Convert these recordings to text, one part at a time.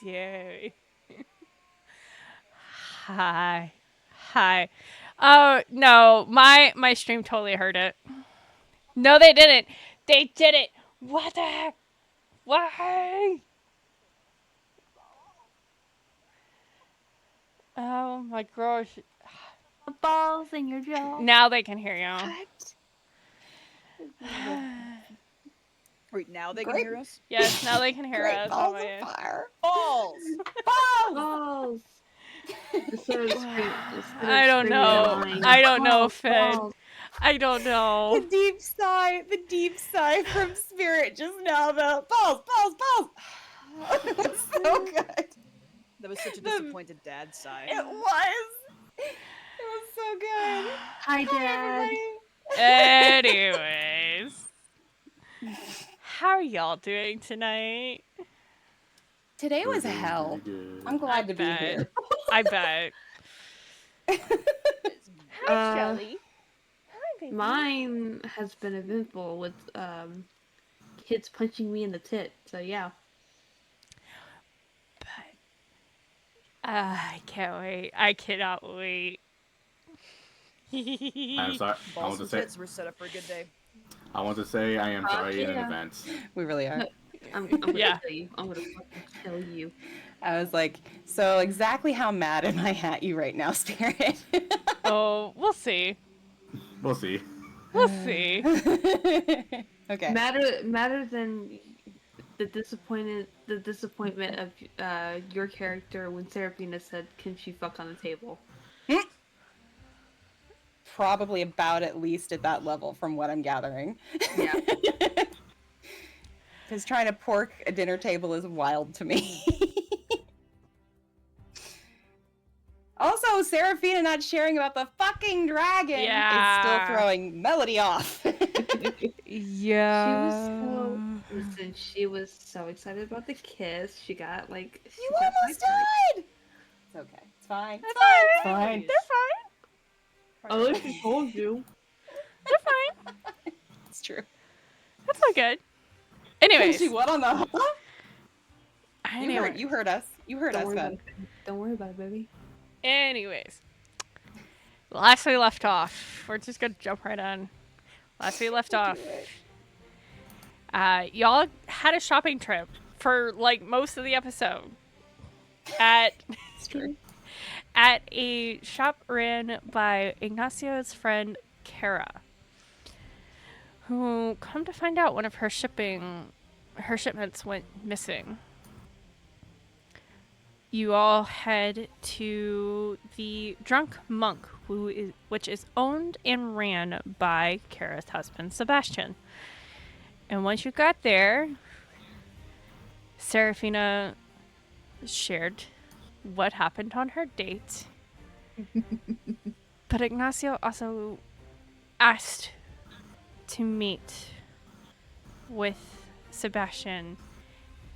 dear. Hi. Hi. Oh, no. My stream totally heard it. No, they didn't. They didn't. What the heck? Why? Oh my gosh. Balls in your jaw. Now they can hear you. Wait, now they can hear us? Yes, now they can hear Great us. balls Oh, of yeah. fire. Balls! Balls. I don't know. I don't know, Finn. I don't know. The deep sigh from Spirit just now. The balls. It's so good. That was such a disappointed dad sigh. It was so good. Hi, Dad. Anyways. How are y'all doing tonight? Today was hell. I'm glad to be here. I bet. Hi, Shelly. Hi, baby. Mine has been eventful with kids punching me in the tit. So yeah. But I can't wait. I cannot wait. I'm sorry. Balls and tits were set up for a good day. I want to say I am sorry in advance. We really are. I'm gonna Yeah. tell you. I'm gonna fucking tell you. I was like, so exactly how mad am I at you right now, Spirit? Oh, we'll see. We'll see. We'll see. Okay. Madder than the disappointment of your character when Serephina said, "Can she fuck on the table?" Probably about at least at that level from what I'm gathering. Yeah. Because trying to pork a dinner table is wild to me. Also, Serephina not sharing about the fucking dragon is still throwing Melody off. Yeah. She was so excited about the kiss. She got like. You almost died! It's okay. It's fine. It's fine. They're fine. Oh, she told you. They're fine. It's true. That's all good. Anyways. She what on the huh? Anyway. You heard us. You heard us, man. Don't worry about it, baby. Anyways. Last we left off. We're just gonna jump right on. Last we left off. Y'all had a shopping trip for like most of the episode. At a shop ran by Ignacio's friend Kara, who, come to find out, one of her shipments went missing. You all head to the Drunk Monk, which is owned and ran by Kara's husband, Sebastian. And once you got there, Serephina shared what happened on her date. But Ignacio also asked to meet with Sebastian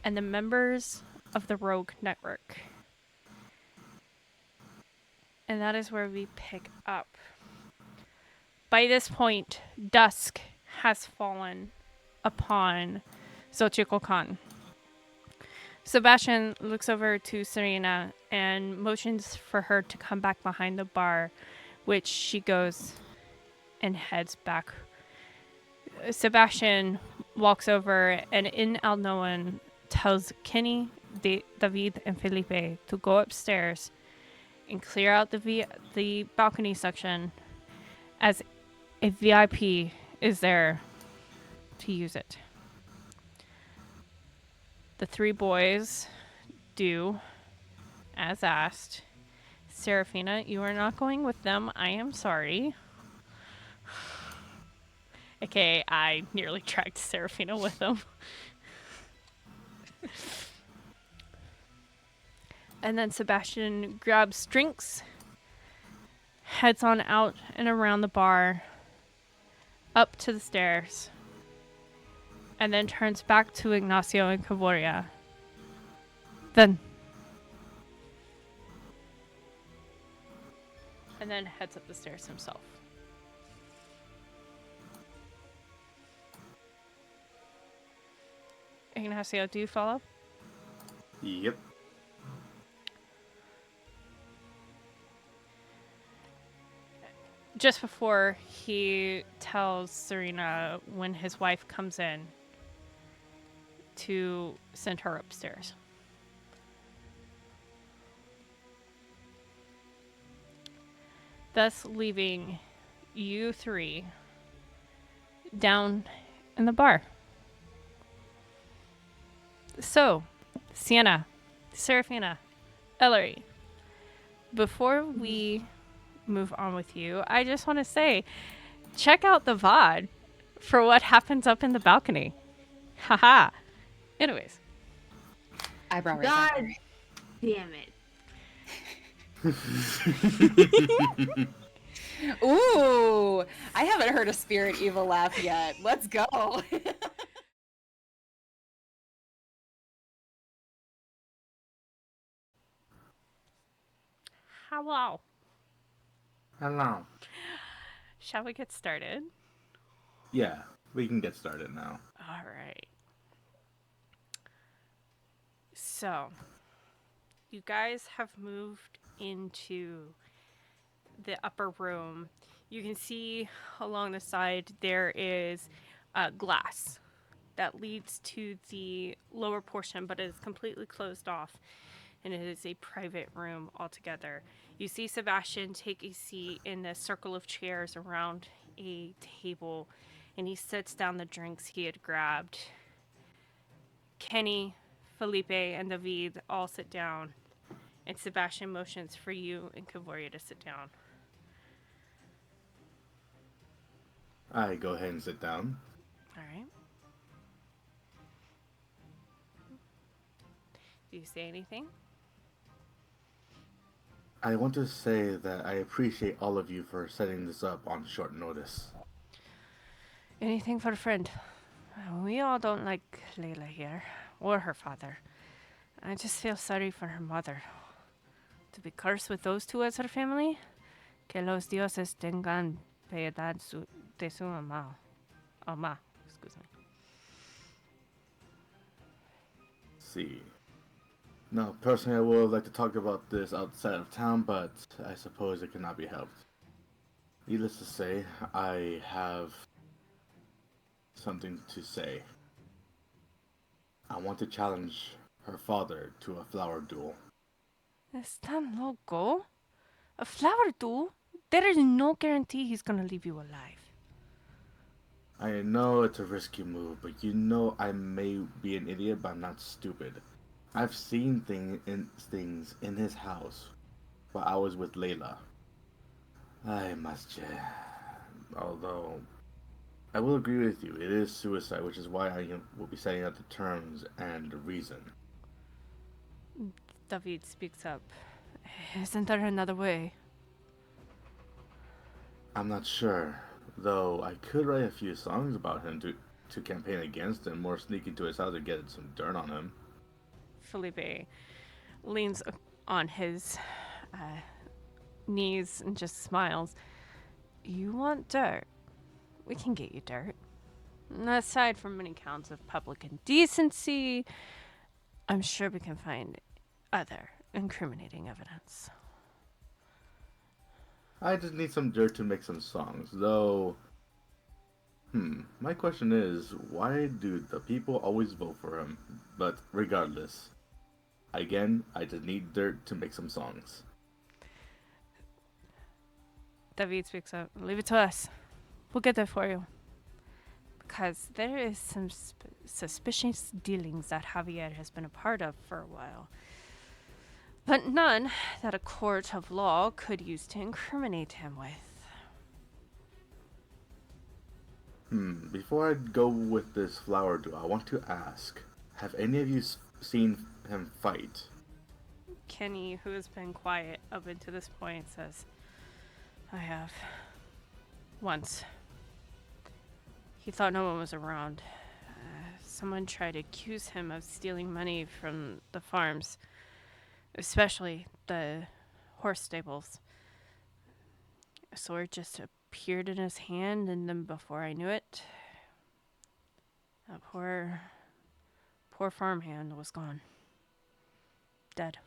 and the members of the Rogue Network. And that is where we pick up. By this point, dusk has fallen upon Zochikocan. Sebastian looks over to Serena and motions for her to come back behind the bar, which she goes and heads back. Sebastian walks over and in Alnoan tells Kenny, David, and Felipe to go upstairs and clear out the balcony section as a VIP is there to use it. The three boys do as asked. Serephina, you are not going with them. I am sorry. Okay, I nearly dragged Serephina with them. And then Sebastian grabs drinks, heads on out and around the bar, up to the stairs, and then turns back to Ignacio and Ka'voria. And then heads up the stairs himself. Ignacio, do you follow? Yep. just before he tells Serena when his wife comes in to send her upstairs. Thus leaving you three down in the bar. So, Sienna, Serephina, Elery, before we move on with you, I just want to say, check out the VOD for what happens up in the balcony. Haha. Anyways. Eyebrow raise. God damn it. Ooh, I haven't heard a spirit evil laugh yet. Let's go. Hello. Hello. Shall we get started? Yeah, we can get started now. All right. So, you guys have moved into the upper room. You can see along the side there is glass that leads to the lower portion, but it is completely closed off, and it is a private room altogether. You see Sebastian take a seat in a circle of chairs around a table, and he sets down the drinks he had grabbed. Kenny, Felipe, and David all sit down, and Sebastian motions for you and Ka'voria to sit down. I go ahead and sit down. All right. Do you say anything? I want to say that I appreciate all of you for setting this up on short notice. Anything for a friend. We all don't like Layla here, or her father. I just feel sorry for her mother. To be cursed with those two as her family? Que los dioses tengan piedad de su ama. Ama, excuse me. See. No, personally, I would like to talk about this outside of town, but I suppose it cannot be helped. Needless to say, I have something to say. I want to challenge her father to a flower duel. Están loco? A flower duel? There is no guarantee he's gonna leave you alive. I know it's a risky move, but you know I may be an idiot, but I'm not stupid. I've seen things in his house while I was with Layla. I must although I will agree with you, it is suicide, which is why I will be setting out the terms and the reason. David speaks up. Isn't there another way? I'm not sure, though I could write a few songs about him to campaign against him, or sneak into his house and get some dirt on him. Felipe leans on his knees and just smiles. You want dirt? We can get you dirt. Aside from many counts of public indecency, I'm sure we can find other incriminating evidence. I just need some dirt to make some songs, though. My question is, why do the people always vote for him? But regardless, again, I just need dirt to make some songs. David speaks up. Leave it to us. We'll get there for you. Because there is some suspicious dealings that Javier has been a part of for a while. But none that a court of law could use to incriminate him with. Before I go with this flower duel, I want to ask, have any of you seen him fight? Kenny, who has been quiet up until this point, says, I have. Once. He thought no one was around. Someone tried to accuse him of stealing money from the farms, especially the horse stables. A sword just appeared in his hand, and then before I knew it, that poor farmhand was gone. Dead.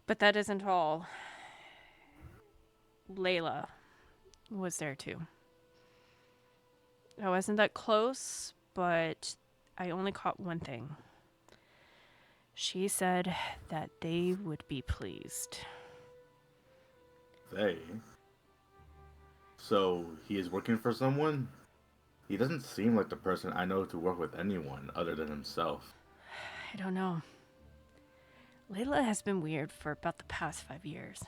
But that isn't all. Layla was there too. I wasn't that close, but I only caught one thing. She said that they would be pleased. They. So he is working for someone? He doesn't seem like the person I know to work with anyone other than himself. I don't know. Layla has been weird for about the past 5 years.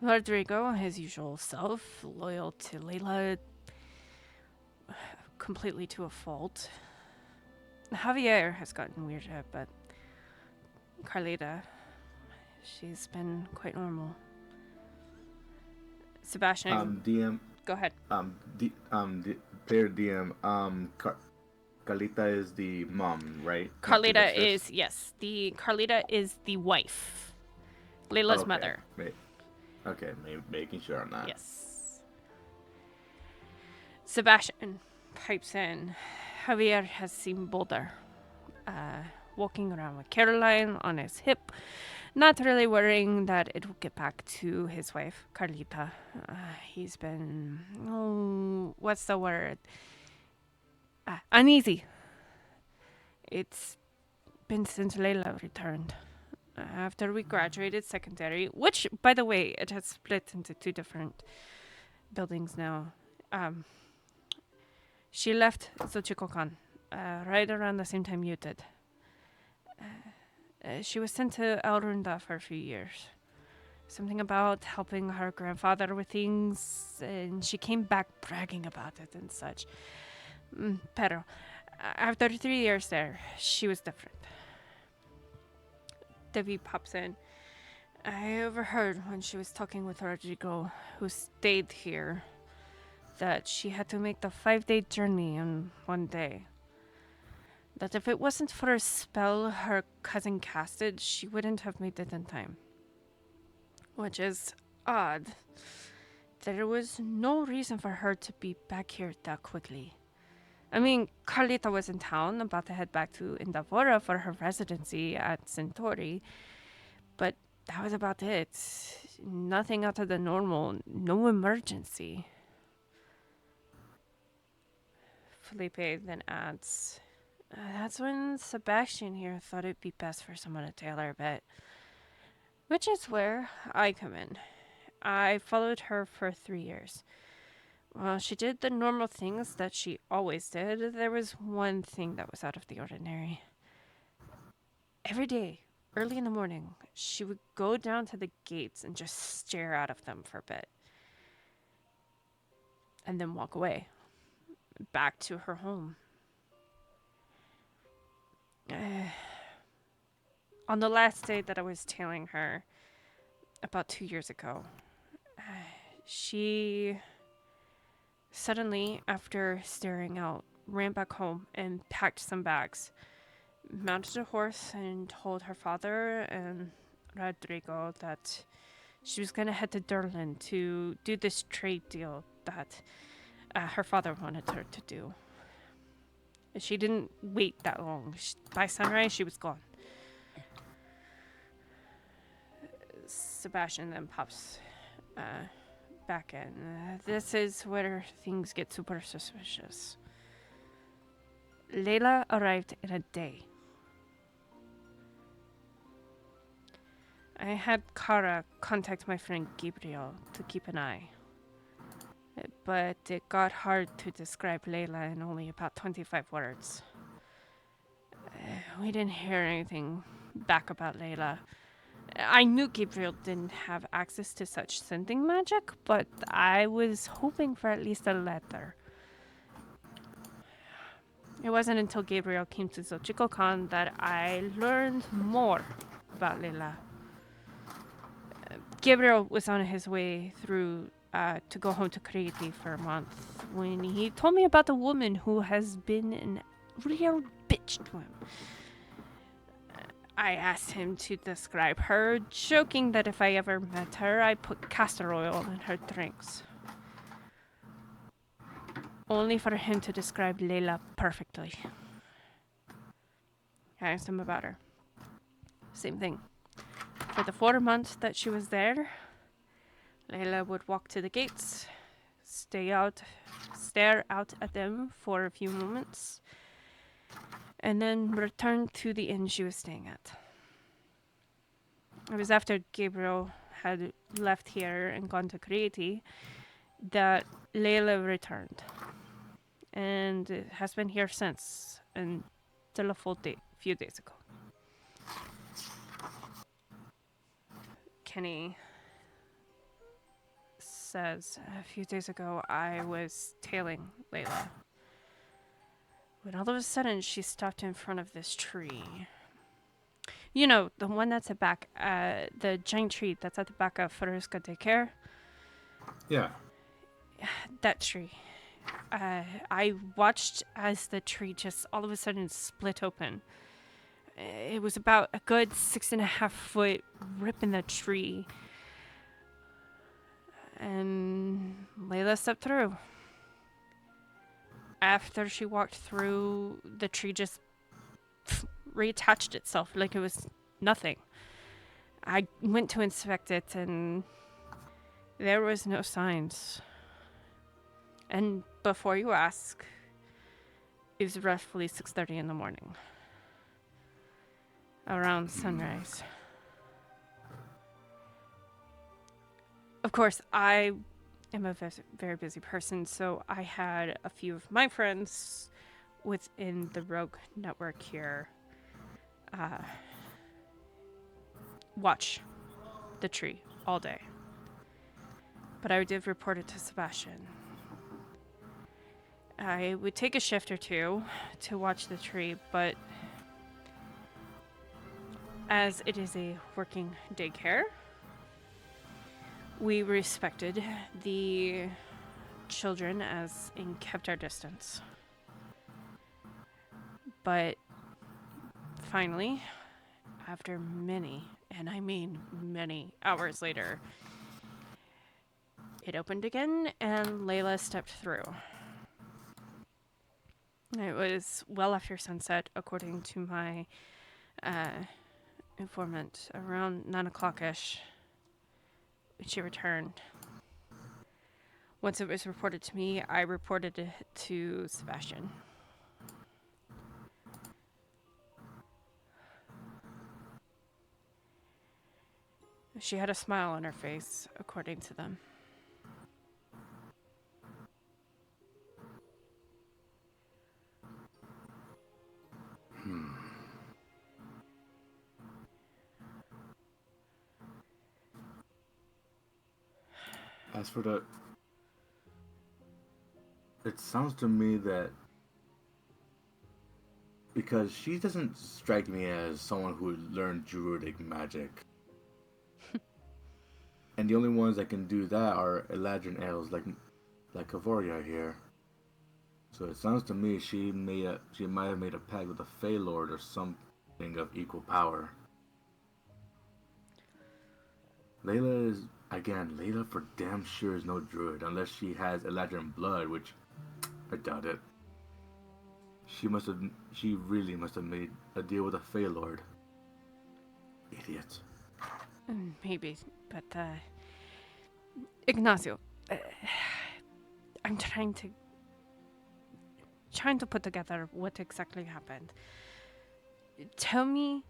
Rodrigo, his usual self, loyal to Layla, completely to a fault. Javier has gotten weirder, but Carlita, she's been quite normal. Sebastian, DM, go ahead. player DM, Carlita is the mom, right? Carlita is, yes, Carlita is the wife. Layla's mother. Okay, making sure on that. Yes. Sebastian pipes in. Javier has seen Boulder walking around with Caroline on his hip, not really worrying that it will get back to his wife, Carlita. He's been, what's the word? Uneasy. It's been since Layla returned. After we graduated secondary, which, by the way, it has split into 2 different buildings now. She left Zochikocan right around the same time you did. She was sent to Elrunda for a few years. Something about helping her grandfather with things, and she came back bragging about it and such. Pero, after 3 years there, she was different. Debbie pops in. I overheard when she was talking with Rodrigo, who stayed here, that she had to make the 5-day journey in 1 day. That if it wasn't for a spell her cousin casted, she wouldn't have made it in time. Which is odd. There was no reason for her to be back here that quickly. I mean, Carlita was in town, about to head back to Indavora for her residency at Centauri, but that was about it. Nothing out of the normal, no emergency. Felipe then adds, that's when Sebastian here thought it'd be best for someone to tailor a bit. Which is where I come in. I followed her for 3 years. Well, she did the normal things that she always did. There was one thing that was out of the ordinary. Every day, early in the morning, she would go down to the gates and just stare out of them for a bit. And then walk away. Back to her home. On the last day that I was tailing her, about 2 years ago, she suddenly, after staring out, ran back home and packed some bags, mounted a horse, and told her father and Rodrigo that she was going to head to Durlin to do this trade deal that her father wanted her to do. She didn't wait that long. By sunrise, she was gone. Sebastian then pops back in. This is where things get super suspicious. Layla arrived in a day. I had Kara contact my friend Gabriel to keep an eye. But it got hard to describe Layla in only about 25 words. We didn't hear anything back about Layla. I knew Gabriel didn't have access to such sending magic, but I was hoping for at least a letter. It wasn't until Gabriel came to Zochikocan that I learned more about Layla. Gabriel was on his way through to go home to Crete for a month when he told me about a woman who has been a real bitch to him. I asked him to describe her, joking that if I ever met her, I'd put castor oil in her drinks. Only for him to describe Layla perfectly. I asked him about her. Same thing. For the 4 months that she was there, Layla would walk to the gates, stare out at them for a few moments, and then return to the inn she was staying at. It was after Gabriel had left here and gone to Creati that Layla returned, and has been here since, until a few days ago. Kenny says, a few days ago I was tailing Layla, when all of a sudden she stopped in front of this tree. You know, the one that's at back, the giant tree that's at the back of Faruska Daycare? Yeah. That tree. I watched as the tree just all of a sudden split open. It was about a good 6.5-foot rip in the tree. And Layla stepped through. After she walked through, the tree just reattached itself like it was nothing. I went to inspect it and there was no signs. And before you ask, it was roughly 6:30 in the morning. Around sunrise. Of course, I am a very busy person, so I had a few of my friends within the Rogue network here watch the tree all day. But I did report it to Sebastian. I would take a shift or two to watch the tree, but as it is a working daycare, we respected the children and kept our distance. But finally, after many, and I mean many hours later, it opened again and Layla stepped through. It was well after sunset, according to my informant, around 9 o'clock-ish when she returned. Once it was reported to me, I reported it to Sebastian. She had a smile on her face, according to them. As for the... It sounds to me that... Because she doesn't strike me as someone who learned druidic magic. And the only ones that can do that are Eladrin elves like Ka'voria here. So it sounds to me she might have made a pact with a Fey Lord or something of equal power. Layla for damn sure is no druid unless she has Eladrin blood, which I doubt it. She really must have made a deal with a Fey Lord. Idiot. Maybe, but Ignacio, I'm trying to put together what exactly happened. Tell me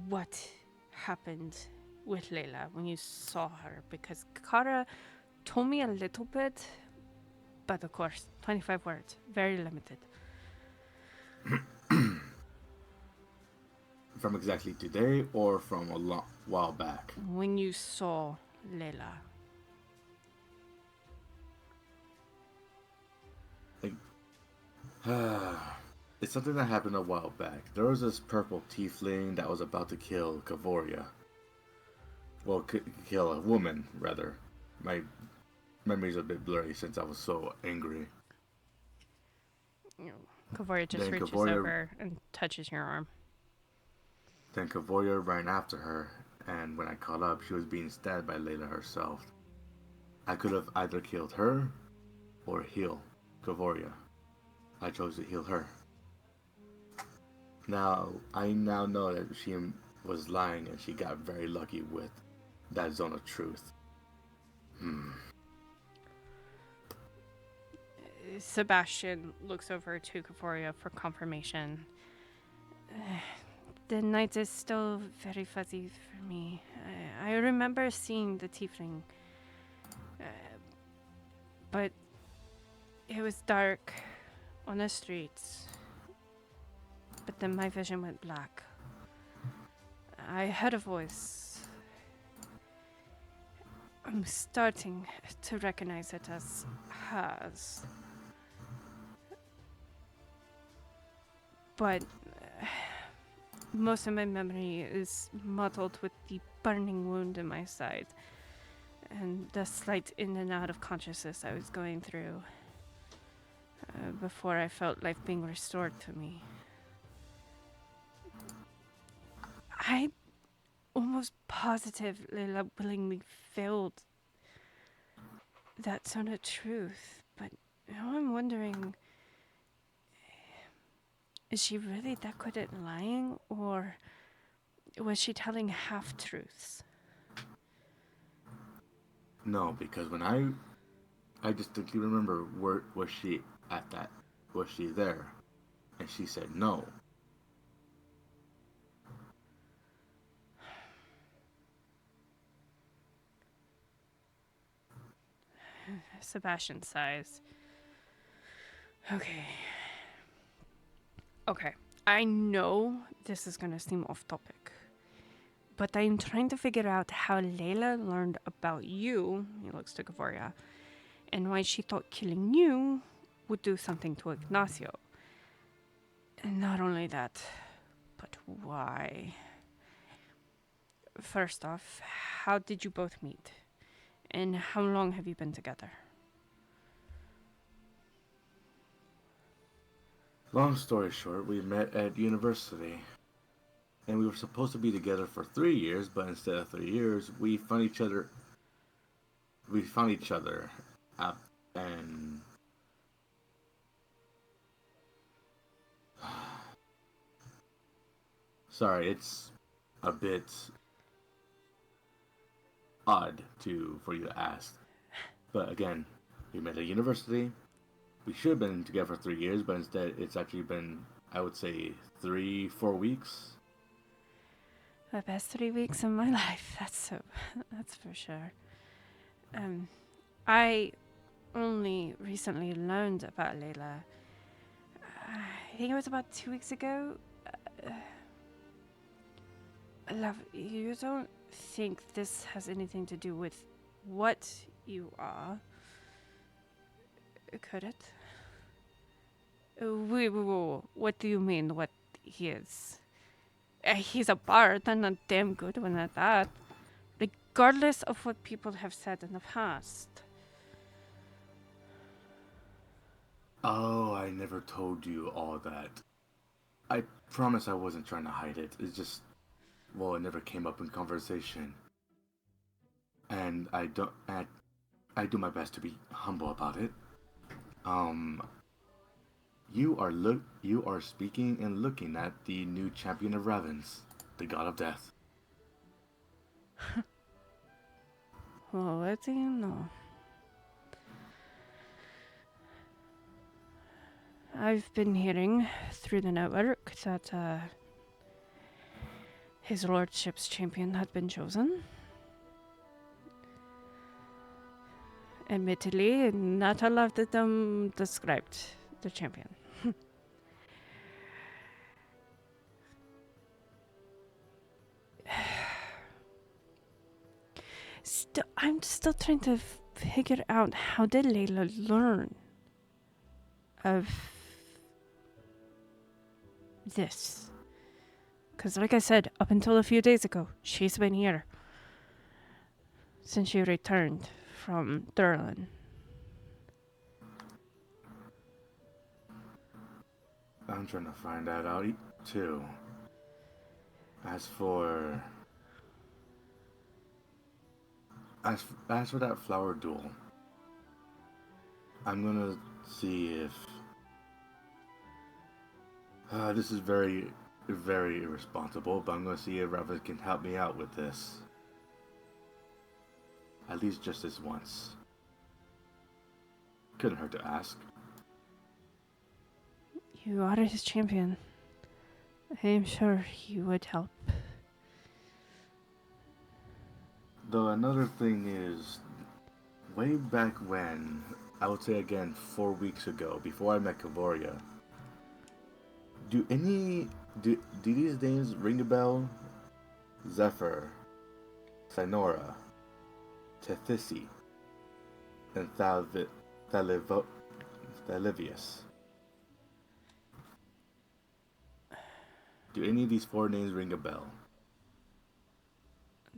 what happened with Layla when you saw her, because Kara told me a little bit, but of course, 25 words, very limited. From exactly today or from a while back? When you saw Layla. It's something that happened a while back. There was this purple tiefling that was about to kill Ka'voria. Well, kill a woman, rather. My memory's a bit blurry since I was so angry. Ka'voria just reaches over and touches your arm. Then Ka'voria ran after her, and when I caught up, she was being stabbed by Layla herself. I could have either killed her or healed Ka'voria. I chose to heal her. I now know that she was lying and she got very lucky with that zone of truth. Sebastian looks over to Ka'voria for confirmation. The night is still very fuzzy for me. I remember seeing the tiefling, but it was dark on the streets. But then my vision went black. I heard a voice. I'm starting to recognize it as hers. But most of my memory is muddled with the burning wound in my side and the slight in and out of consciousness I was going through before I felt life being restored to me. I'm almost positive Layla willingly filled that zone of truth, but now I'm wondering, is she really that good at lying, or was she telling half-truths? No, because when I distinctly remember, was she at that? Was she there? And she said no. Sebastian sighs. Okay. I know this is gonna seem off topic, but I'm trying to figure out how Layla learned about you, he looks to Ka'voria, and why she thought killing you would do something to Ignacio. And not only that, but why? First off, how did you both meet? And how long have you been together? Long story short, we met at university. And we were supposed to be together for 3 years, but instead of 3 years, we found each other. And sorry, it's a bit odd for you to ask. But again, we met at university. We should have been together for 3 years, but instead it's actually been, I would say, 3-4 weeks. The best 3 weeks of my life. That's for sure. I only recently learned about Layla. I think it was about 2 weeks ago. Love, you don't think this has anything to do with what you are, could it? Wait, what do you mean, what he is? He's a bard and a damn good one at that, regardless of what people have said in the past. Oh, I never told you all that. I promise I wasn't trying to hide it. It's just, well, it never came up in conversation. And I do my best to be humble about it. You are speaking and looking at the new champion of Ravens, the god of death. Well, what do you know? I've been hearing through the network that his lordship's champion had been chosen. Admittedly, not a lot of them described the champion. I'm still trying to figure out, how did Layla learn of this? Because like I said, up until a few days ago, she's been here since she returned from Durlin. I'm trying to find that out too. As for that Flower Duel, I'm gonna see if this is very very irresponsible, but I'm gonna see if Rafa can help me out with this. At least just this once. Couldn't hurt to ask. You are his champion. I am sure he would help. Though another thing is, way back when, I would say again 4 weeks ago, before I met Ka'voria, do these names ring a bell? Zephyr, Sinora, Tethisi, and Thalivius. Do any of these 4 names ring a bell?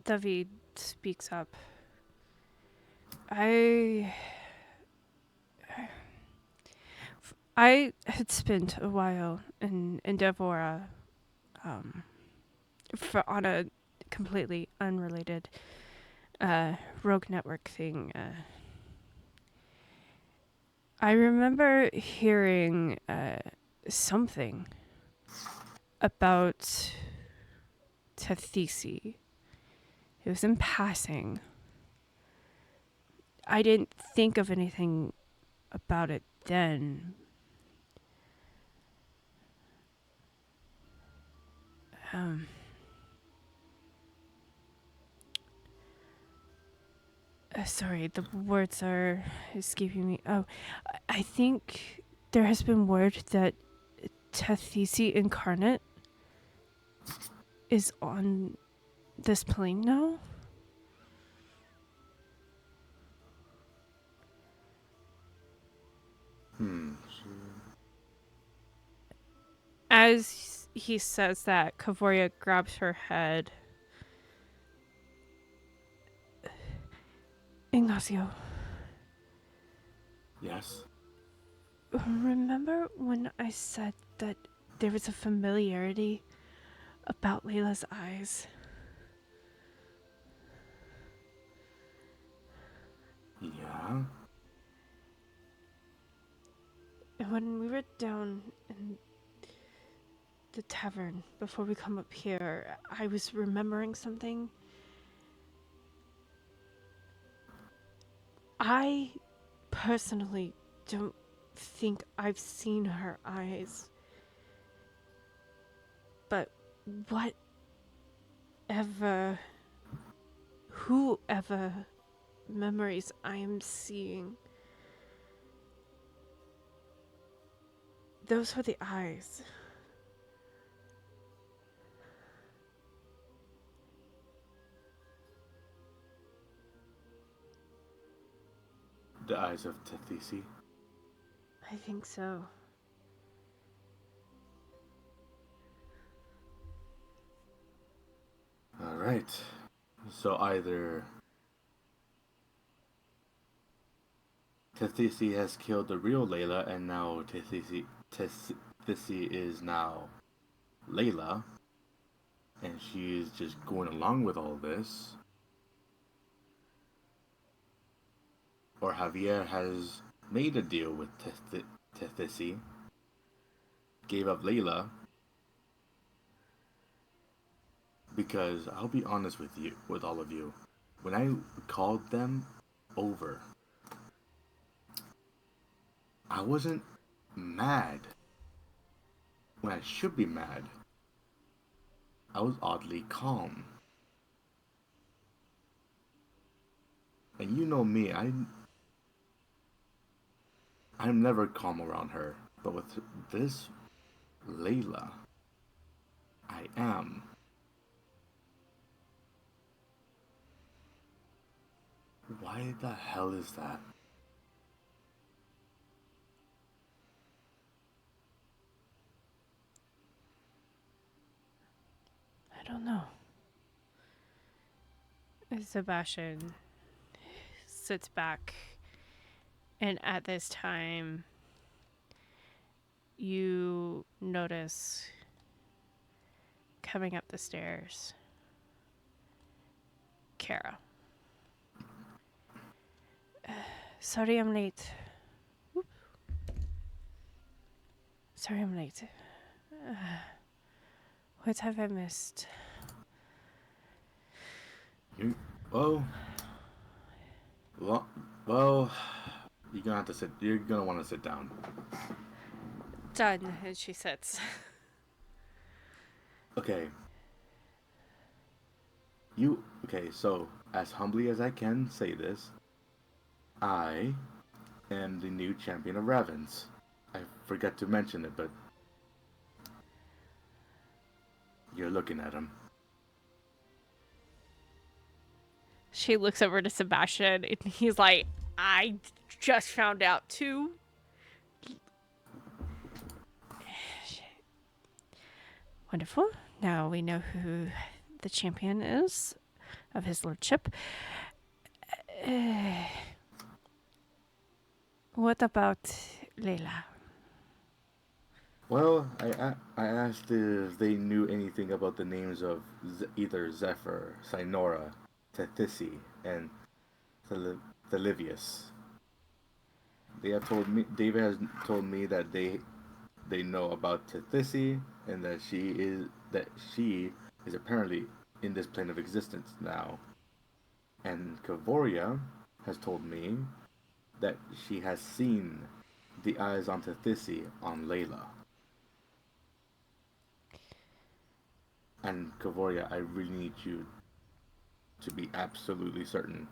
David speaks up. I had spent a while in Devora, on a completely unrelated rogue network thing. I remember hearing something about Tethisi. It was in passing. I didn't think of anything about it then. Sorry, the words are escaping me. Oh, I think there has been word that Tethisi Incarnate is on this plane now? As he says that, Ka'voria grabs her head. Ignacio, Yes? remember when I said that there was a familiarity about Layla's eyes? Yeah? And when we were down in the tavern before we come up here, I was remembering something. I personally don't think I've seen her eyes. But whoever memories I am seeing, those were the eyes. The eyes of Tethisi. I think so. Alright. So either Tethisi has killed the real Layla and now Tethisi is now Layla, and she is just going along with all this. Or Javier has made a deal with Tethisi, gave up Layla, because I'll be honest with all of you, when I called them over, I wasn't mad when I should be mad. I was oddly calm. And you know me, I'm never calm around her. But with this Layla, I am. Why the hell is that? I don't know. Sebastian sits back, and at this time, you notice coming up the stairs, Kara. Sorry I'm late. Sorry I'm late. What have I missed? You, well, well, well, you're gonna have to sit. You're gonna want to sit down. Done. And she sits. Okay. Okay, so as humbly as I can say this, I am the new champion of Ravens. I forgot to mention it, but you're looking at him. She looks over to Sebastian and he's like, I just found out too. Wonderful. Now we know who the champion is of his lordship. What about Layla? Well, I asked if they knew anything about the names of either Zephyr, Sinora, Tethisi, and Thelivius. They have told me. David has told me that they know about Tethisi and that she is apparently in this plane of existence now. And Ka'voria has told me that she has seen the eyes on Tethisi on Layla. And Ka'voria, I really need you to be absolutely certain.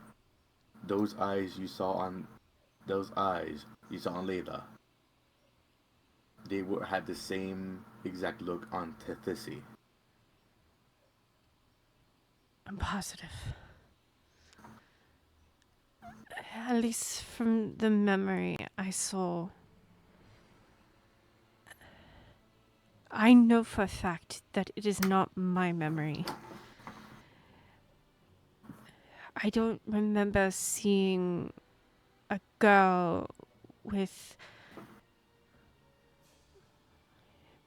Those eyes you saw on Layla, had the same exact look on Tethisi. I'm positive. At least from the memory I saw. I know for a fact that it is not my memory. I don't remember seeing a girl with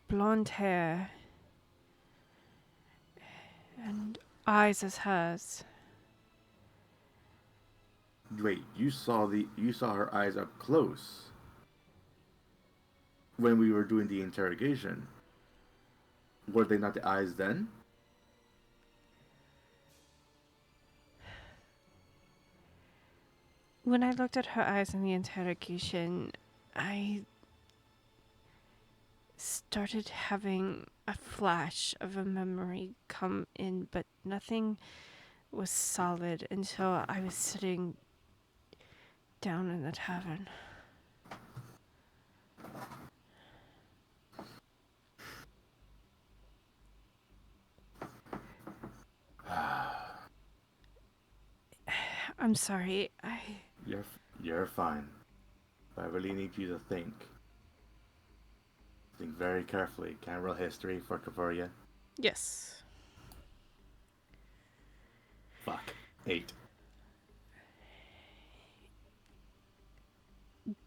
blonde hair and eyes as hers. Wait, you saw her eyes up close when we were doing the interrogation. Were they not the eyes then? When I looked at her eyes in the interrogation, I started having a flash of a memory come in, but nothing was solid until I was sitting down in the tavern. I'm sorry. You're fine. But I really need you to think. Think very carefully. Can I roll history for Ka'voria? Yes. Fuck. 8.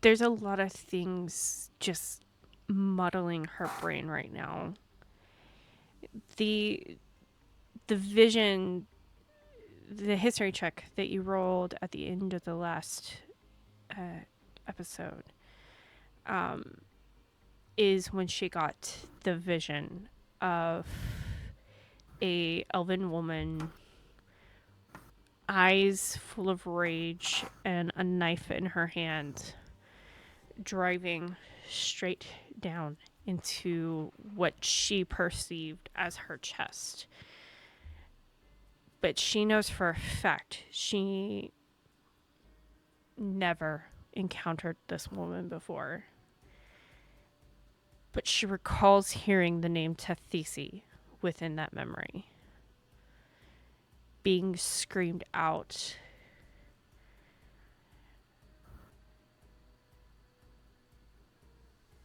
There's a lot of things just muddling her brain right now. The vision, the history check that you rolled at the end of the last episode is when she got the vision of a elven woman, eyes full of rage and a knife in her hand, driving straight down into what she perceived as her chest. But she knows for a fact she never encountered this woman before. But she recalls hearing the name Tethisi within that memory, being screamed out.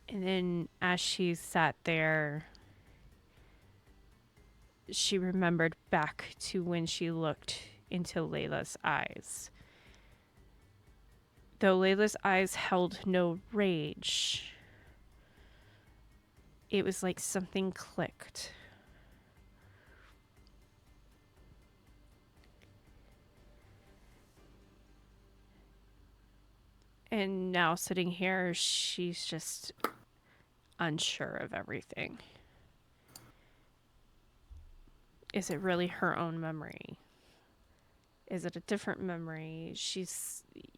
And then as she sat there, she remembered back to when she looked into Layla's eyes. Though Layla's eyes held no rage, it was like something clicked. And now sitting here, she's just unsure of everything. Is it really her own memory? Is it a different memory?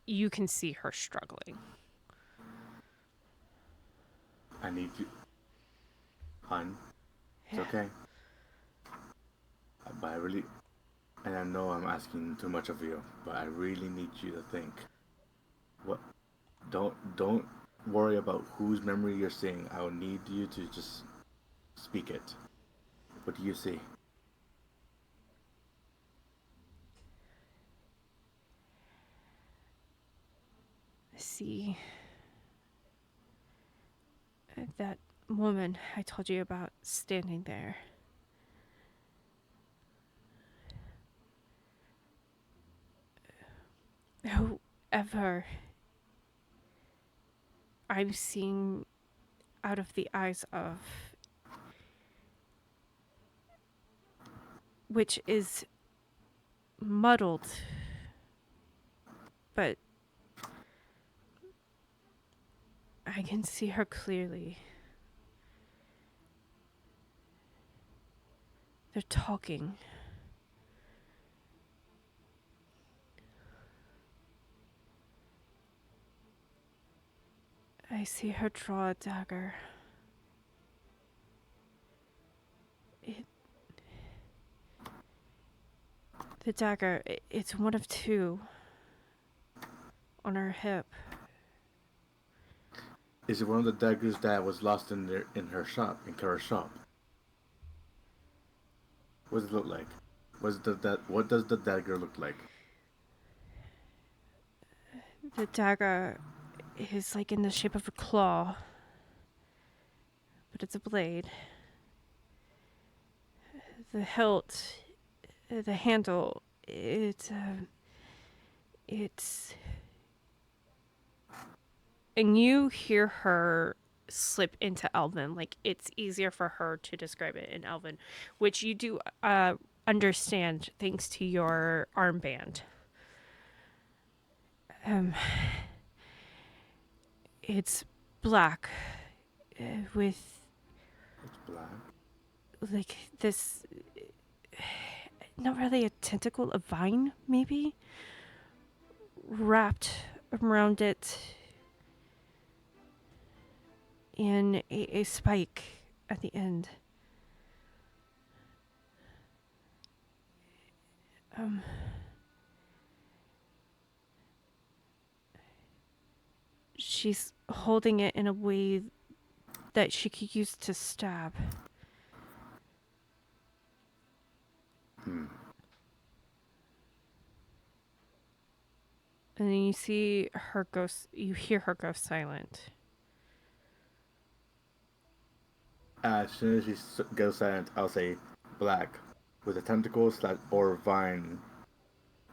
You can see her struggling. I need you. Hun, it's Yeah. okay. But I really. And I know I'm asking too much of you, but I really need you to think. What? Don't worry about whose memory you're seeing. I will need you to just speak it. What do you see? See that woman I told you about standing there. Whoever I'm seeing out of the eyes of, which is muddled, but I can see her clearly. They're talking. I see her draw a dagger. The dagger, it's one of two on her hip. Is it one of the daggers that was lost in her shop, in Kara's shop? What does it look like? What does the dagger look like? The dagger is like in the shape of a claw, but it's a blade. The hilt, the handle, it's and you hear her slip into Elven. Like, it's easier for her to describe it in Elven, which you do understand thanks to your armband. It's black with It's black. like this, not really a tentacle, a vine maybe, wrapped around it, and a spike at the end. She's holding it in a way that she could use to stab. Hmm. And then you see her ghost, you hear her go silent. As soon as she goes silent, I'll say black, with a tentacle or vine,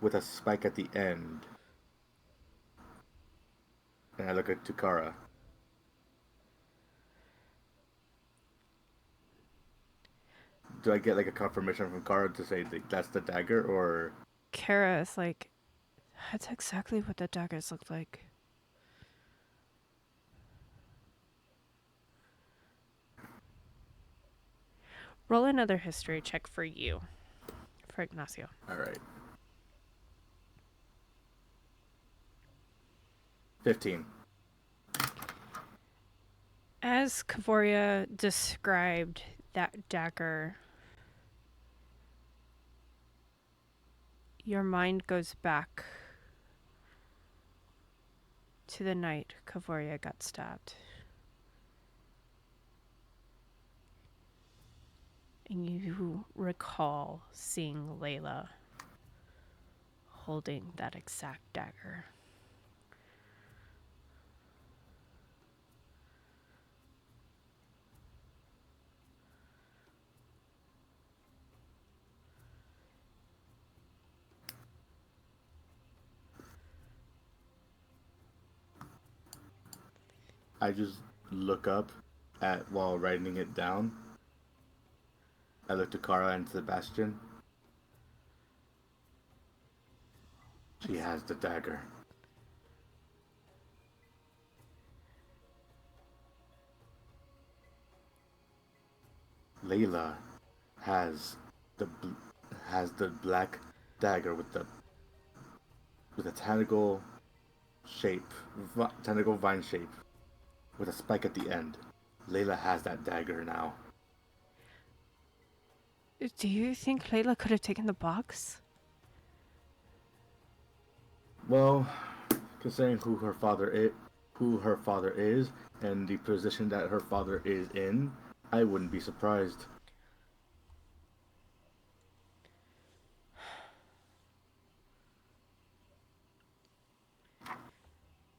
with a spike at the end. And I look at Tukara. Do I get like a confirmation from Kara to say that's the dagger, or Kara is like, that's exactly what the daggers look like. Roll another history check for you, for Ignacio. all right? 15. As Ka'voria described that dagger, your mind goes back to the night Ka'voria got stabbed. And you recall seeing Layla holding that exact dagger. I just look up at while writing it down. I look to Kara and Sebastian. She has the dagger. Layla has has the black dagger with a tentacle shape, tentacle vine shape, with a spike at the end. Layla has that dagger now. Do you think Layla could have taken the box? Well, considering who her father is, and the position that her father is in, I wouldn't be surprised.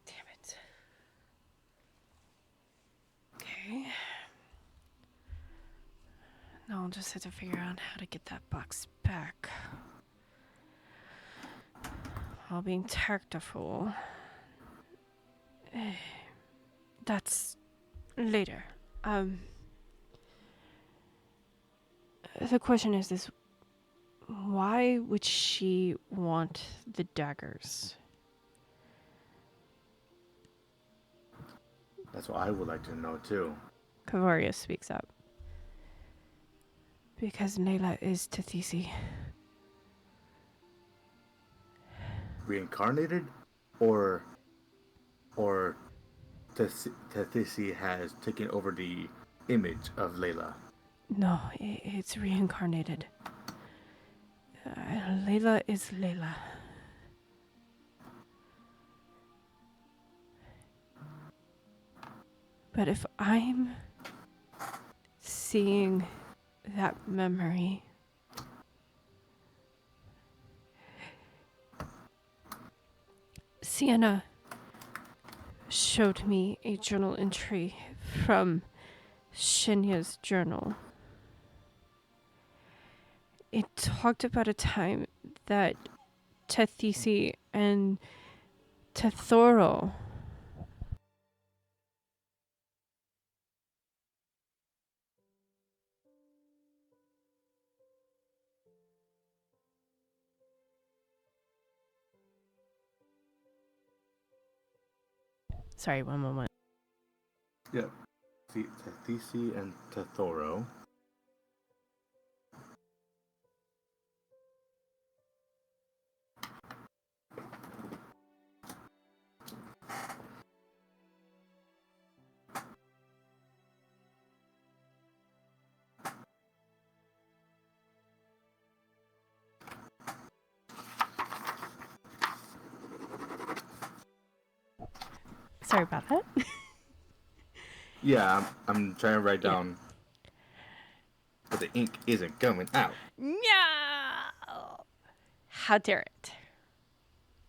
Damn it. Okay. Now I'll just have to figure out how to get that box back. While being tactful. That's later. The question is this: why would she want the daggers? That's what I would like to know too. Ka'voria speaks up. Because Layla is Tathisi. Reincarnated, or Tathisi has taken over the image of Layla. No, it's reincarnated. Layla is Layla. But if I'm seeing that memory, Sienna showed me a journal entry from Shinya's journal. It talked about a time that Tathisi and Tethoro Sorry, one moment. Yep. Tathisi and Tethoro. Sorry about that. Yeah, I'm trying to write down, but the ink isn't coming out. No! How dare it?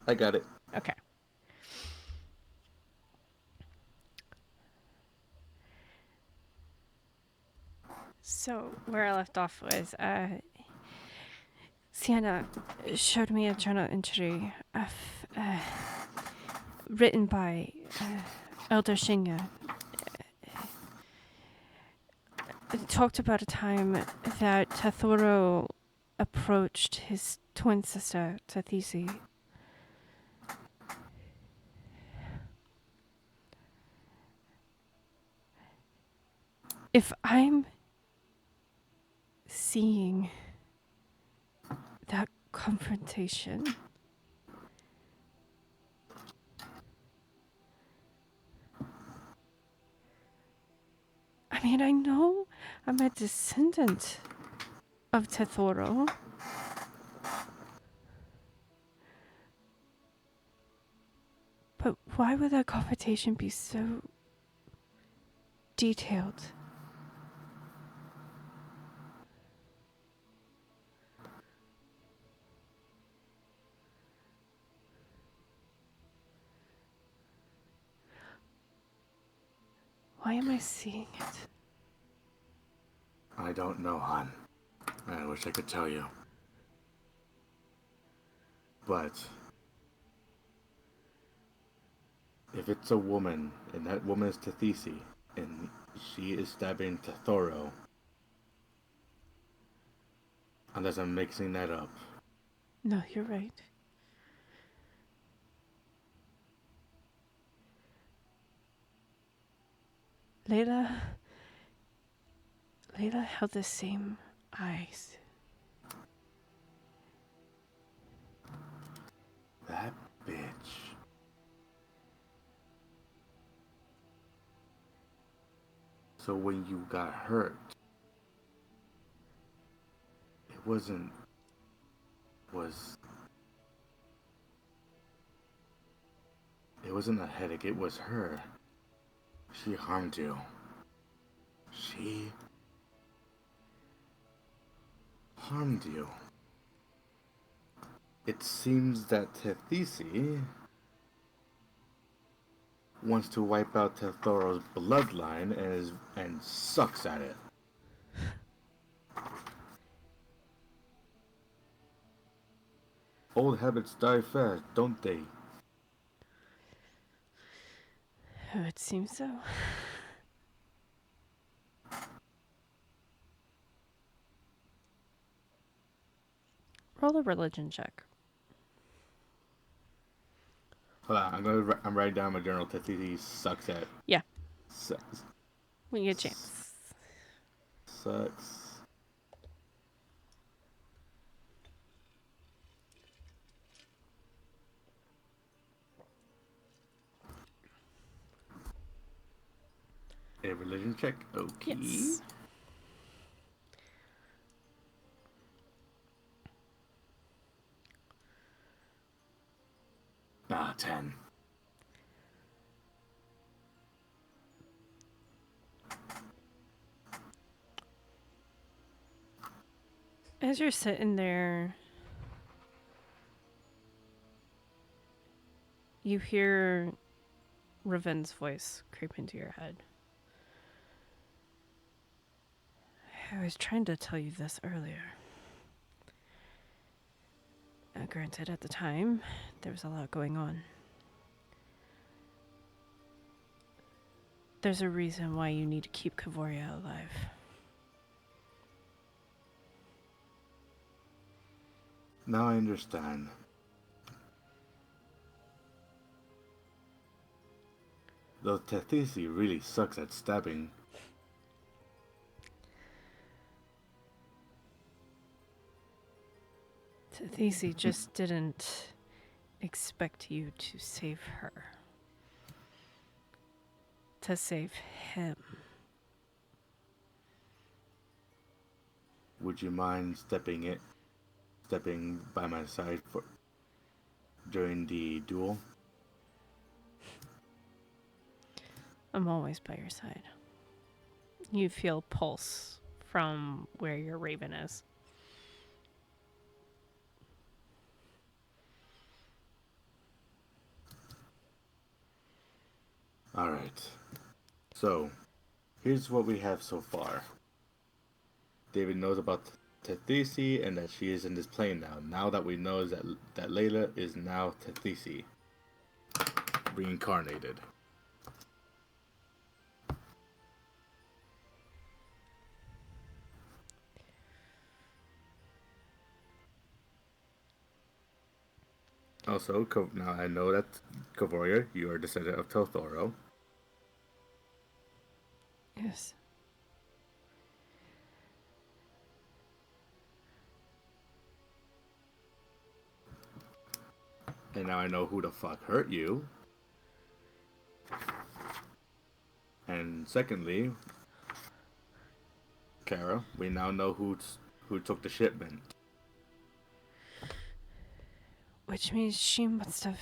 I got it. Okay. So, where I left off was, Sienna showed me a journal entry of, written by Elder Shinya. It talked about a time that Tethoro approached his twin sister, Tathisi. If I'm seeing that confrontation, I mean, I know I'm a descendant of Tethoro. But why would that confrontation be so detailed? Why am I seeing it? I don't know, hon. I wish I could tell you. But if it's a woman, and that woman is Tathisi, and she is stabbing Tethoro, unless I'm mixing that up. No, you're right. Layla held the same eyes That bitch. So when you got hurt, it wasn't a headache, it was her. She harmed you. She harmed you. It seems that Tethisi wants to wipe out Tethoro's bloodline and sucks at it. Old habits die fast, don't they? Oh, it seems so. Roll a religion check. Hold on, I'm writing down my journal. Tethisi sucks at. Yeah. Sucks. When you get a chance. Sucks. A religion check? Okay. Yes. Ah, 10. As you're sitting there, you hear Raven's voice creep into your head. I was trying to tell you this earlier. Granted, at the time, there was a lot going on. There's a reason why you need to keep Ka'voria alive. Now I understand. Though Tethisi really sucks at stabbing. Tethisi just didn't expect you to save her. To save him. Would you mind stepping by my side during the duel? I'm always by your side. You feel pulse from where your raven is. Alright. So, here's what we have so far. David knows about Tethisi and that she is in this plane now. Now that we know that Layla is now Tethisi. Reincarnated. Also, now I know that Ka'voria, you are a descendant of Telthoro. Yes. And now I know who the fuck hurt you. And secondly, Kara, we now know who took the shipment. Which means she must have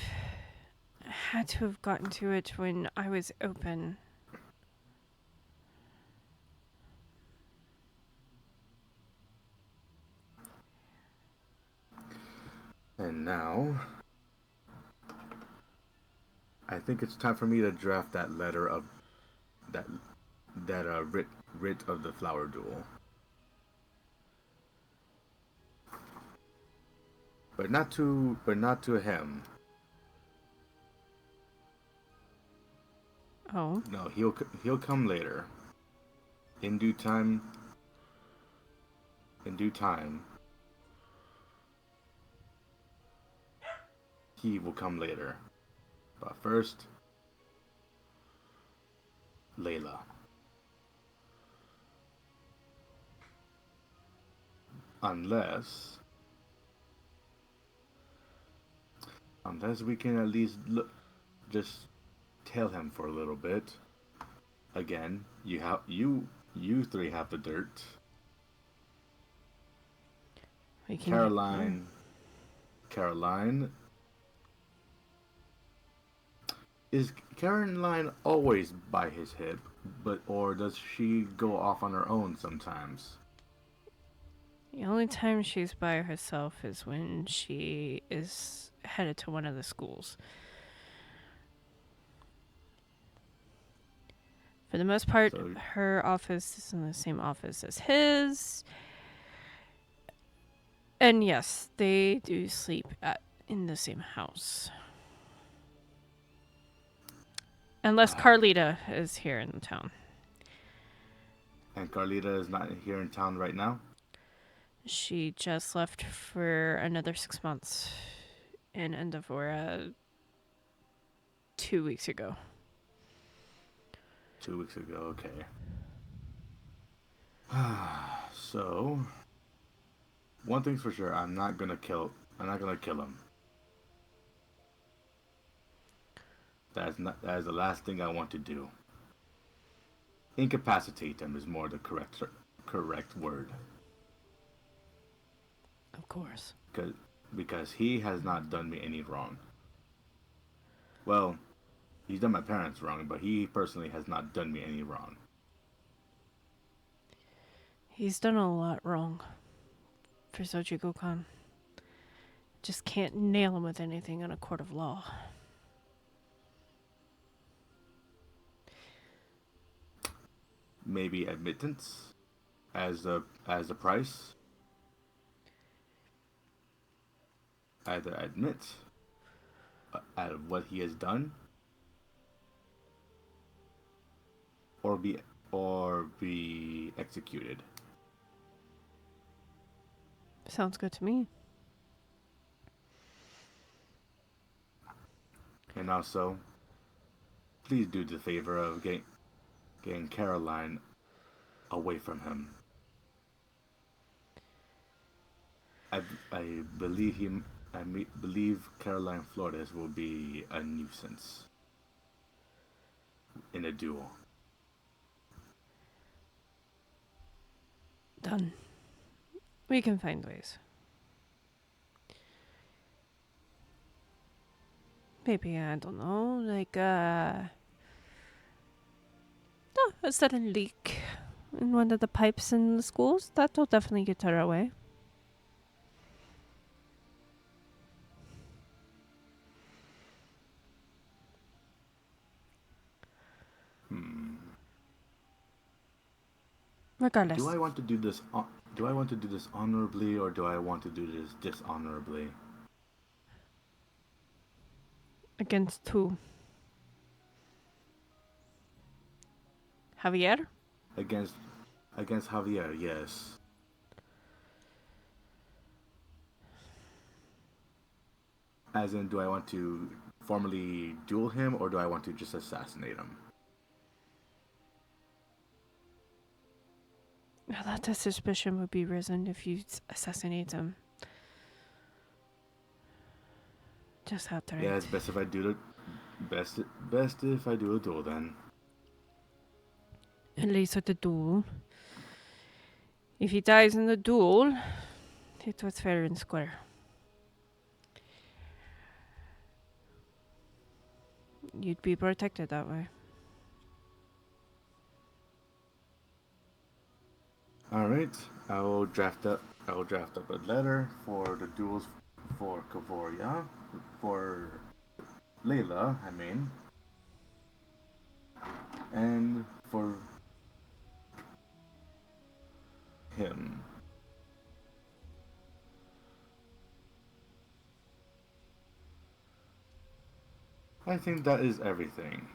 had to have gotten to it when I was open. And now, I think it's time for me to draft that letter of that writ of the Flower Duel. But not to him. Oh. No, he'll come later. In due time. He will come later. But first, Layla. Unless we can at least just tail him for a little bit. Again, you three have the dirt. We can Caroline. Is Caroline always by his hip, or does she go off on her own sometimes? The only time she's by herself is when she is headed to one of the schools. For the most part, So- her office is in the same office as his. And yes, they do sleep in the same house. Unless Carlita is here in town. And Carlita is not here in town right now? She just left for another 6 months in Endavora 2 weeks ago. 2 weeks ago, okay. So, one thing's for sure, I'm not gonna kill him. That is the last thing I want to do. Incapacitate him is more the correct word. Of course. Because he has not done me any wrong. Well, he's done my parents wrong, but he personally has not done me any wrong. He's done a lot wrong for Zochikocan. Just can't nail him with anything in a court of law. Maybe admittance as the price. Either admit out of what he has done, or be executed. Sounds good to me. And also, please do the favor of getting Caroline away from him. I believe Caroline Flores will be a nuisance in a duel. Done. We can find ways. Maybe, I don't know, like, a sudden leak in one of the pipes in the schools. That'll definitely get her away. Regardless. Do I want to do this honorably, or do I want to do this dishonorably? Against who? Javier? Against Javier, yes. As in, do I want to formally duel him, or do I want to just assassinate him? I thought the suspicion would be risen if you assassinate him. Just outright. Yeah, it's best if I do best if I do a duel then. At least with the duel. If he dies in the duel, it was fair and square. You'd be protected that way. All right, I will draft up a letter for the duels for Ka'voria, for Layla, I mean, and for him. I think that is everything.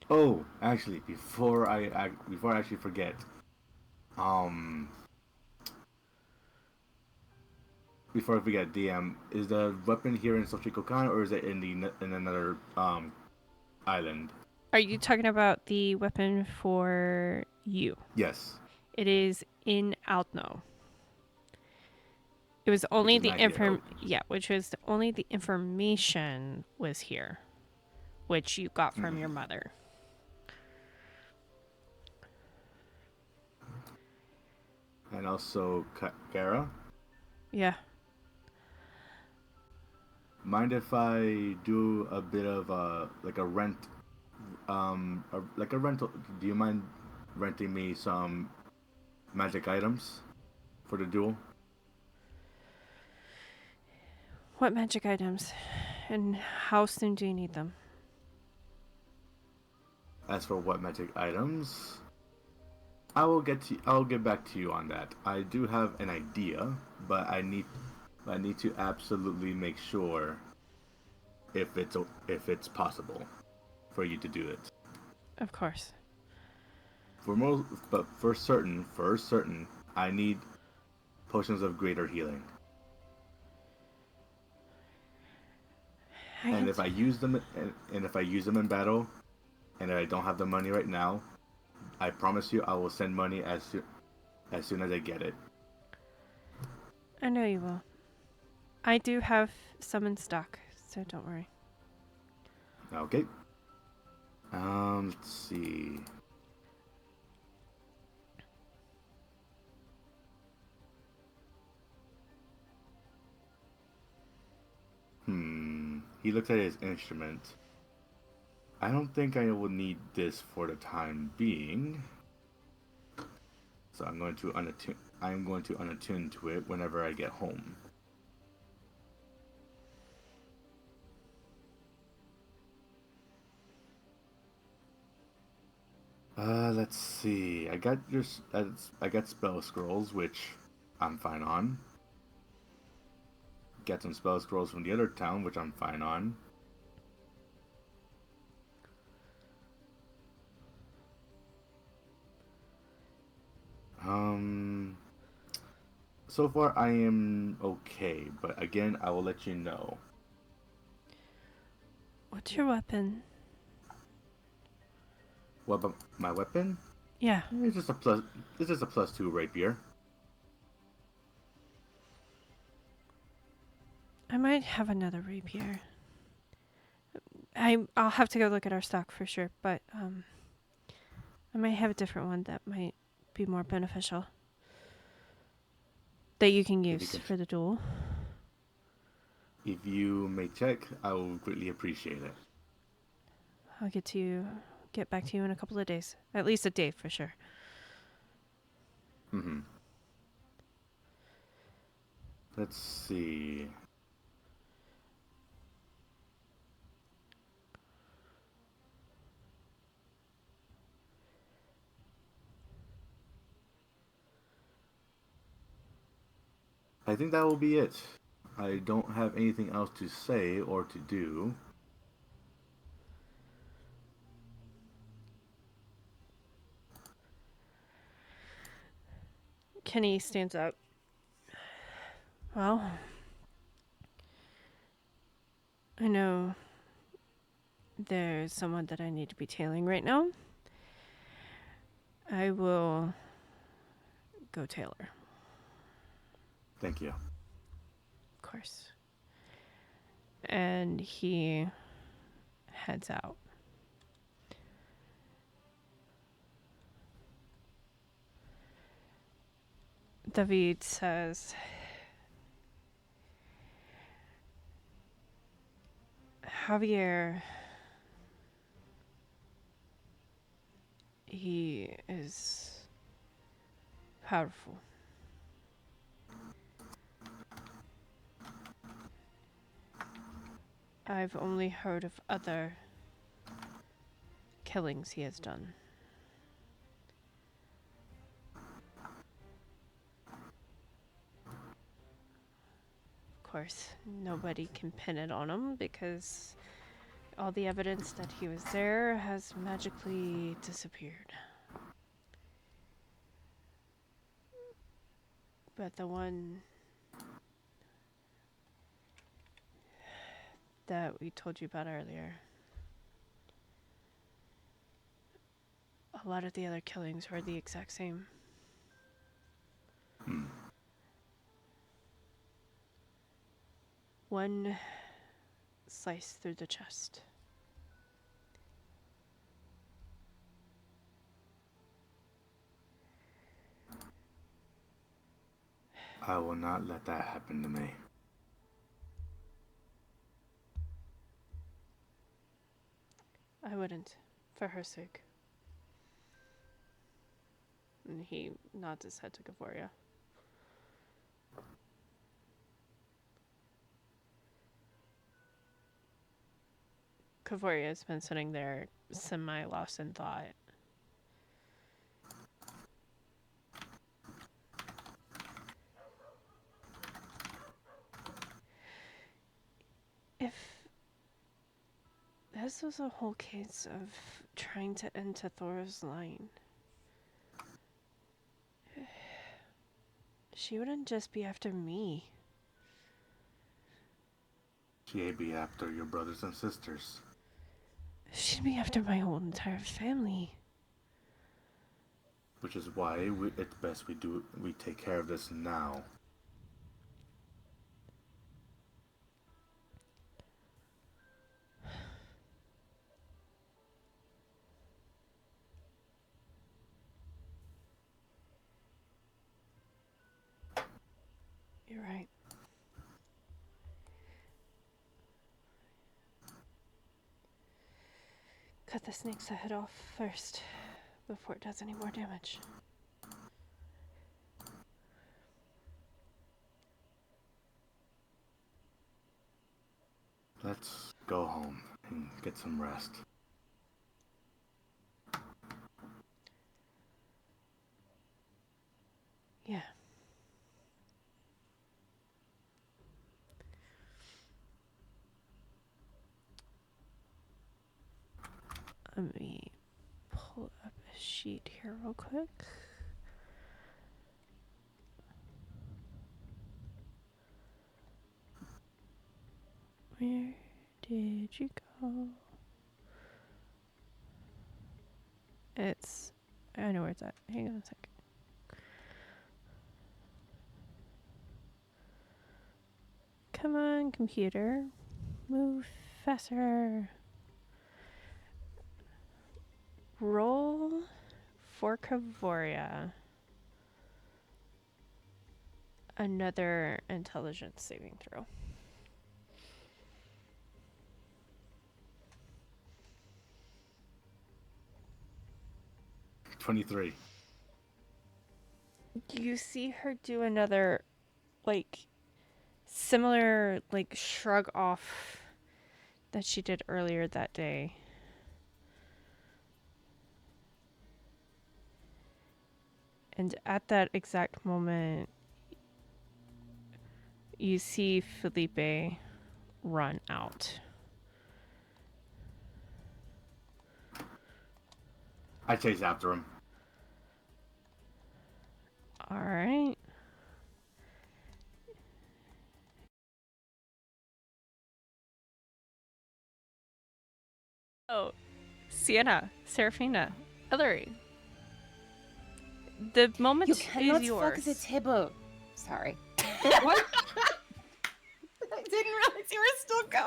Oh, actually, before I actually forget, before I forget, DM, is the weapon here in Zochikocan, or is it in another island? Are you talking about the weapon for you? Yes. It is in Outno. It was only the might be a which was only the information was here, which you got from your mother. And also, Kara, Yeah. mind if I do a bit of like a rent, like a rental? Do you mind renting me some magic items for the duel? What magic items? And how soon do you need them? As for what magic items, I'll get back to you on that. I do have an idea, but I need to absolutely make sure if it's possible for you to do it. Of course. But for certain, I need potions of greater healing. And if I use them, and if I use them in battle, and I don't have the money right now, I promise you I will send money as soon as I get it. I know you will. I do have some in stock, so don't worry. Okay. Let's see. He looks at his instrument. I don't think I will need this for the time being. So I'm going to unattune to it whenever I get home. Let's see. I got spell scrolls, which I'm fine on. Get some spell scrolls from the other town, which I'm fine on. So far I am okay, but again, I will let you know. What's your weapon? What about my weapon? Yeah. It's just a +2 rapier. I might have another rapier. I'll have to go look at our stock for sure, but I might have a different one that might be more beneficial. That you can use for the duel. If you may check, I will greatly appreciate it. I'll get back to you in a couple of days. At least a day for sure. Let's see. I think that will be it. I don't have anything else to say or to do. Kenny stands up. Well, I know there's someone that I need to be tailing right now. I will go tailor. Thank you. Of course. And he heads out. David says, Javier, he is powerful. I've only heard of other killings he has done. Of course, nobody can pin it on him because all the evidence that he was there has magically disappeared. But the one that we told you about earlier, a lot of the other killings were the exact same. one slice through the chest. I will not let that happen to me. I wouldn't, for her sake. And he nods his head to Ka'voria. Ka'voria has been sitting there, semi-lost in thought. If this was a whole case of trying to end Thor's line, she wouldn't just be after me. She'd be after your brothers and sisters. She'd be after my whole entire family. Which is why it's best we take care of this now. You're right. Cut the snake's head off first, before it does any more damage. Let's go home and get some rest. Yeah. Let me pull up a sheet here real quick. Where did you go? I know where it's at. Hang on a sec. Come on, computer. Move faster. Roll for Ka'voria. Another intelligence saving throw. $23. You see her do another, similar, shrug off that she did earlier that day. And at that exact moment, you see Felipe run out. I chase after him. All right. Oh, Sienna, Serephina, Elery. The moment You cannot is fuck yours. the table. Sorry. What? I didn't realize you were still going.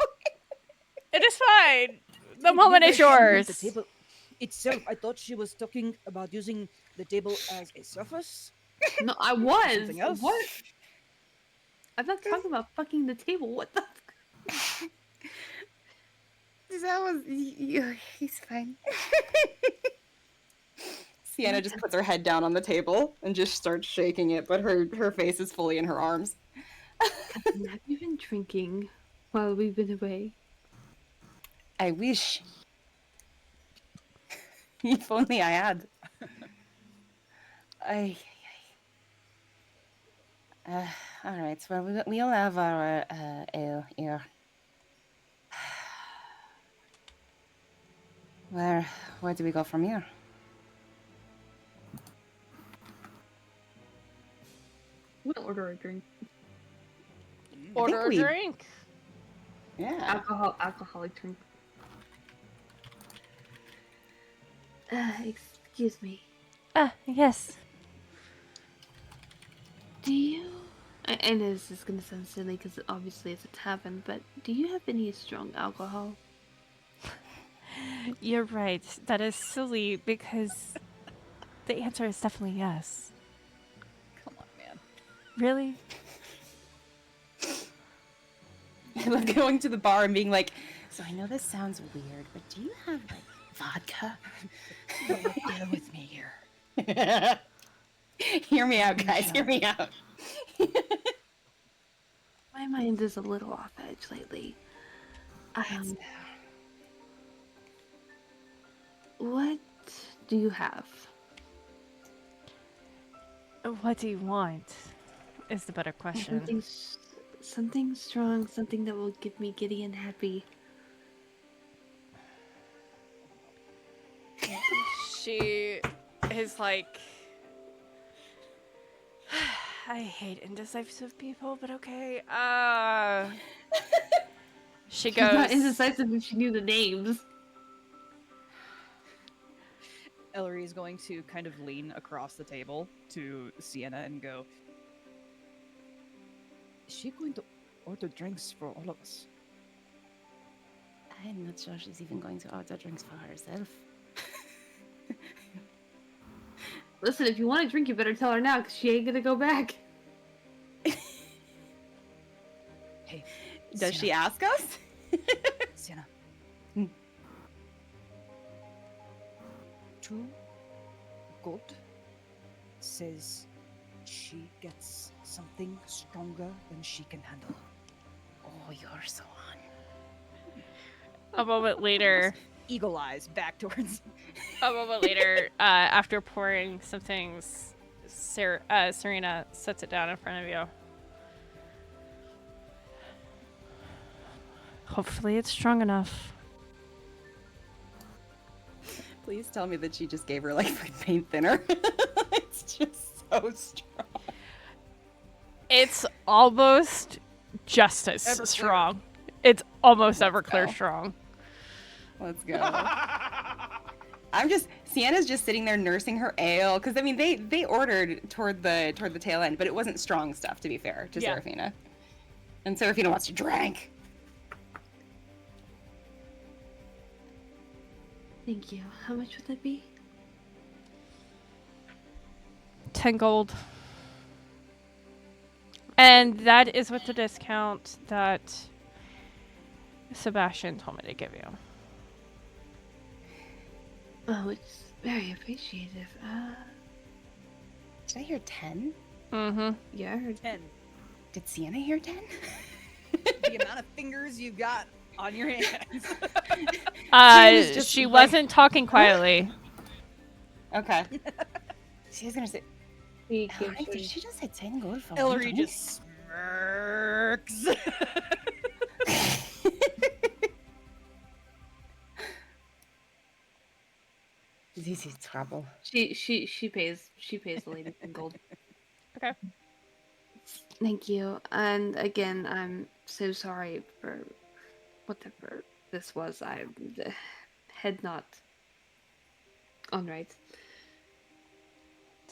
It is fine. The moment is yours. The table itself, I thought she was talking about using the table as a surface. No, I was. Something else. What? I'm not talking about fucking the table. What the? That was he's fine. Sienna just puts her head down on the table and just starts shaking it, but her face is fully in her arms. Have you been drinking while we've been away? I wish. If only I had. All right. Well, we'll have our ale here. Where do we go from here? We'll order a drink. Order a we- drink. Yeah. Alcoholic drink. Excuse me. Ah, yes. Do you? I know this is gonna sound silly because obviously it's a tavern, but do you have any strong alcohol? You're right. That is silly because the answer is definitely yes. Come on, man. Really? I love going to the bar and being like, so I know this sounds weird, but do you have like vodka? Bear with me here. Hear me out, guys. Hear me out. My mind is a little off edge lately. What do you have? What do you want? Is the better question. Something strong, something that will give me giddy and happy. She is like, I hate indecisive people, but okay. She She's not goes. indecisive if she knew the names. Elery is going to kind of lean across the table to Sienna and go, is she going to order drinks for all of us? I'm not sure she's even going to order drinks for herself. Listen, if you want a drink, you better tell her now, because she ain't gonna go back. Hey, Does she ask us? Sienna. Hmm. 2 gold says she gets something stronger than she can handle. Oh, you're so on. A moment later, Eagle eyes back towards. after pouring some things, Serena sets it down in front of you. Hopefully it's strong enough. Please tell me that she just gave her like food paint thinner. It's just so strong. It's almost just as Everclear. strong. It's almost Let's Everclear go. strong. Let's go. Sienna's just sitting there nursing her ale because I mean they ordered toward the tail end, but it wasn't strong stuff to be fair to Yeah. Serephina. And Serephina wants to drink. Thank you. How much would that be? 10 gold. And that is with the discount that Sebastian told me to give you. Oh, it's very appreciative. Did I hear 10? Mm-hmm. Yeah, I heard. 10. Did Sienna hear 10? The amount of fingers you got on your hands. Sienna's just She like- wasn't talking quietly. Okay. She was gonna say, He "How gives did her- she just say 10 gold for one Elery drink?" just smirks. This is trouble. She pays the lady in gold. Okay. Thank you. And again, I'm so sorry for whatever this was. I had not on right.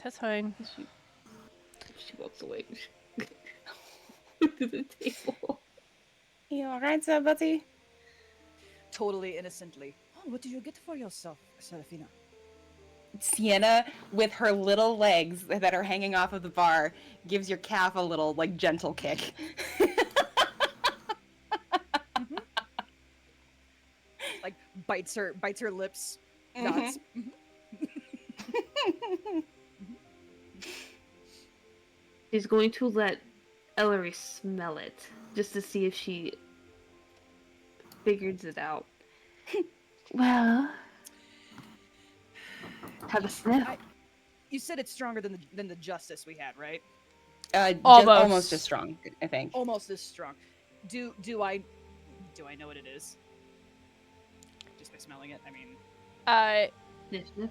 That's fine. She walks away to the table. You alright, sir, buddy? Totally innocently. Oh, what did you get for yourself, Serephina? Sienna, with her little legs that are hanging off of the bar, gives your calf a little, like, gentle kick. Like bites her lips. Mhm. Nods. She's going to let Elery smell it just to see if she figures it out. Well, have a sniff. You said it's stronger than the justice we had, right? Almost as strong, I think. Almost as strong. Do I know what it is? Just by smelling it, I mean. Sniff, sniff.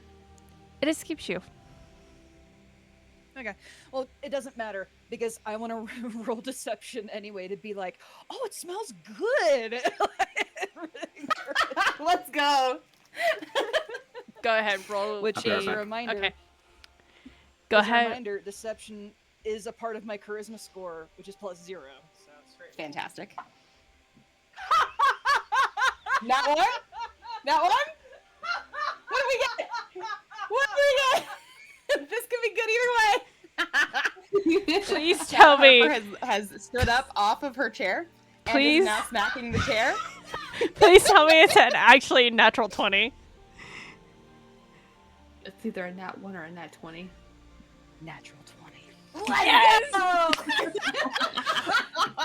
It escapes you. Okay. Well, it doesn't matter because I want to roll deception anyway to be like, oh, it smells good. Let's go. Go ahead, roll. Which Okay, is a okay. reminder. Okay. Go as a ahead. reminder, deception is a part of my charisma score, which is +0. So it's great. Fantastic. Not one? Not one? What do we get? What do we get? This could be good either way. Please tell me. Pepper has stood up off of her chair and Please. is now smacking the chair. Please tell me it's an actually natural 20. It's either a nat 1 or a nat 20. Natural 20. Yes!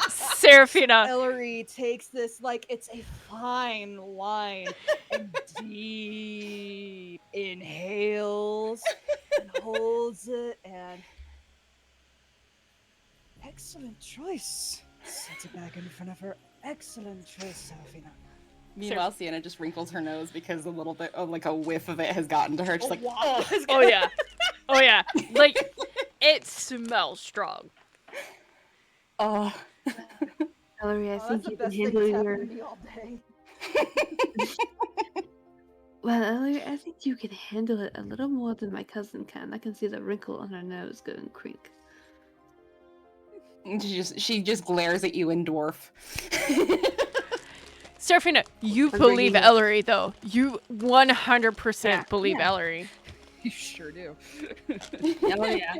Seraphina. Elery takes this like it's a fine wine and deep inhales and holds it and excellent choice. Sets it back in front of her. Excellent choice, Seraphina. Meanwhile, Sienna just wrinkles her nose because a little bit of like a whiff of it has gotten to her. She's like, wow. Oh yeah. Oh yeah. Like, it smells strong. oh. Elery, I Oh, think that's the you can best thing handle that's your. happened to me all day. Well, Elery, I think you can handle it a little more than my cousin can. I can see the wrinkle on her nose going creak. And she just glares at you in dwarf. Seraphina, you I'm believe bringing it. Elery, though. You 100% Yeah, believe yeah. Elery. You sure do. Oh yeah.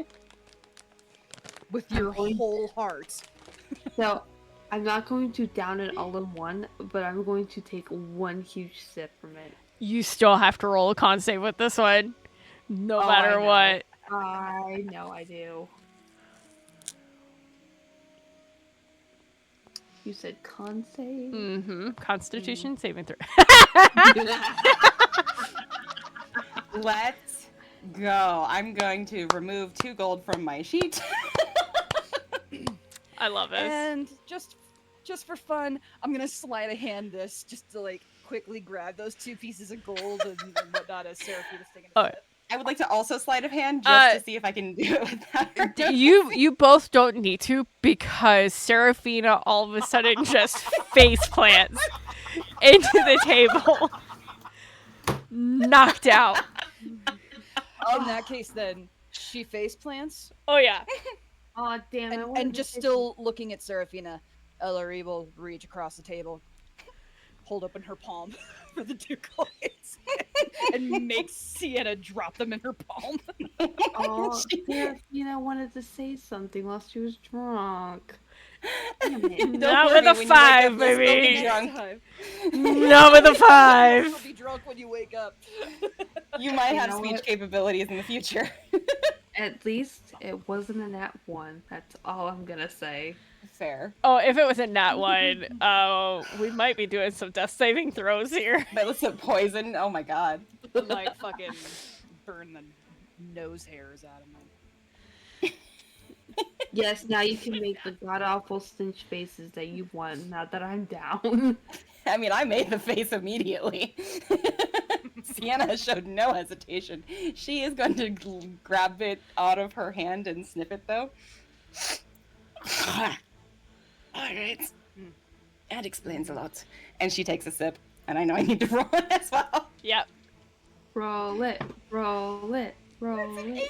With your going- whole heart. So, I'm not going to down it all in one, but I'm going to take one huge sip from it. You still have to roll a con save with this one. No Oh, matter I know. what. I know I do. You said con save? Mm-hmm. Constitution saving throw. Let's go. I'm going to remove 2 gold from my sheet. I love this. And just for fun, I'm gonna sleight of hand this just to like quickly grab those 2 pieces of gold and whatnot as Seraphina's taking a Oh, sip. I would like to also sleight of hand just to see if I can do it without her. You both don't need to, because Seraphina all of a sudden just face plants into the table. Knocked out. In that case, then she face plants Oh yeah. Aw, damn it. I wanted and to just say still looking at Seraphina. Elery will reach across the table, hold open her palm for the 2 coins, and make Sienna drop them in her palm. something. Aw, Seraphina wanted to say something while she was drunk. Damn it. Don't Not worry, with a when you wake 5, up, you'll still be baby. drunk. Not with a You'll 5. be drunk when you wake up. You might You have know speech what? capabilities in the future. At least it wasn't a nat 1. That's all I'm gonna say. Fair. Oh, if it was a nat 1, we might be doing some death saving throws here. But listen, poison. Oh my god. Like fucking burn the nose hairs out of my. Yes, now you can make the god awful stench faces that you want now that I'm down. I mean, I made the face immediately. Sienna showed no hesitation. She is going to grab it out of her hand and sniff it, though. Alright. That explains a lot. And she takes a sip, and I know I need to roll it as well. Yep. Roll it, roll it, roll It's an 18 it.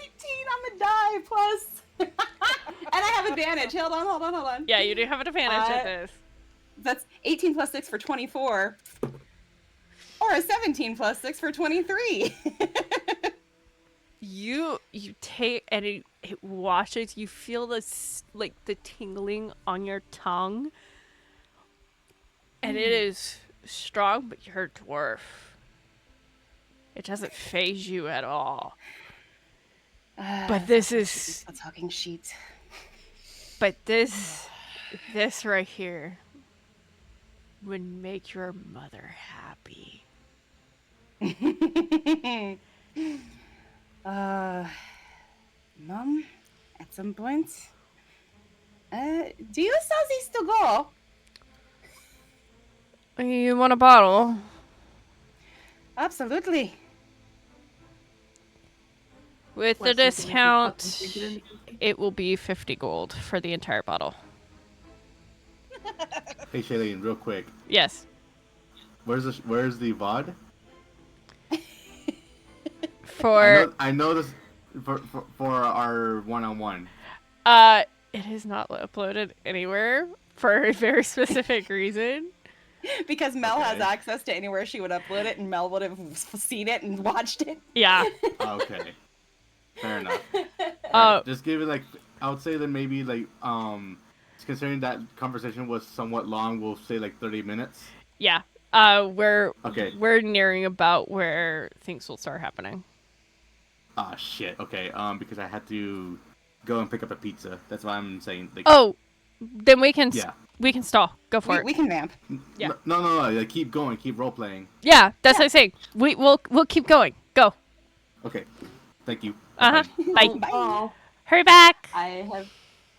on the die, plus. And I have advantage. Hold on. Yeah, you do have an advantage at this. That's 18 plus 6 for 24. Or a 17 plus 6 for 23. You take, and it washes. You feel this, like, the tingling on your tongue, and it is strong, but you're a dwarf. It doesn't phase you at all. But this is, a talking sheet. but this right here would make your mother happy. Mom, at some point, do you sell these to go? You want a bottle? Absolutely. With the What's he gonna do, discount, fucking drink it in the- it will be 50 gold for the entire bottle. Hey Shailene, real quick. Yes. Where's the VOD? For I know this for our one-on-one. It is not uploaded anywhere for a very specific reason. Because Mel has Okay. access to anywhere she would upload it, and Mel would have seen it and watched it. Yeah. Okay. Fair enough. Oh, Alright, just give it like I would say that maybe like considering that conversation was somewhat long, we'll say like 30 minutes. yeah. We're Okay. we're nearing about where things will start happening. Ah shit. Okay. Because I had to go and pick up a pizza. That's why I'm saying like Oh, then we can yeah. we can stall. Go for it. We can vamp. Yeah. No. Like, keep going. Keep role playing. Yeah, that's what I'm saying. We'll keep going. Go. Okay. Thank you. Uh huh. Bye. Bye. Oh, Hurry back. I have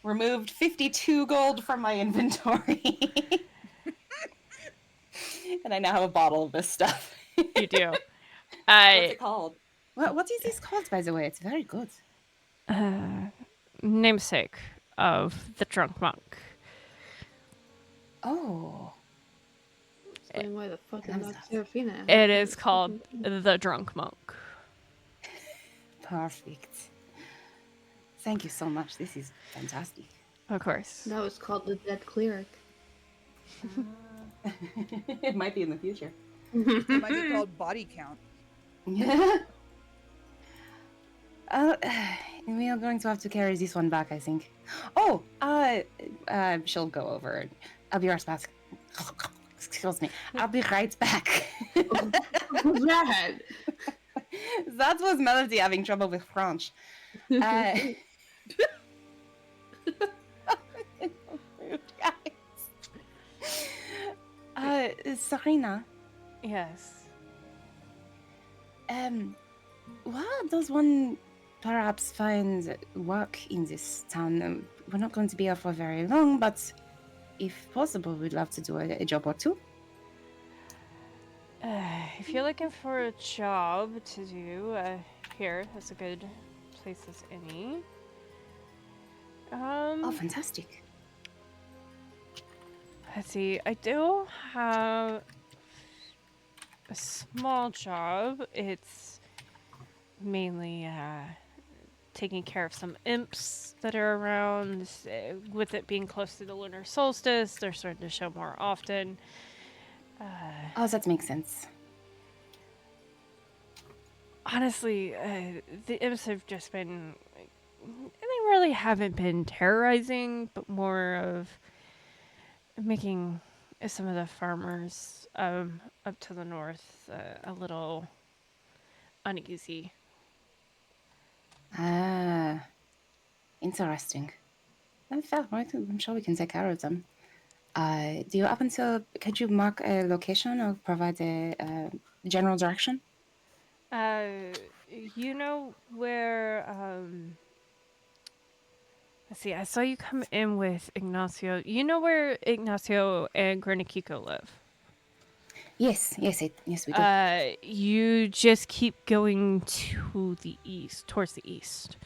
removed 52 gold from my inventory. And I now have a bottle of this stuff. You do. What's it called? What is this called, by the way? It's very good. Namesake of the drunk monk. Oh. explain why the fuck is That's not nice. Serephina? It is called the drunk monk. Perfect. Thank you so much. This is fantastic. Of course. That was called the Dead Cleric. It might be in the future. It might be called body count. We are going to have to carry this one back, I think. Oh, she'll go over. I'll be right back. Excuse me. I'll be right back. Who's that? That was Melody having trouble with French. Serena, Yes. where does one perhaps find work in this town? We're not going to be here for very long, but if possible, we'd love to do a job or two. If you're looking for a job to do, here is a good place as any. Oh, fantastic. Let's see. I do have a small job. It's mainly taking care of some imps that are around. With it being close to the lunar solstice, they're starting to show more often. Oh, that makes sense. Honestly, the imps have just been. They really haven't been terrorizing, but more of making some of the farmers up to the north a little uneasy. Ah, interesting. Fair, right? I'm sure we can take care of them. Do you happen to, could you mark a location or provide a general direction? You know where? Let's see. I saw you come in with Ignacio. You know where Ignacio and Granikiko live? Yes, yes, we do. You just keep going to the east, towards the east.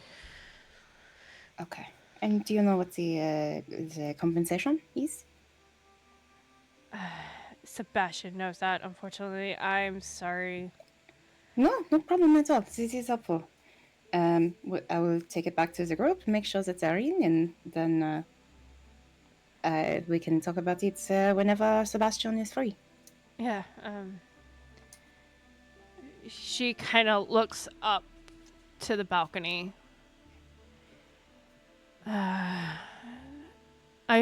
Okay. And do you know what the compensation is? Sebastian knows that. Unfortunately, I'm sorry. No, no problem at all. This is helpful. I will take it back to the group, make sure that they're in, and then we can talk about it whenever Sebastian is free. Yeah. She kind of looks up to the balcony. I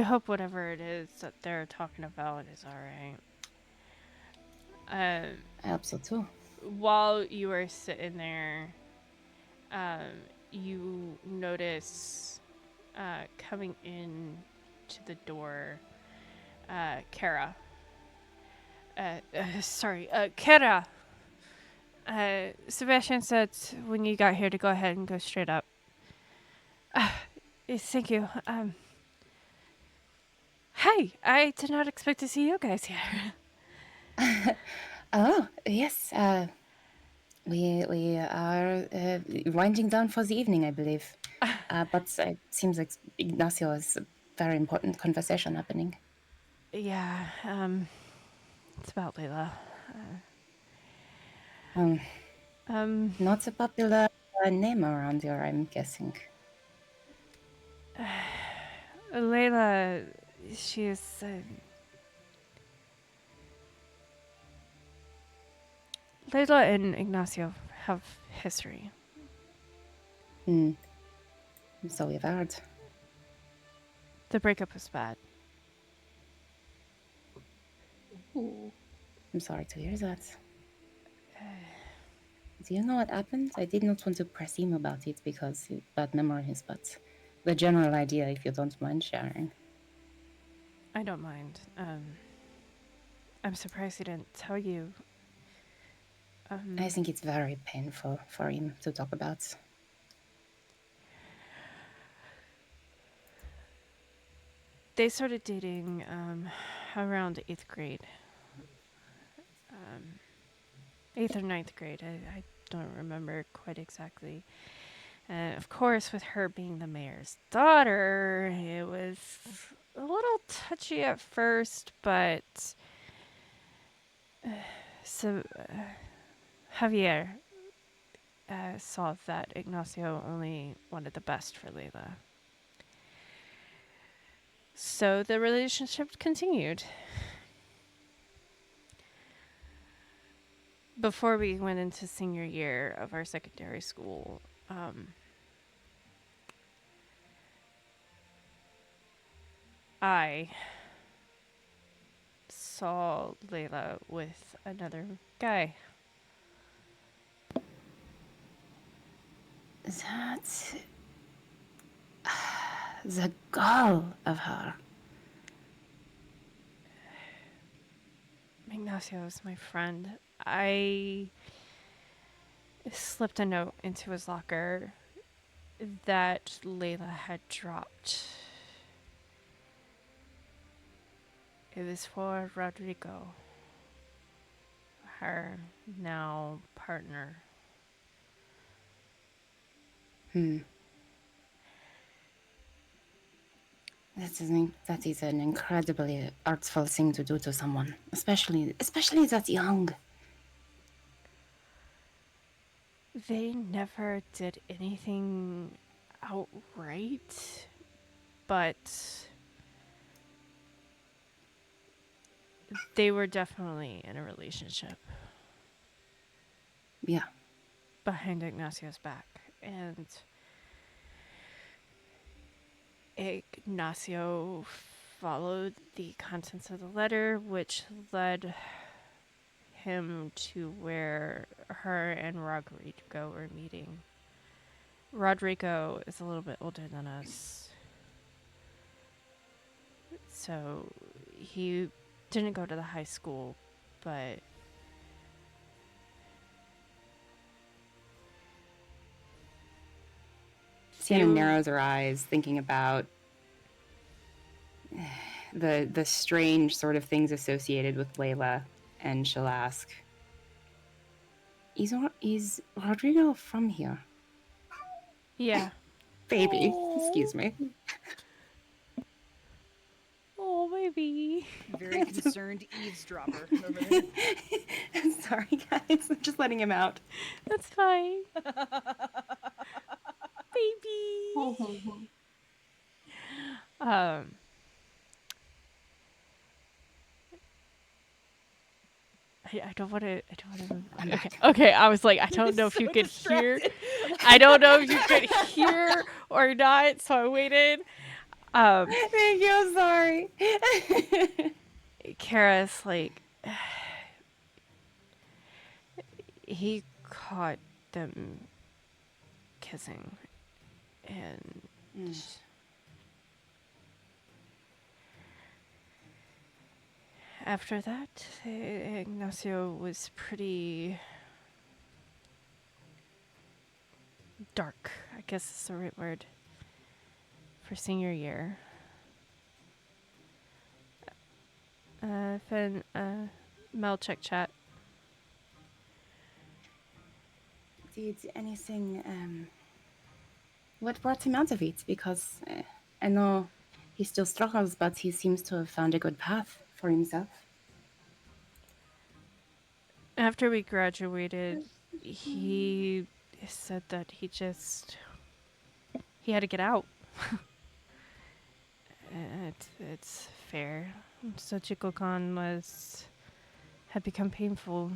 hope whatever it is that they're talking about is all right. I hope so too. While you are sitting there, you notice coming in to the door, Kara. Kara. Sebastian said when you got here to go ahead and go straight up. Thank you. Hi, I did not expect to see you guys here. Oh, yes. We are winding down for the evening, I believe. But it seems like Ignacio has a very important conversation happening. Yeah, it's about Layla. Not a popular name around here, I'm guessing. Layla, she is. Layla and Ignacio have history. Hmm. So we've heard. The breakup was bad. Ooh. I'm sorry to hear that. Do you know what happened? I did not want to press him about it because bad memories, but the general idea, if you don't mind sharing. I don't mind. I'm surprised he didn't tell you. I think it's very painful for him to talk about. They started dating around 8th grade. 8th or ninth grade. I don't remember quite exactly. Of course, with her being the mayor's daughter, it was a little touchy at first, but Javier saw that Ignacio only wanted the best for Layla. So the relationship continued. Before we went into senior year of our secondary school, I saw Layla with another guy. That's the gall of her. Ignacio is my friend. I slipped a note into his locker that Layla had dropped. It was for Rodrigo, her now partner. That is an incredibly artful thing to do to someone, especially that young. They never did anything outright, but they were definitely in a relationship Yeah. behind Ignacio's back. And Ignacio followed the contents of the letter, which led him to where her and Rodrigo were meeting. Rodrigo is a little bit older than us, so he didn't go to the high school, but Sienna narrows her eyes, thinking about the strange sort of things associated with Layla, and she'll ask, Is Rodrigo from here? yeah. Baby, Aww. excuse me. Oh, baby. Very concerned eavesdropper over there. Sorry, guys. I'm just letting him out. That's fine. Baby. I don't want to. Okay. Okay. I was like, I don't know if you could hear. I don't know if you could hear or not. So I waited. Thank you. I'm sorry. Kara's like, he caught them kissing, and after that, Ignacio was pretty dark, I guess is the right word, for senior year. Mel check chat. Did anything, what brought him out of it? Because I know he still struggles, but he seems to have found a good path for himself. After we graduated, he said that he had to get out. It's fair. Zochikocan had become painful.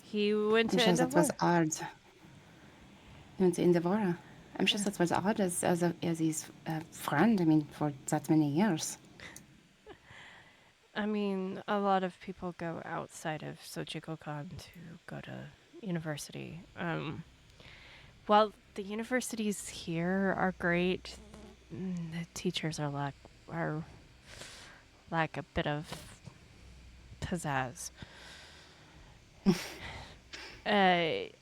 He went I'm to sure that was Endeavor. odd. He went to Endeavor. I'm sure that was odd as his friend. I mean, for that many years. I mean, a lot of people go outside of Zochikocan to go to university. Well, the universities here are great. The teachers are lack a bit of pizzazz. A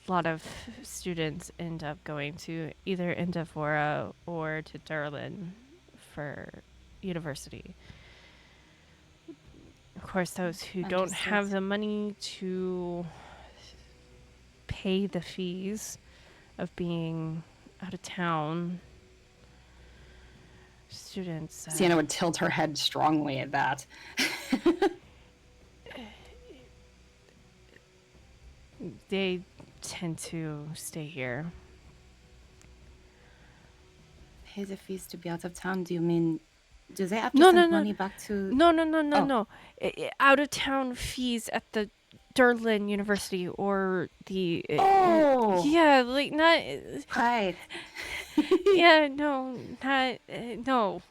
lot of students end up going to either Indavora or to Durlin for university. Of course, those who don't Understood. have the money to pay the fees of being out of town, students. Sienna would tilt her head strongly at that. They tend to stay here. Pay the fees to be out of town. Do you mean? Do they have to No, send no, no. money back to? No. Oh. Out of town fees at the Durlin University or the. Oh. Yeah, like not. Right. Yeah, no, not. No.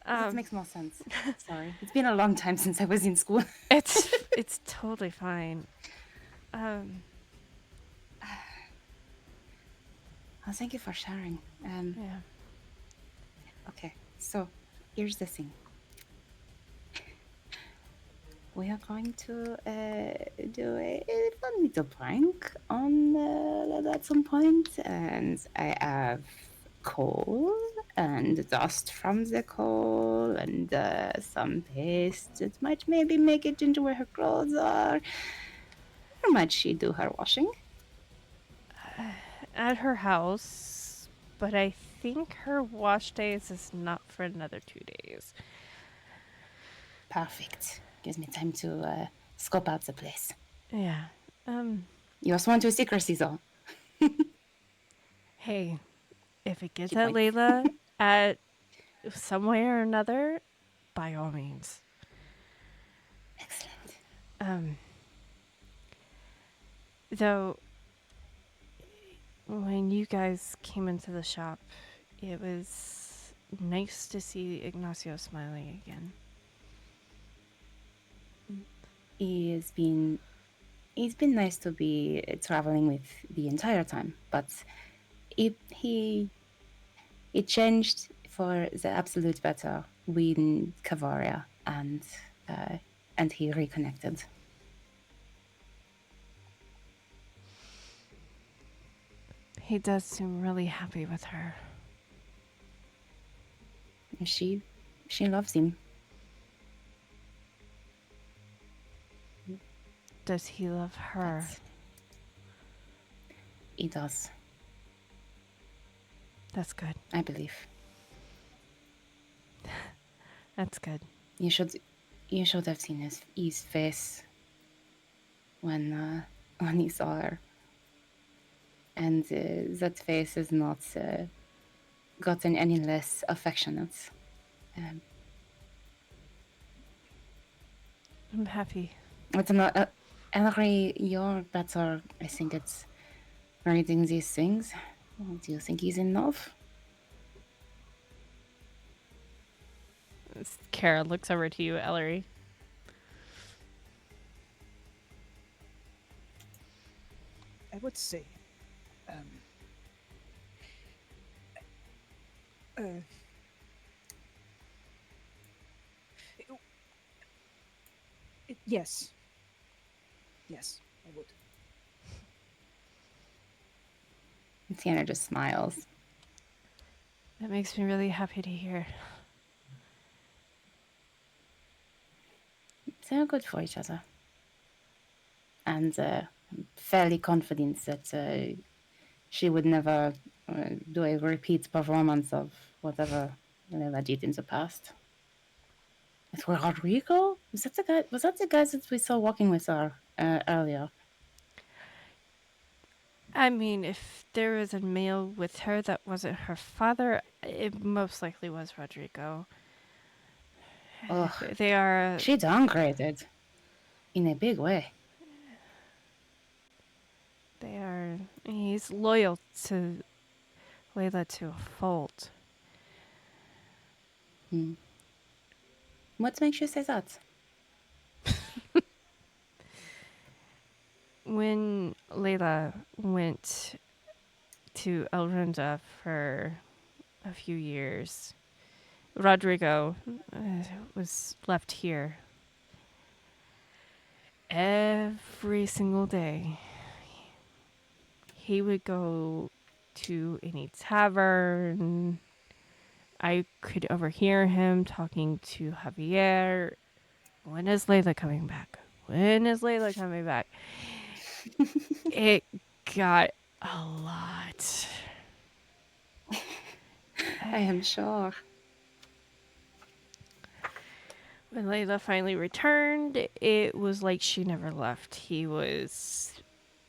That makes more sense. Sorry, it's been a long time since I was in school. It's totally fine. Oh, thank you for sharing. Yeah. Okay, so here's the thing. We are going to do a fun little prank on at some point, and I have coal and dust from the coal and some paste that might maybe make it into where her clothes are. Where might she do her washing? At her house, but I think her wash days is not for another 2 days. Perfect. Gives me time to scope out the place. Yeah. You are sworn to secrecy, though. Hey, if it gets She at points. Layla at some way or another, by all means. Excellent. Though, when you guys came into the shop, it was nice to see Ignacio smiling again. He's been nice to be traveling with the entire time, but he changed for the absolute better when Ka'voria and he reconnected. He does seem really happy with her. She loves him. Does he love her? He does, That's good. I believe. That's good. You should have seen his face when he saw her, and that face has not gotten any less affectionate. I'm happy. It's not. Elery, you're better, I think, at reading these things. Do you think he's in love? Kara looks over to you, Elery. I would say, yes. Yes, I would. And Sienna just smiles. That makes me really happy to hear. They're good for each other. And I'm fairly confident that she would never do a repeat performance of whatever Layla did in the past. It was Rodrigo? Was that the guy that we saw walking with her earlier. I mean, if there was a male with her that wasn't her father, it most likely was Rodrigo. Ugh, They are. she downgraded in a big way. They are. He's loyal to Layla to a fault. What makes you say that? When Layla went to Elrunda for a few years, Rodrigo was left here every single day. He would go to any tavern. I could overhear him talking to Javier. When is Layla coming back? When is Layla coming back? It got a lot. I am sure. When Layla finally returned, it was like she never left. He was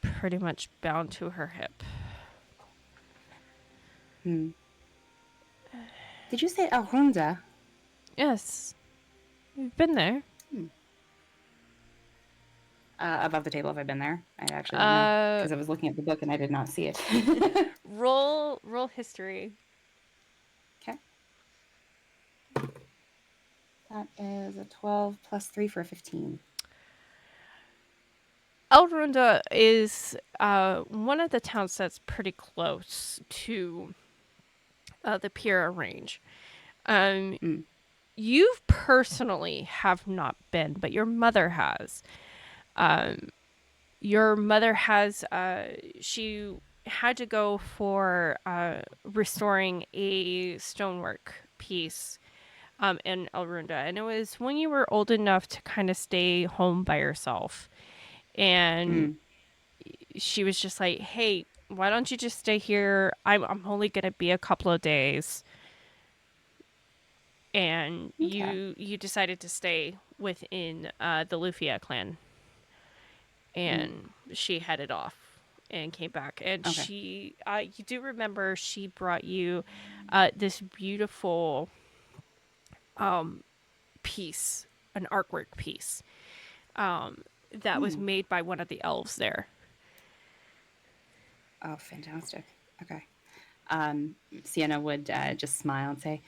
pretty much bound to her hip. Did you say Arunda? Yes, we've been there. Above the table, have I been there? I actually don't know. Because I was looking at the book and I did not see it. Roll history. Okay. That is a 12 plus 3 for a 15. Elrunda is one of the towns that's pretty close to the Pira range. You personally have not been, but your mother has. Your mother has, she had to go for restoring a stonework piece in Elrunda. And it was when you were old enough to kind of stay home by yourself. And she was just like, hey, why don't you just stay here? I'm only going to be a couple of days. And Okay. you decided to stay within the Lufia clan. And she headed off and came back. And Okay. she, you do remember she brought you this beautiful piece, an artwork piece that was made by one of the elves there. Oh, fantastic. Okay. Sienna would just smile and say,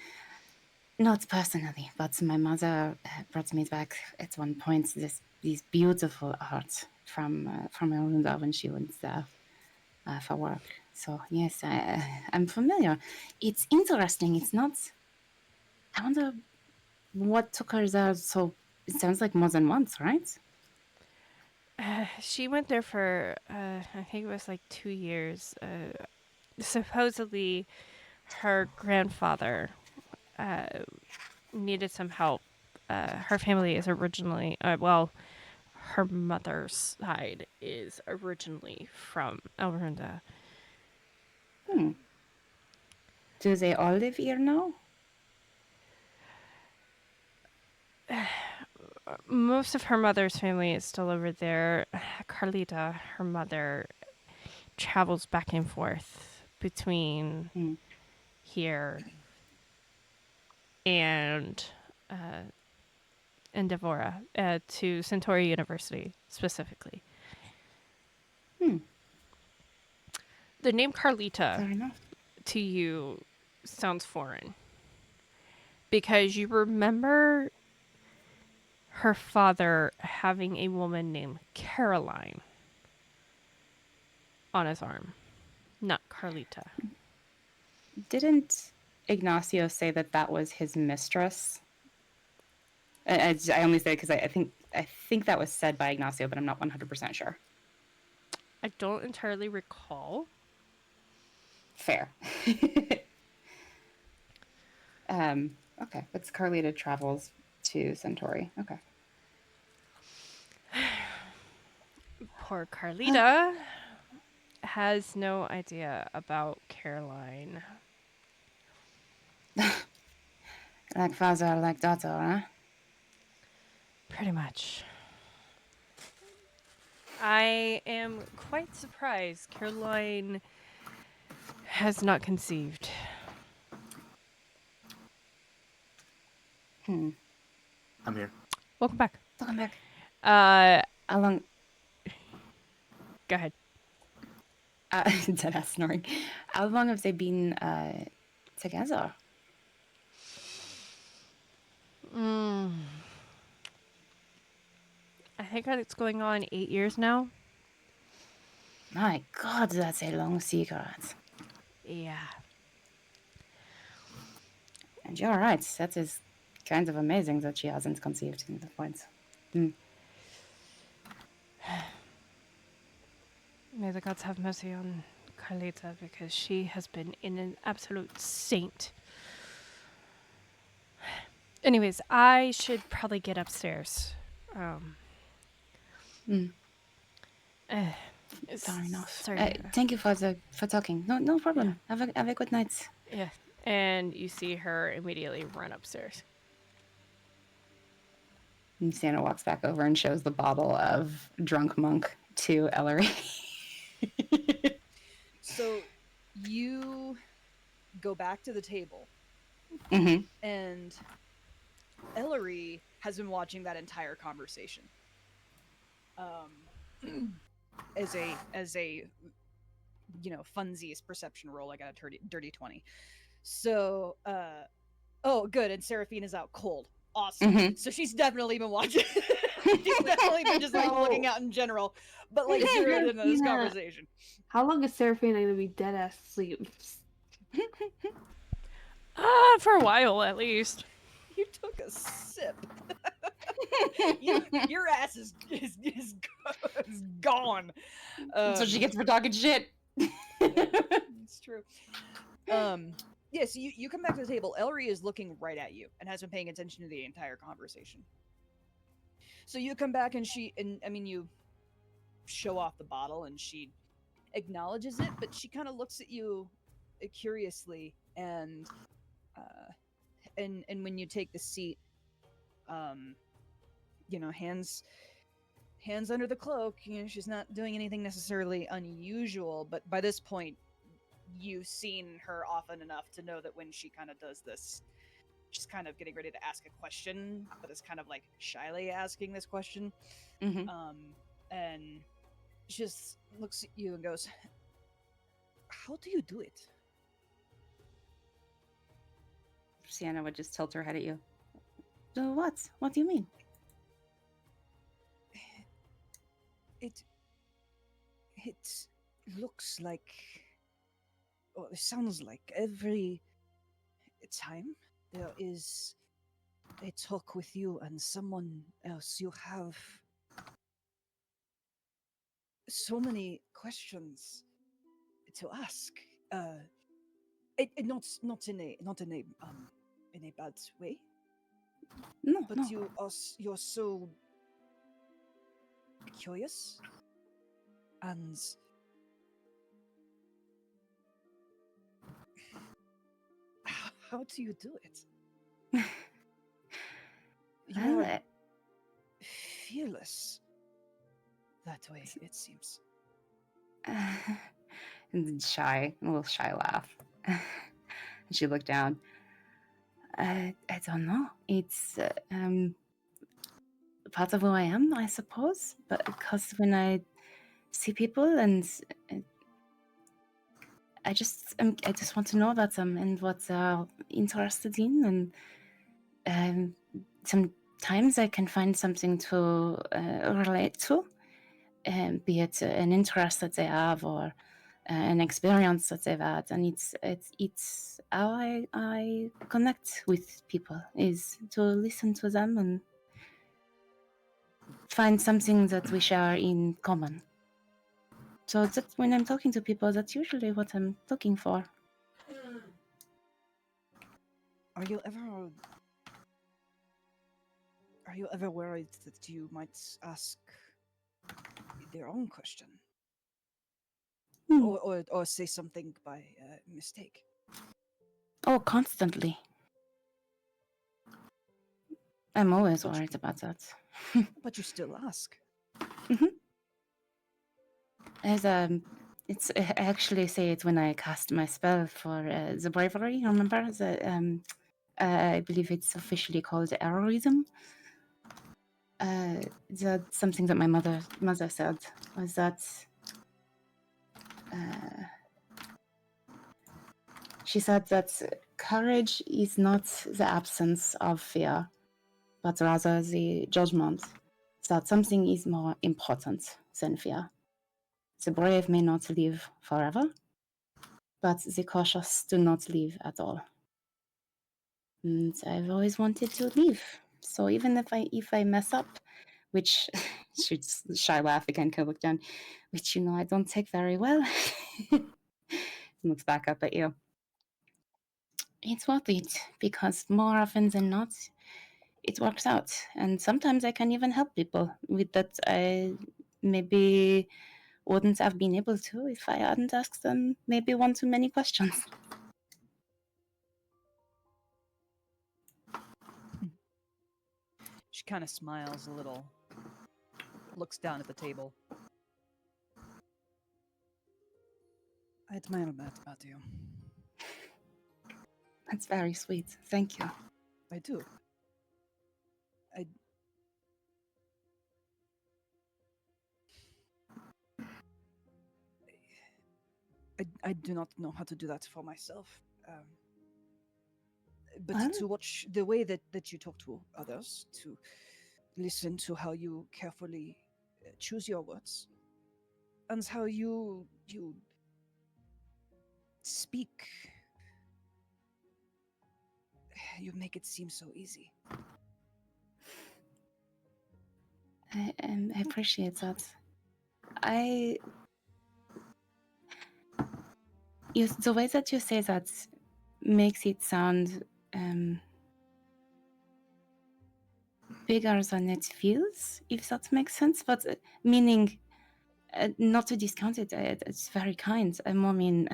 not personally, but my mother brought me back at one point these beautiful art from Elrunda when she went there for work. So yes, I'm familiar. It's interesting. It's not. I wonder what took her there. So it sounds like more than once, right? She went there for, I think it was like 2 years. Supposedly, her grandfather needed some help. Her family is originally, her mother's side is originally from Elrunda. Do they all live here now? Most of her mother's family is still over there. Carlita, her mother, travels back and forth between here and Devora to Centauri University specifically. The name Carlita Fair enough. to you sounds foreign because you remember her father having a woman named Caroline on his arm, not Carlita. Didn't Ignacio say that was his mistress? I only say it because I think that was said by Ignacio, but I'm not 100% sure. I don't entirely recall. Fair. Okay, it's Carlita travels to Centauri. Okay. Poor Carlita has no idea about Caroline. Like father, like daughter, huh? Pretty much. I am quite surprised Caroline has not conceived. Hmm. I'm here. Welcome back. Welcome back. Uh, How long? go ahead. Deadass snoring. How long have they been together? I think it's going on 8 years now. My God, that's a long secret. Yeah. And you're right. That is kind of amazing that she hasn't conceived in the point. May the gods have mercy on Carlita because she has been an absolute saint. Anyways, I should probably get upstairs. Fair enough. Sorry. Thank you for talking. No problem. Have a good night. Yeah. And you see her immediately run upstairs. And Sienna walks back over and shows the bottle of drunk monk to Elery. So you go back to the table, Mm-hmm. and Elery has been watching that entire conversation. As a funsies perception roll, I got a dirty 20. So oh good, and Serephina's out cold. Awesome. Mhm. So she's definitely been watching. She's definitely been just like looking out in general, but like zeroed into this Seraphina. conversation. How long is Seraphina gonna be dead ass asleep? For a while at least. You took a sip. Your ass is gone. So she gets for talking shit. It's true. Yeah, so you come back to the table. Elery is looking right at you and has been paying attention to the entire conversation. So you come back and you show off the bottle and she acknowledges it, but she kind of looks at you curiously and when you take the seat, hands under the cloak, she's not doing anything necessarily unusual, but by this point you've seen her often enough to know that when she kind of does this, she's kind of getting ready to ask a question, but it's kind of like shyly asking this question. Mm-hmm. And she just looks at you and goes, "How do you do it?" Sienna would just tilt her head at you. What? What do you mean? It looks like, or it sounds like every time there is a talk with you and someone else, you have so many questions to ask. Not in a bad way, No, but no. you're so curious and how do you do it? You're Well, fearless that way, it seems. and a little shy laugh. And she looked down. I don't know. It's part of who I am, I suppose. But because when I see people and I just want to know about them and what they're interested in, and sometimes I can find something to relate to, be it an interest that they have or an experience that they've had, and it's how I connect with people, is to listen to them and find something that we share in common. So that's when I'm talking to people, that's usually what I'm looking for. Are you ever worried that you might ask the wrong question? Hmm. Or say something by mistake? Oh, constantly. I'm always But you- worried about that. But you still ask. Mhm. As I actually say it when I cast my spell for the bravery. Remember I believe it's officially called heroism. That's something that my mother said was that she said that courage is not the absence of fear, but rather the judgment that something is more important than fear. The brave may not live forever, but the cautious do not live at all. And I've always wanted to live. So even if I mess up, which should shy laugh again, can look down, which I don't take very well. Looks back up at you. It's worth it because more often than not, it works out. And sometimes I can even help people with that I maybe wouldn't have been able to if I hadn't asked them maybe one too many questions. She kind of smiles a little, looks down at the table. I admire that about you. That's very sweet. Thank you. I do. I do not know how to do that for myself. But Well, to watch the way that you talk to others, to listen to how you carefully choose your words, and how you speak, you make it seem so easy. I appreciate that. The way that you say that makes it sound bigger than it feels, if that makes sense. But meaning, not to discount it, it's very kind. I more mean,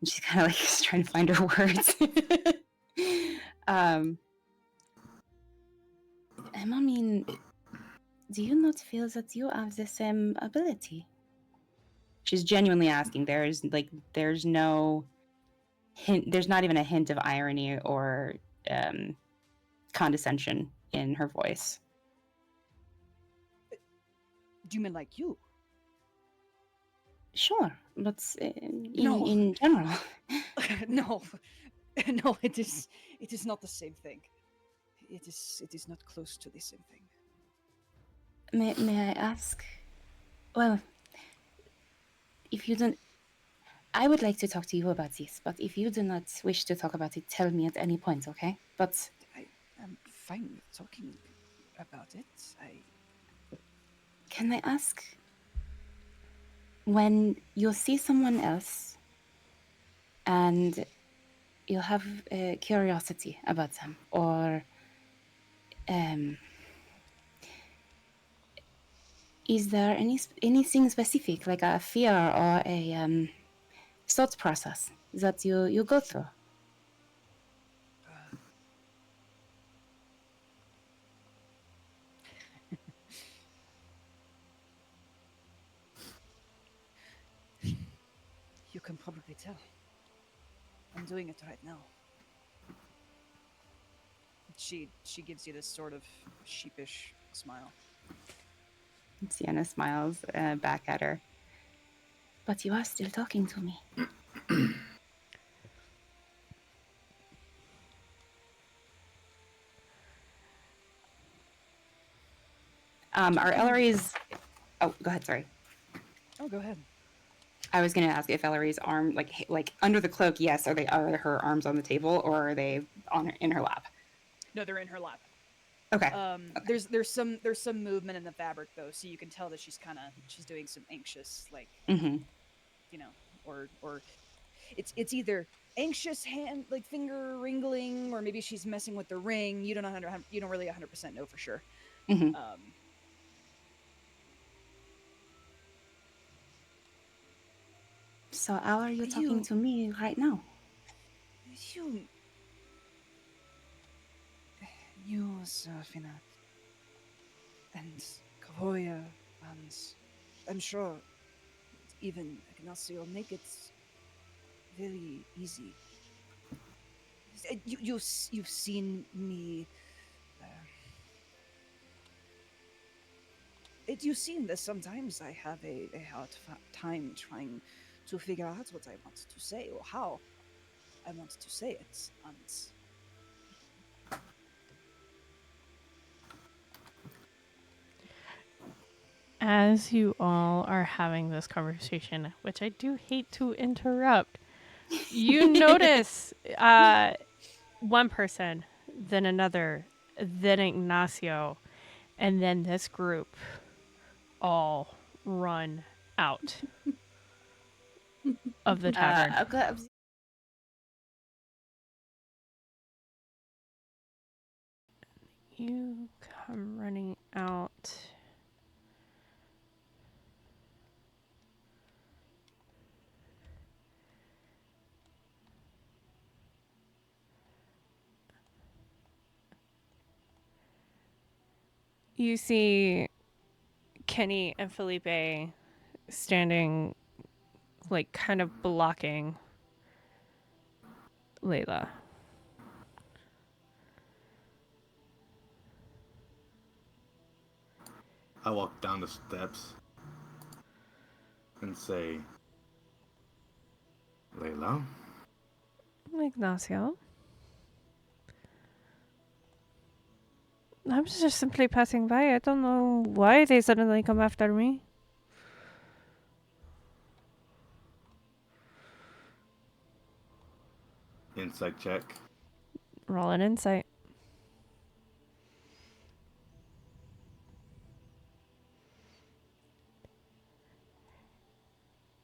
she's kind of like just trying to find her words. I more mean, do you not feel that you have the same ability? She's genuinely asking. There's no hint. There's not even a hint of irony or condescension in her voice. Do you mean like you? Sure, but No. in general. No, no. It is not the same thing. It is not close to the same thing. May I ask? Well, if you don't, I would like to talk to you about this. But if you do not wish to talk about it, tell me at any point, okay? But I am fine with talking about it. can I ask? When you see someone else and you have curiosity about them, or is there anything specific, like a fear or a thought process that you go through? You can probably tell. I'm doing it right now. She gives you this sort of sheepish smile. Sienna smiles back at her. But you are still talking to me. Are Elery's... Oh, go ahead, sorry. Oh, go ahead. I was going to ask if Elery's arm, like under the cloak, yes, are her arms on the table, or are they in her lap? No, they're in her lap. Okay. Okay. There's some movement in the fabric though, so you can tell that she's doing some anxious, like, or it's either anxious hand, like finger wrangling, or maybe she's messing with the ring. You don't really 100% know for sure. Mm-hmm. So how are you talking to me right now? You, Serephina, and Ka'voria, and I'm sure even Ignacio make it very easy. You've seen me. You've seen that sometimes I have a hard time trying to figure out what I want to say or how I want to say it, and As you all are having this conversation, which I do hate to interrupt, you notice one person, then another, then Ignacio, and then this group all run out of the tavern. Okay. You come running out. You see Kenny and Felipe standing, like, kind of blocking Layla. I walk down the steps and say, Layla? Ignacio? I'm just simply passing by. I don't know why they suddenly come after me. Insight check. Roll an insight.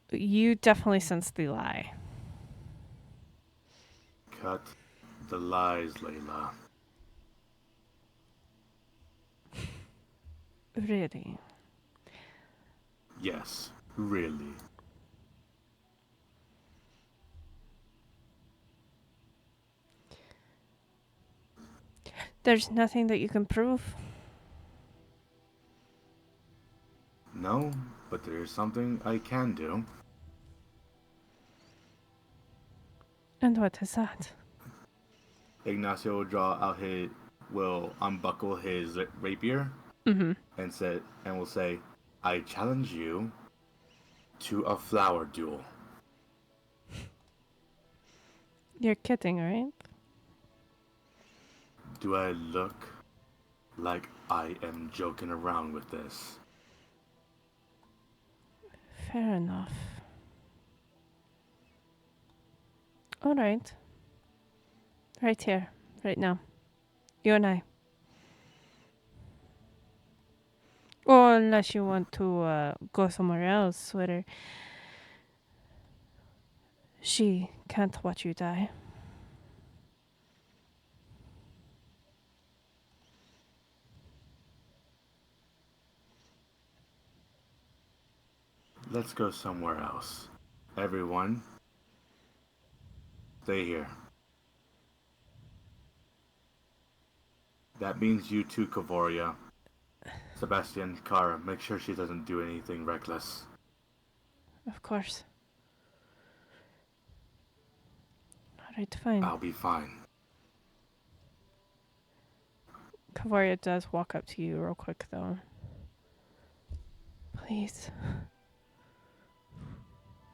You definitely sense the lie. Cut the lies, Layla. Really? Yes, really. There's nothing that you can prove. No, but there is something I can do. And what is that? Ignacio will unbuckle his rapier Mm-hmm. and will say, I challenge you to a flower duel. You're kidding, right? Do I look like I am joking around with this? Fair enough. All right. Right here. Right now. You and I. Or unless you want to go somewhere else where she can't watch you die. Let's go somewhere else. Everyone, stay here. That means you too, Ka'voria. Sebastian, Kara, make sure she doesn't do anything reckless. Of course. All right, fine. I'll be fine. Ka'voria does walk up to you real quick, though. Please.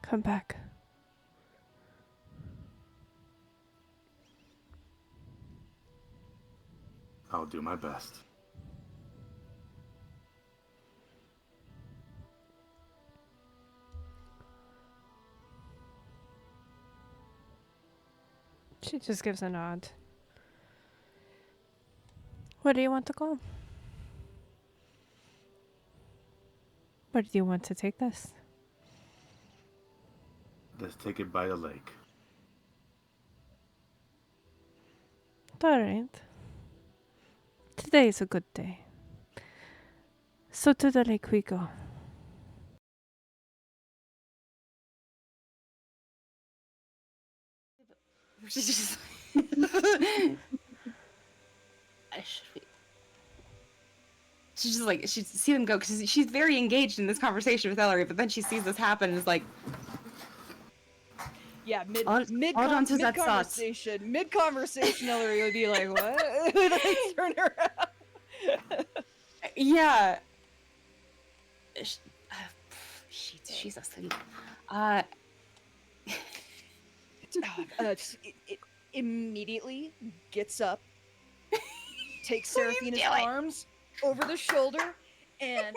Come back. I'll do my best. She just gives a nod. Where do you want to go? Where do you want to take this? Let's take it by the lake. All right. Today is a good day. So to the lake we go. She's just should we she's just like, she sees them go, because she's very engaged in this conversation with Elery, but then she sees this happen and is like, Yeah, mid hold on to that thought. conversation, Elery would be like, "What?" Would like turn around. Yeah. She's asleep. It immediately gets up, takes What are you Serafina's doing? arms over the shoulder, and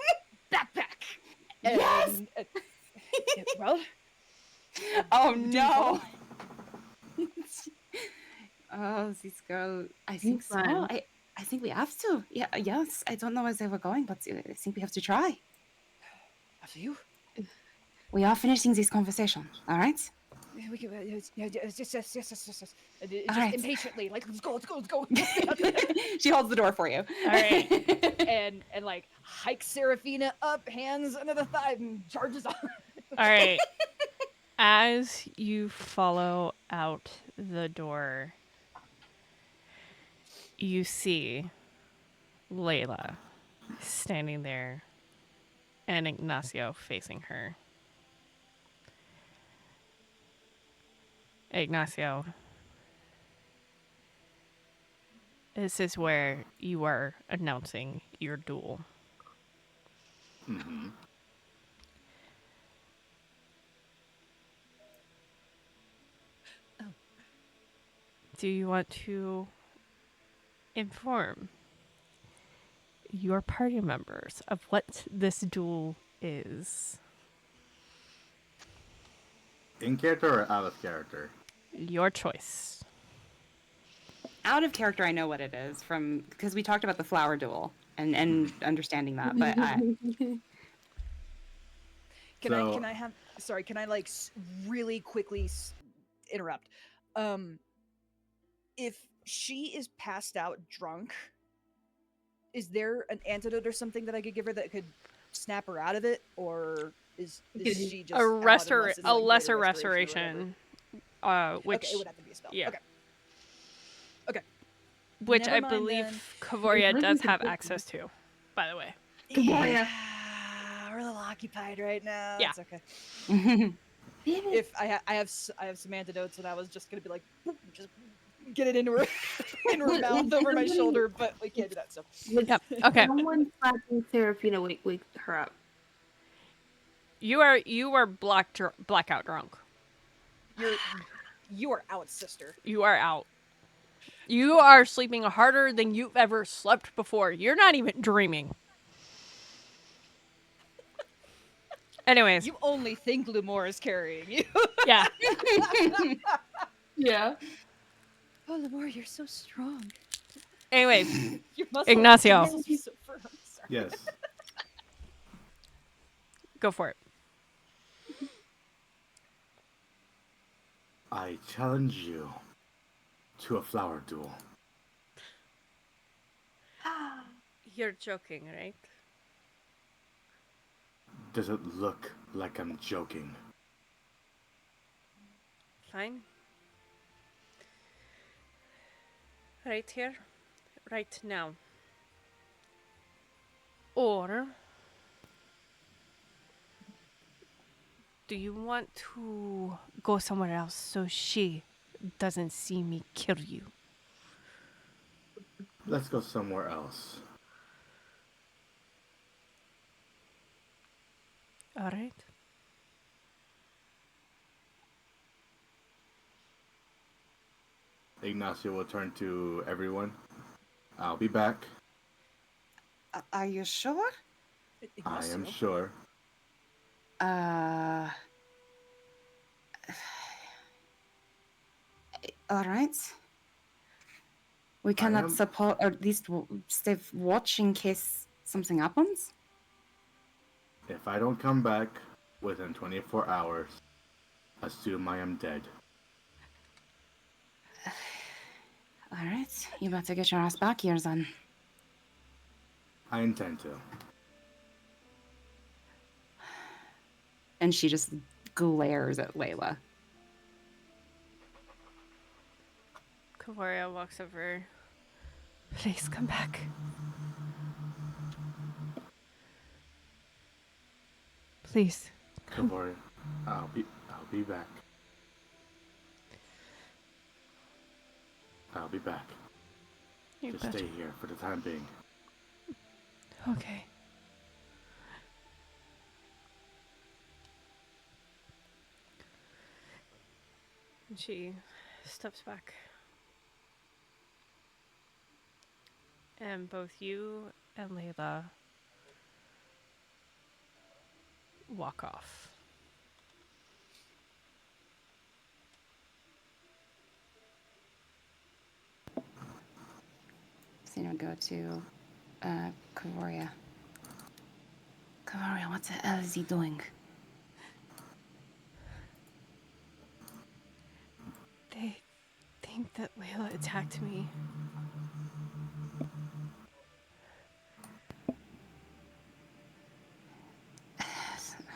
backpack. And, Yes! well, Oh do you no! follow? Oh, this girl. I think so. Fun. I think we have to. Yeah, yes. I don't know where they were going, but I think we have to try. After you. We are finishing this conversation, all right? We can, yes. And it All just right. impatiently, like, let's go. She holds the door for you. All right. and like hikes Serafina up, hands under the thigh, and charges on. All right. As you follow out the door, you see Layla standing there and Ignacio facing her. Ignacio, this is where you are announcing your duel. Mm-hmm. Do you want to inform your party members of what this duel is? In character or out of character? Your choice. Out of character, I know what it is from because we talked about the flower duel and understanding that, but Can I like really quickly interrupt? If she is passed out drunk, is there an antidote or something that I could give her that could snap her out of it, or is she just A out unless it's, a like, lesser greater restoration, which okay, it would have to be a spell. yeah. Okay. which Never I mind believe then. Ka'voria does have access to, by the way. Yeah, we're a little occupied right now. Yeah. It's okay. If I have some antidotes, and I was just gonna be like, just get it into her mouth over my shoulder, but we can't do that. So Yep. Okay. Someone slapping Serafina wake her up. You are blackout drunk. you are out, sister. You are out. You are sleeping harder than you've ever slept before. You're not even dreaming. Anyways. You only think Lumore is carrying you. Yeah. Yeah. Oh, Lumore, you're so strong. Anyways. Your muscles Ignacio. are so firm. Sorry. Yes. Go for it. I challenge you to a flower duel. You're joking, right? Does it look like I'm joking? Fine. Right here. Right now. Or do you want to go somewhere else so she doesn't see me kill you? Let's go somewhere else. All right. Ignacio will turn to everyone. I'll be back. Are you sure? I am sure. All right. We cannot am- support, or at least stay watch in case something happens. If I don't come back within 24 hours, assume I am dead. All right. You better get your ass back here, then. I intend to. And she just glares at Layla. Ka'voria walks over. Please come back. Please. Ka'voria, I'll be back. I'll be back. You Just betcha. stay here for the time being. Okay. And she steps back. And both you and Layla walk off. Sienna go to Ka'voria. Ka'voria, what the hell is he doing? They think that Layla attacked me.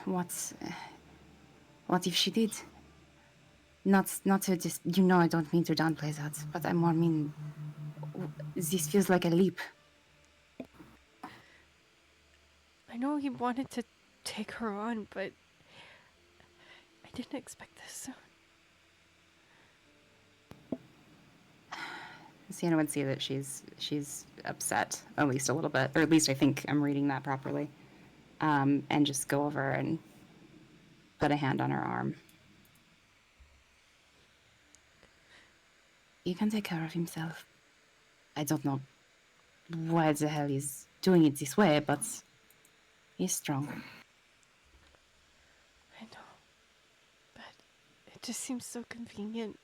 What if she did? Not to just, I don't mean to downplay that, but I more mean, this feels like a leap. I know he wanted to take her on, but I didn't expect this. Sienna would see that she's upset, at least a little bit, or at least I think I'm reading that properly, and just go over and put a hand on her arm. He can take care of himself. I don't know why the hell he's doing it this way, but he's strong. I know. But it just seems so convenient.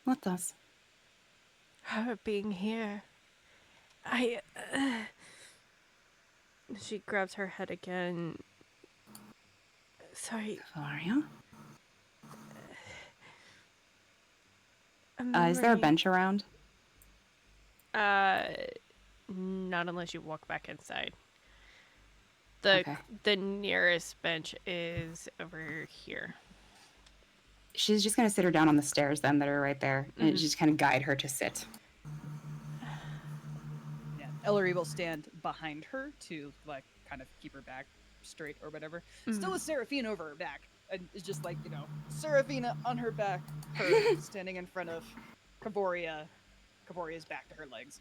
What does? Her being here. She grabs her head again. Sorry. Ka'voria? Is there a memory- bench around? Not unless you walk back inside. Okay. The nearest bench is over here. She's just gonna sit her down on the stairs then that are right there, and just kind of guide her to sit. Yeah, Elery will stand behind her to like kind of keep her back straight or whatever. Still with Serephina over her back, and it's just like Serephina on her back, her standing in front of Ka'voria. Ka'voria's back to her legs.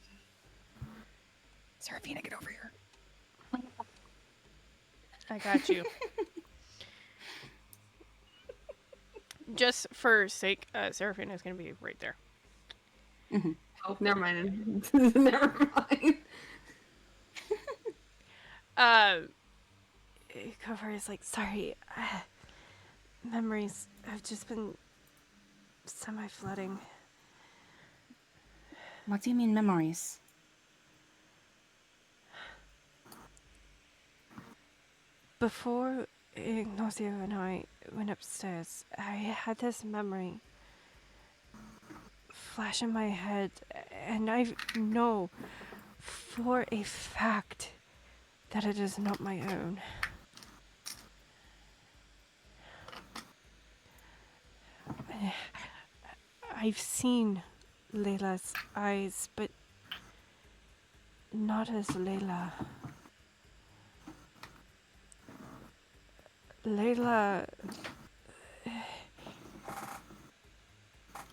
Serephina, get over here. I got you. Just for sake, Seraphina is going to be right there. Oh, never mind. Never mind. Cover is like, sorry. Memories have just been semi-flooding. What do you mean memories? Before Ignacio and I went upstairs, I had this memory flash in my head, and I know for a fact that it is not my own. I've seen Layla's eyes, but not as Layla. Layla...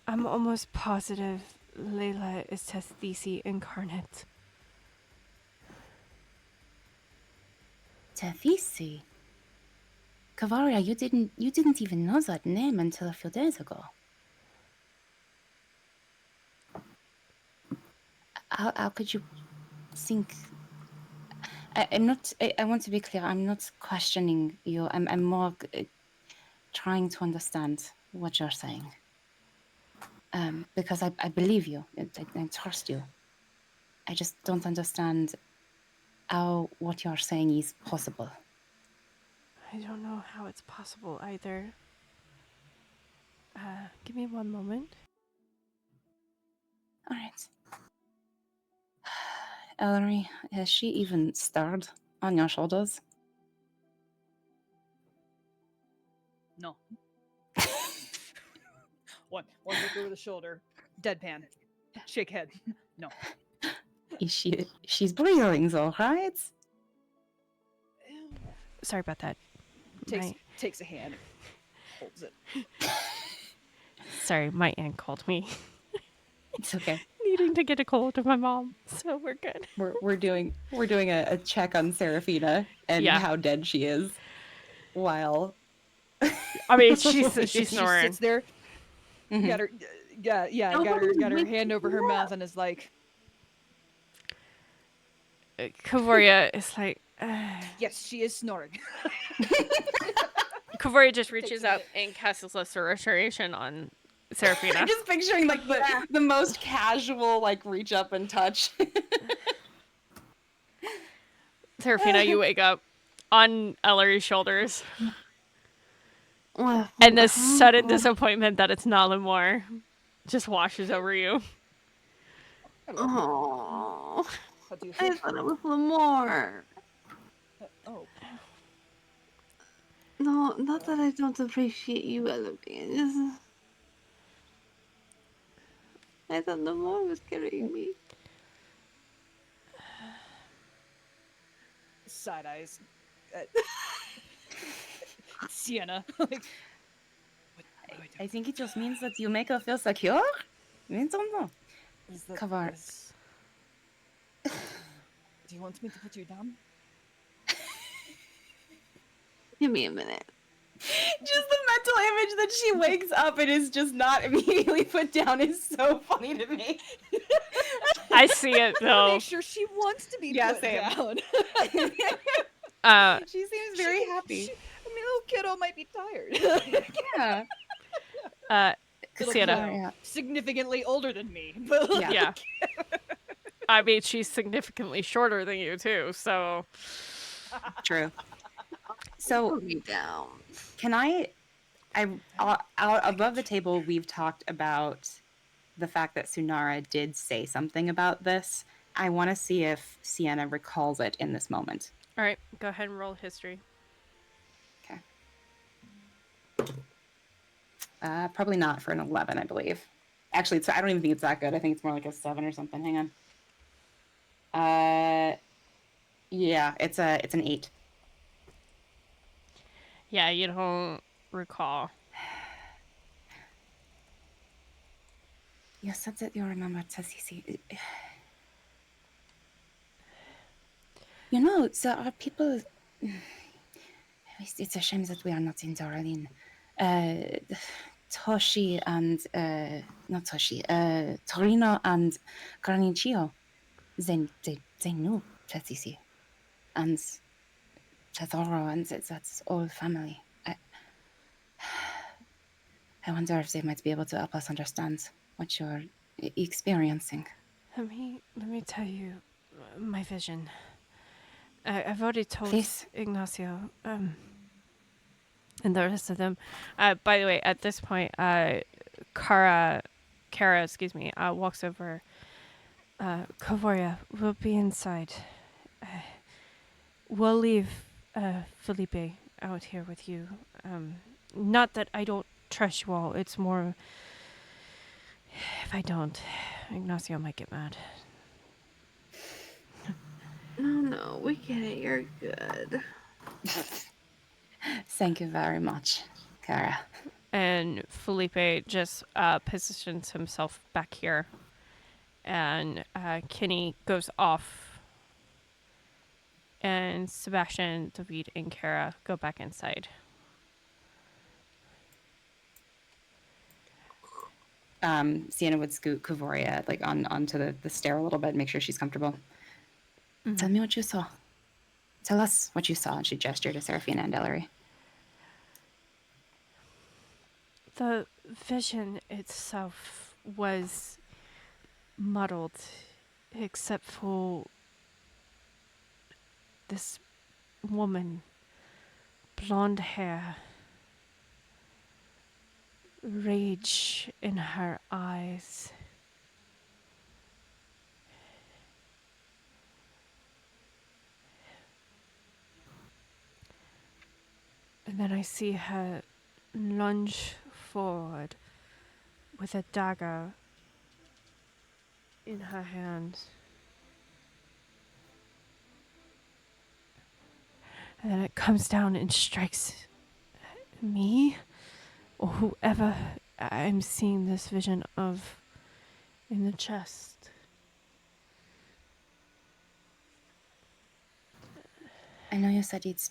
I'm almost positive Layla is Tethisi incarnate. Tethisi? Ka'voria, you didn't even know that name until a few days ago. How could you think? I'm not. I want to be clear. I'm not questioning you. I'm more trying to understand what you're saying. Because I believe you. I trust you. I just don't understand how what you're saying is possible. I don't know how it's possible either. Give me one moment. All right. Elery, has she even stirred on your shoulders? No. One look over the shoulder. Deadpan. Shake head. No. She's breathing though, right? Sorry about that. Takes a hand, holds it. Sorry, my aunt called me. It's okay. Needing to get a hold of my mom, so we're good. We're doing a check on Serephina and Yeah. how dead she is, while I mean, she's She snoring. sits there, Mhm. got her hand over her mouth, and is like, Ka'voria is like. yes, she is snoring. Ka'voria just reaches up and casts Lesser Restoration on Serephina. I'm just picturing like the most casual like reach up and touch. Serafina, you wake up on Elery's shoulders. Well, And the sudden disappointment that it's not Lemore just washes over you. Oh, What do you I think? thought it was Lamore. Oh, No, not that I don't appreciate you, Elery. I thought Lamore was carrying me. side eyes. Sienna. Like, what do I do? I think it just means that you make her feel secure. I don't know. Is that- Ka'voria. is- Do you want me to put you down? Give me a minute. Just the mental image that she wakes up and is just not immediately put down is so funny to me. I see it I though. make sure she wants to be Yeah, put same. down. She seems very happy. Little kiddo might be tired. Yeah. Little Sienna. kiddo, Yeah. significantly older than me. But Yeah. Yeah. I mean, she's significantly shorter than you too, so True. So Put me down. can I out above the table we've talked about the fact that Sunara did say something about this. I want to see if Sienna recalls it in this moment. all right, go ahead and roll history. Okay. Probably not for an 11, I believe. Actually, I don't even think it's that good. I think it's more like a 7 or something. Hang on. Yeah, it's an 8. Yeah, you don't recall. You said that you remember Tassisi. You know, there are people. It's a shame that we are not in Doralin. Toshi and not Toshi. Torino and Granichio. They knew Tassisi and Tadoro, and that's all family. I wonder if they might be able to help us understand what you're experiencing. Let me tell you my vision. I've already told Please. Ignacio, and the rest of them. By the way, at this point, Kara, walks over. Ka'voria, we'll be inside. We'll leave Felipe out here with you. Not that I don't trust you all. It's more, if I don't, Ignacio might get mad. No, we get it. You're good. Thank you very much, Kara. And Felipe just positions himself back here. And Kenny goes off. And Sebastian, David, and Kara go back inside. Sienna would scoot Ka'voria like onto the stair a little bit, make sure she's comfortable. Mm-hmm. Tell me what you saw. Tell us what you saw. And she gestured to Serephina and Elery. The vision itself was muddled, except for this woman, blonde hair, rage in her eyes. And then I see her lunge forward with a dagger in her hand. And then it comes down and strikes me, or whoever I'm seeing this vision of in the chest. I know you said it's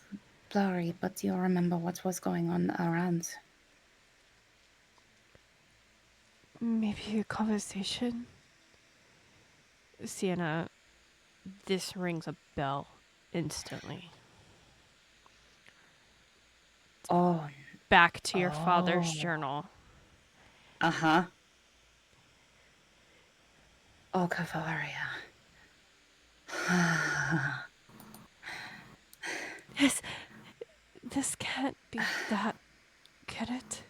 blurry, but do you remember what was going on around? Maybe a conversation? Sienna, this rings a bell instantly. Oh, Back to your father's Oh. journal. uh-huh. Oh, Ka'voria. This can't be that, can it?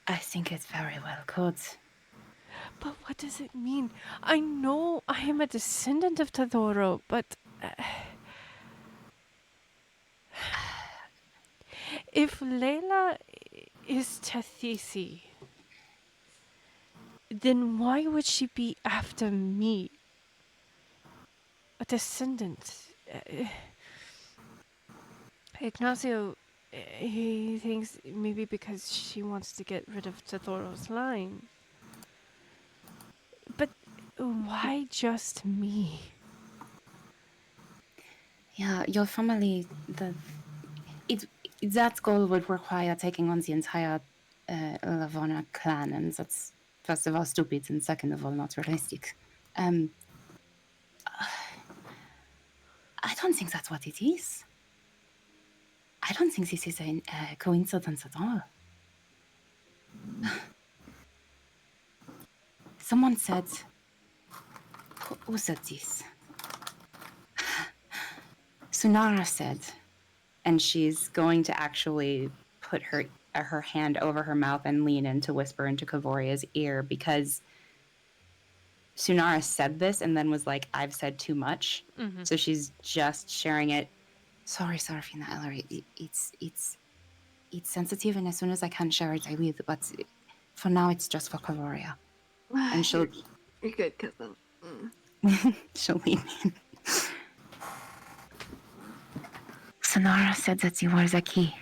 I think it very well could. But what does it mean? I know I am a descendant of Tadoro, but if Layla is Tathisi, then why would she be after me? A descendant. Ignacio, he thinks maybe because she wants to get rid of Tadoro's line. But why just me? Yeah, your family, that goal would require taking on the entire Lavona clan, and that's first of all stupid, and second of all not realistic. I don't think that's what it is. I don't think this is a coincidence at all. Someone said, who said this? Sunara said, and she's going to actually put her hand over her mouth and lean in to whisper into Ka'voria's ear, because Sunara said this and then was like, I've said too much. Mm-hmm. So she's just sharing it. Sorry, Serephina, Elery. It's sensitive, and as soon as I can share it, I will. But for now, it's just for Ka'voria. And she'll... You're good, cousin. she'll lean in. Sonara said that you were the key.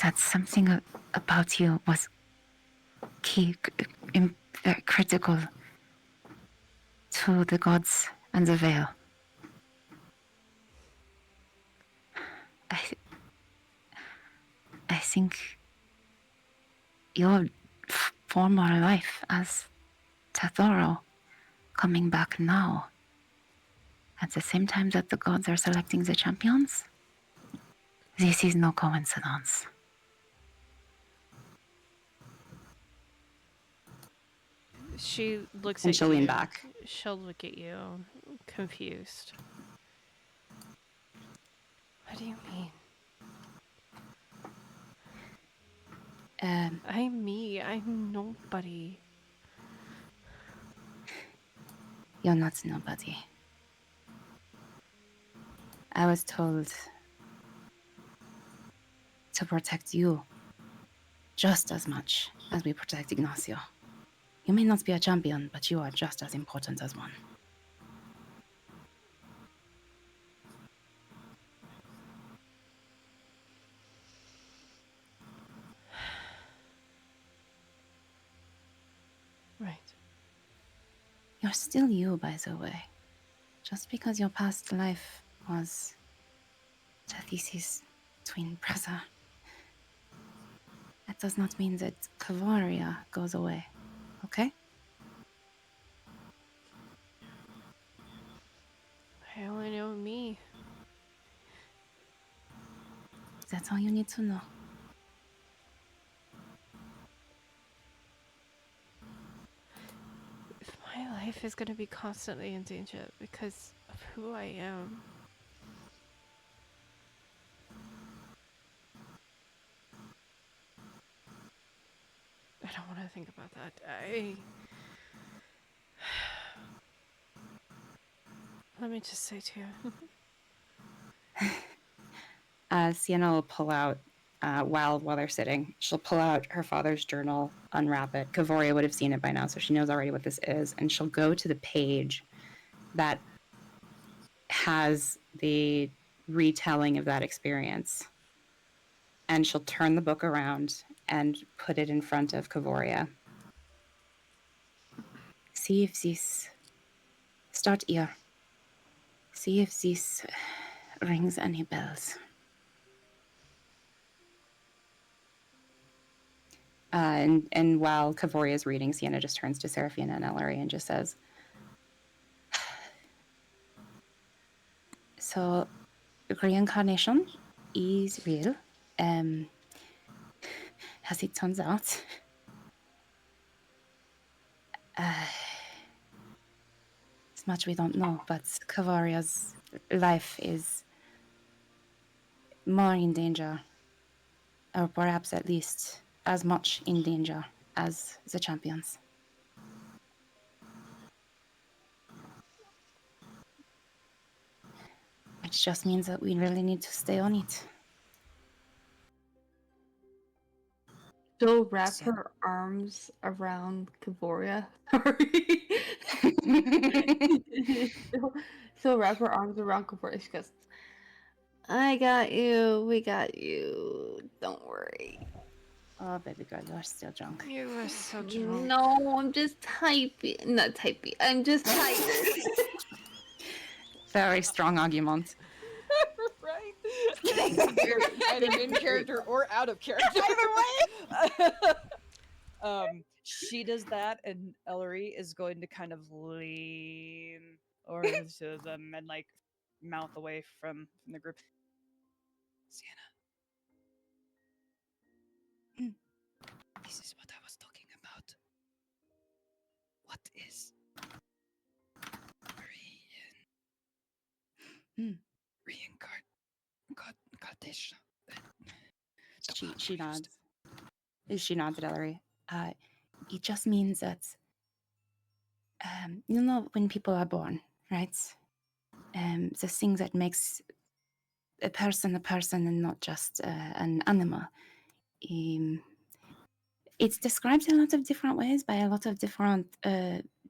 That something about you was key, critical to the gods and the veil. I think your former life as Tadoro coming back now, at the same time that the gods are selecting the champions, this is no coincidence. She looks And at she'll you. lean back. She'll look at you, confused. What do you mean? I'm me. I'm nobody. You're not nobody. I was told to protect you just as much as we protect Ignacio. You may not be a champion, but you are just as important as one. Right. You're still you, by the way. Just because your past life was Tathisi's twin brother, that does not mean that Ka'voria goes away, okay? I only know me. That's all you need to know. If my life is going to be constantly in danger because of who I am, I don't want to think about that. Let me just say to you. Sienna will pull out, while they're sitting, she'll pull out her father's journal, unwrap it. Ka'voria would have seen it by now, so she knows already what this is. And she'll go to the page that has the retelling of that experience. And she'll turn the book around and put it in front of Ka'voria. See if this... Start here. See if this rings any bells. And while Ka'voria is reading, Sienna just turns to Serephina and Elery and just says, so reincarnation is real. As it turns out, as much we don't know, but Ka'voria's life is more in danger, or perhaps at least as much in danger as the champions. Which just means that we really need to stay on it. She'll wrap So- her arms around Ka'voria. She'll wrap her arms around Ka'voria. She goes, I got you. We got you. Don't worry. Oh, baby girl, you're still drunk. You were so drunk. No, I'm just typing. Not typing. I'm just typing. Very strong argument. Right? Either in character or out of character. Either way. She does that, and Elery is going to kind of lean over to them and like mouth away from the group. Sienna. This is what I was talking about. What is reincarnation? She nods. She nods at Elery. It just means that, you know, when people are born, right? The thing that makes a person and not just an animal. It's described in a lot of different ways by a lot of different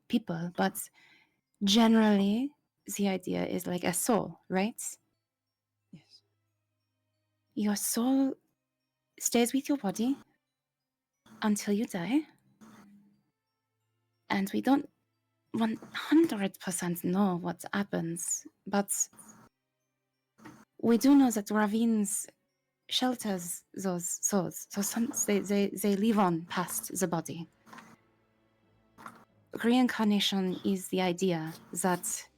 people, but generally the idea is like a soul, right? Yes. Your soul stays with your body until you die. And we don't 100% know what happens, but we do know that ravines shelters those souls, so some they live on past the body. Reincarnation is the idea that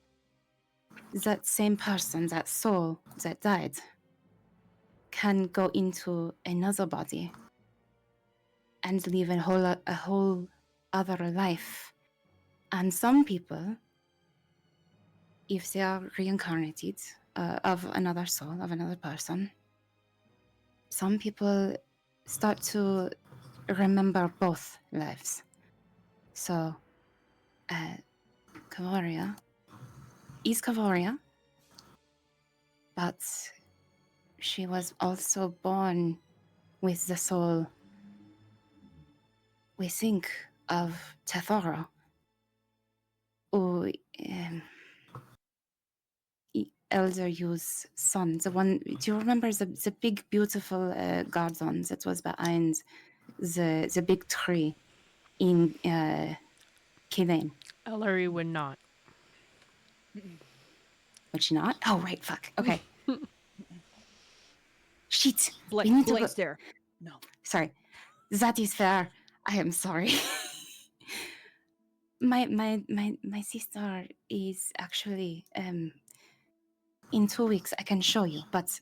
that same person, that soul that died, can go into another body and live a whole other life. And some people, if they are reincarnated of another soul, of another person, some people start to remember both lives. So, Ka'voria is Ka'voria, but she was also born with the soul, we think, of Tethoro, who Elder Yu's son. The one, do you remember the big, beautiful garden that was behind the big tree in Killeen? Elery would not. Would she not? Oh, right, fuck. Okay. Shit. Blank, We need to blank go- stare. No. Sorry. That is fair. I am sorry. my sister is actually in 2 weeks. I can show you, but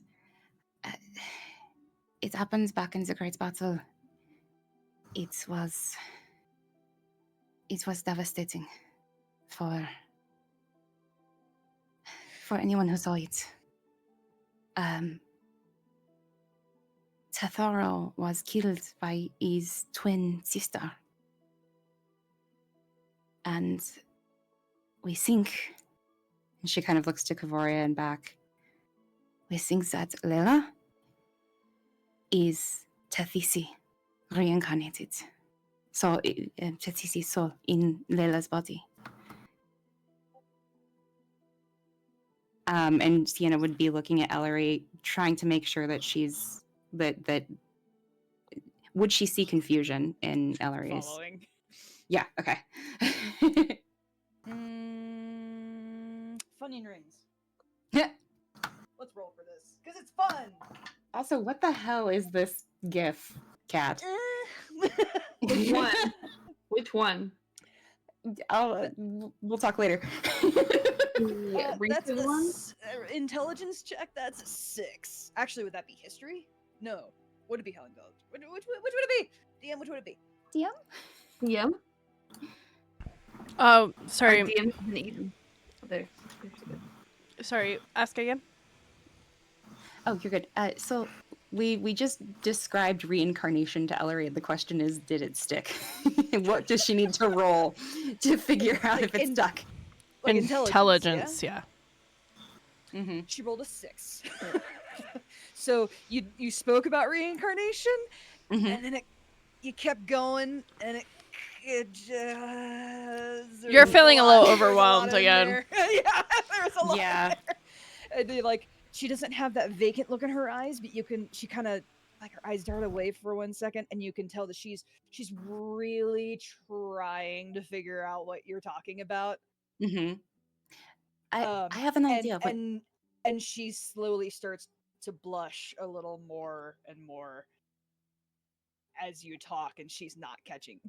it happens back in the Great Battle. It was devastating for anyone who saw it. Tethoro was killed by his twin sister. And we think, and she kind of looks to Ka'voria and back, we think that Layla is Tethisi reincarnated. So Tethisi's soul in Layla's body. And Sienna would be looking at Elery, trying to make sure that she's that would she see confusion in Elery's? Following. Yeah. Okay. Funyun rings. Yeah. Let's roll for this because it's fun. Also, what the hell is this GIF, cat? Which one? Which one? We'll talk later. Yeah, That's recent a one? intelligence check. That's a 6. Actually, would that be history? No. Would it be Helen Gold? Which would it be? DM, which would it be? DM? DM? Oh, sorry. DM hasn't eaten. There. There's good. Sorry. Ask again. Oh, you're good. So we just described reincarnation to Elery, and the question is, did it stick? What does she need to roll to figure out if it's stuck? Like Intelligence, yeah. Mm-hmm. She rolled a 6. So you spoke about reincarnation, Mm-hmm. and then you kept going, and it just... You're feeling a little there's lot overwhelmed in again. there. Yeah, there's a lot Yeah. there. And they, like, she doesn't have that vacant look in her eyes, but she kind of, like, her eyes dart away for 1 second, and you can tell that she's really trying to figure out what you're talking about. Mm-hmm. I have an idea. But And she slowly starts to blush a little more and more as you talk, and she's not keeping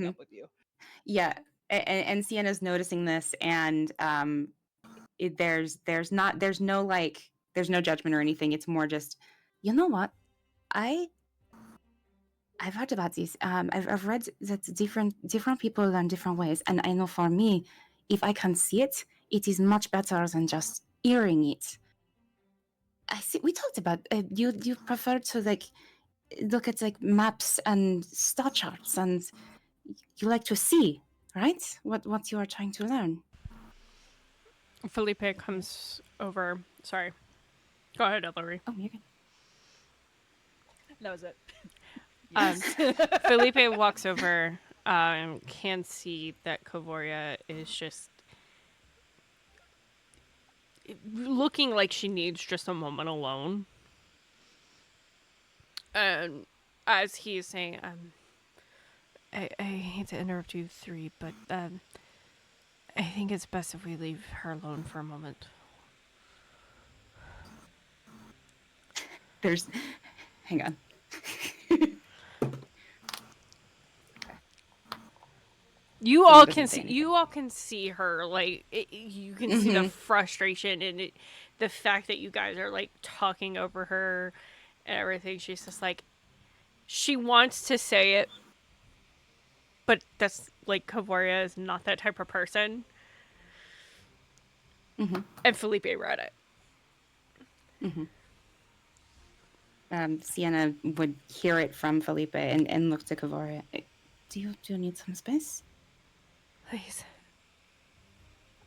Mhm. up with you. yeah, and Sienna's noticing this, and there's no judgment or anything. It's more just, you know what, I've heard about this. I've read that different people learn different ways, and I know for me, if I can see it, it is much better than just hearing it. I see. We talked about you prefer to look at maps and star charts, and you like to see, right? What you are trying to learn. Felipe comes over. Sorry. Go ahead, Elery. Oh, you can. That was it. Um, Yes. Felipe walks over, can see that Ka'voria is just looking like she needs just a moment alone. And as he's saying, I hate to interrupt you three, but I think it's best if we leave her alone for a moment. Hang on. You all can see. You all can see her. Like you can see the Mhm. frustration and the fact that you guys are like talking over her and everything. She's just like, she wants to say it, but that's like Ka'voria is not that type of person. Mhm. And Felipe read it. Mhm. Sienna would hear it from Felipe and look to Ka'voria. Do you need some space? Please,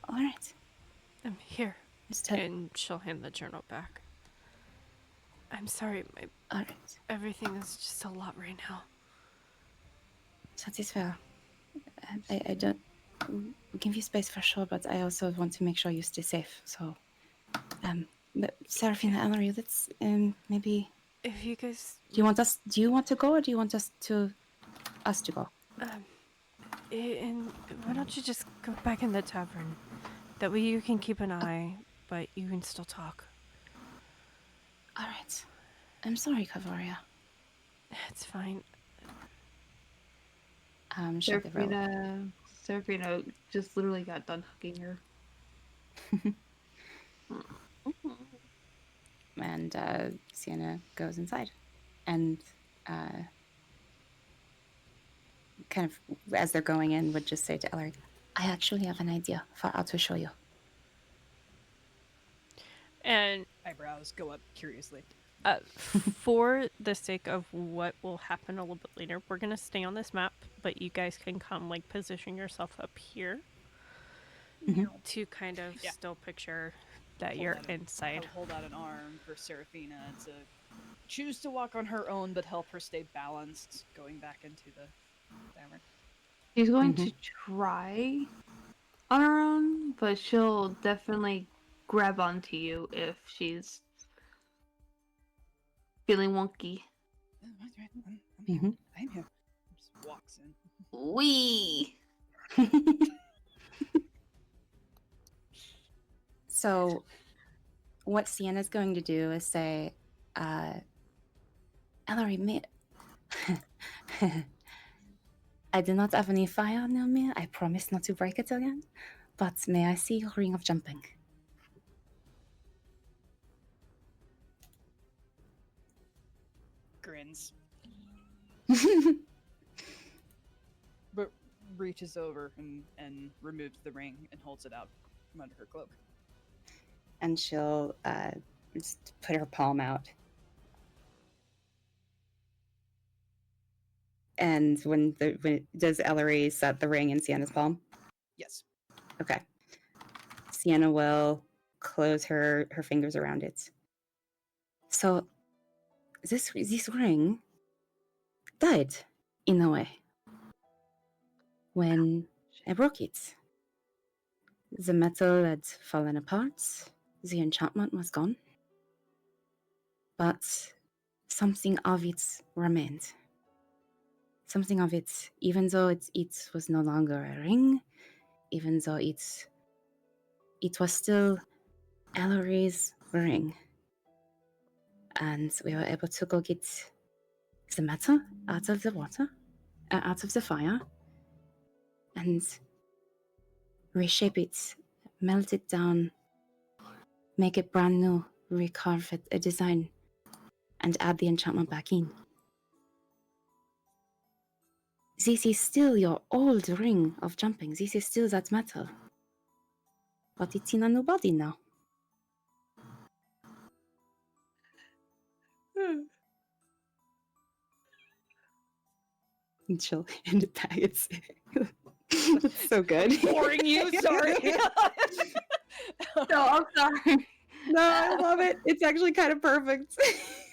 All right. I'm here. Just And she'll hand the journal back. I'm sorry, all right. everything is just a lot right now. That is fair. I don't give you space for sure, but I also want to make sure you stay safe. So, but Serephina, Elery, let's maybe. If you guys, Do you want to go, or do you want us to go? and why don't you just go back in the tavern? That way you can keep an eye, but you can still talk. All right. I'm sorry, Ka'voria. It's fine. Shut the rope. Seraphina just literally got done hugging her. And Sienna goes inside, and kind of as they're going in, would just say to Elery, "I actually have an idea for how to show you." And Eyebrows go up curiously. for the sake of what will happen a little bit later, we're gonna stay on this map, but you guys can come like position yourself up here to kind of Yeah. still picture that Hold you're out inside. I'll hold out an arm for Serephina to choose to walk on her own, but help her stay balanced going back into the tavern. She's going to try on her own, but she'll definitely grab onto you if she's feeling wonky. I'm here. Mhm. I'm here. Just walks in. Wee! So, what Sienna's going to do is say, Elery, I do not have any fire near me. I promise not to break it again. But may I see your ring of jumping? Grins. But reaches over and removes the ring and holds it out from under her cloak. And she'll just put her palm out. And when does Elery set the ring in Sienna's palm? Yes. Okay. Sienna will close her fingers around it. So this ring died in a way when I broke it. The metal had fallen apart. The enchantment was gone. But something of it remained. Something of it, even though it was no longer a ring, even though it was still Elery's ring. And we were able to go get the metal out of the water, out of the fire, and reshape it, melt it down, make it brand new, recarve it, a design, and add the enchantment back in. This is still your old ring of jumping. This is still that metal. But it's in a new body now. And she'll hand it back. It's so good. Boring you, sorry. No, I'm sorry. No, I love it. It's actually kind of perfect.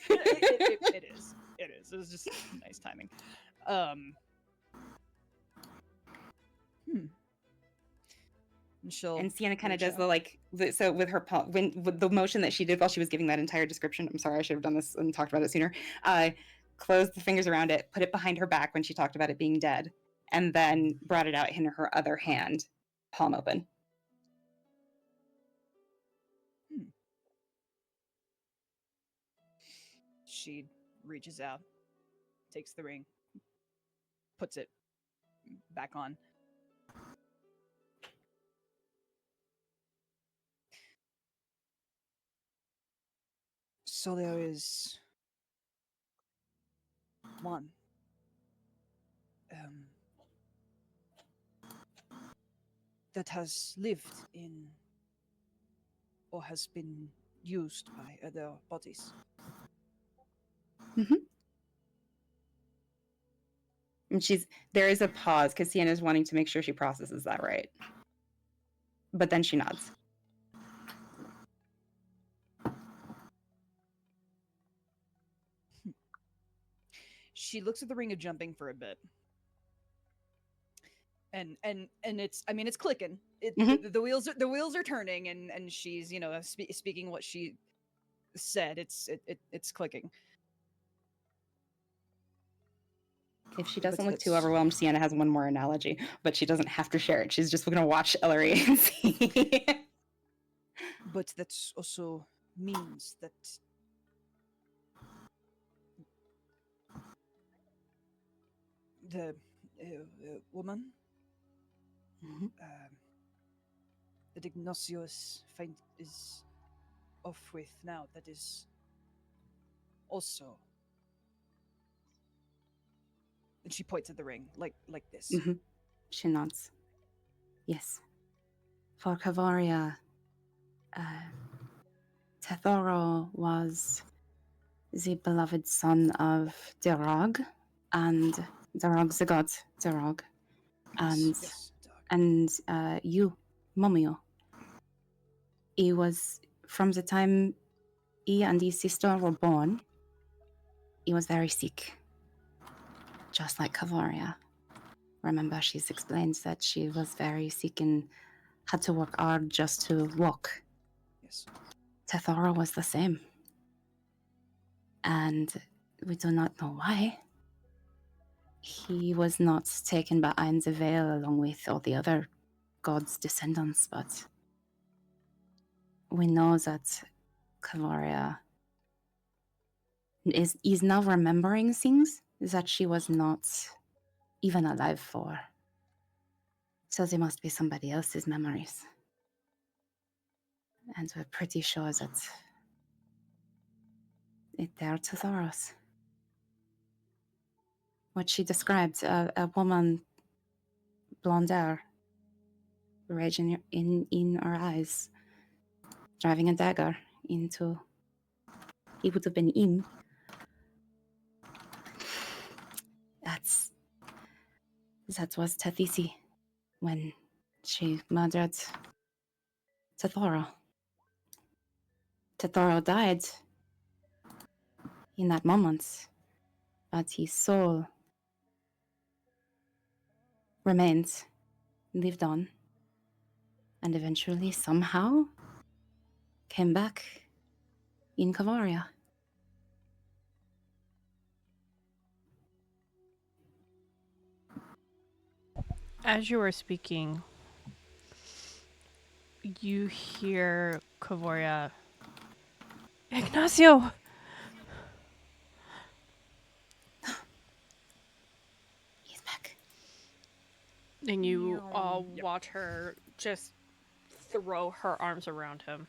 It is. It is. It was just nice timing. And she'll And Sienna kind of reach does out. so with her palm, with the motion that she did while she was giving that entire description. I'm sorry, I should have done this and talked about it sooner. Closed the fingers around it, put it behind her back when she talked about it being dead, and then brought it out in her other hand, palm open. She reaches out, takes the ring, puts it back on. So there is one that has lived in or has been used by other bodies. And there is a pause because Sienna's wanting to make sure she processes that right. But then she nods. She looks at the ring of jumping for a bit. And it's clicking. The wheels are turning, and she's speaking what she said. It's clicking. If she doesn't look too overwhelmed, Sienna has one more analogy, but she doesn't have to share it. She's just going to watch Elery and see. But that also means that the woman that Ignacio is off with now, that is also. And she points at the ring, like this. Mm-hmm. She nods. Yes. For Ka'voria, Tethoro was the beloved son of Derog, and Derog's the god, Derog. And you, Momio. He was, from the time he and his sister were born, he was very sick. Just like Ka'voria. Remember, she's explained that she was very sick and had to work hard just to walk. Yes. Tethora was the same. And we do not know why. He was not taken behind the veil along with all the other gods' descendants, but we know that Ka'voria is now remembering things that she was not even alive for. So they must be somebody else's memories. And we're pretty sure that they're Tezora's. What she described, a woman, blonde hair, rage in her eyes, driving a dagger into... He would have been him. That was Tathisi when she murdered Tethora. Tethora died in that moment, but his soul remained, lived on, and eventually, somehow, came back in Ka'voria. As you were speaking, you hear Ka'voria. Ignacio! He's back. And you all watch her just throw her arms around him.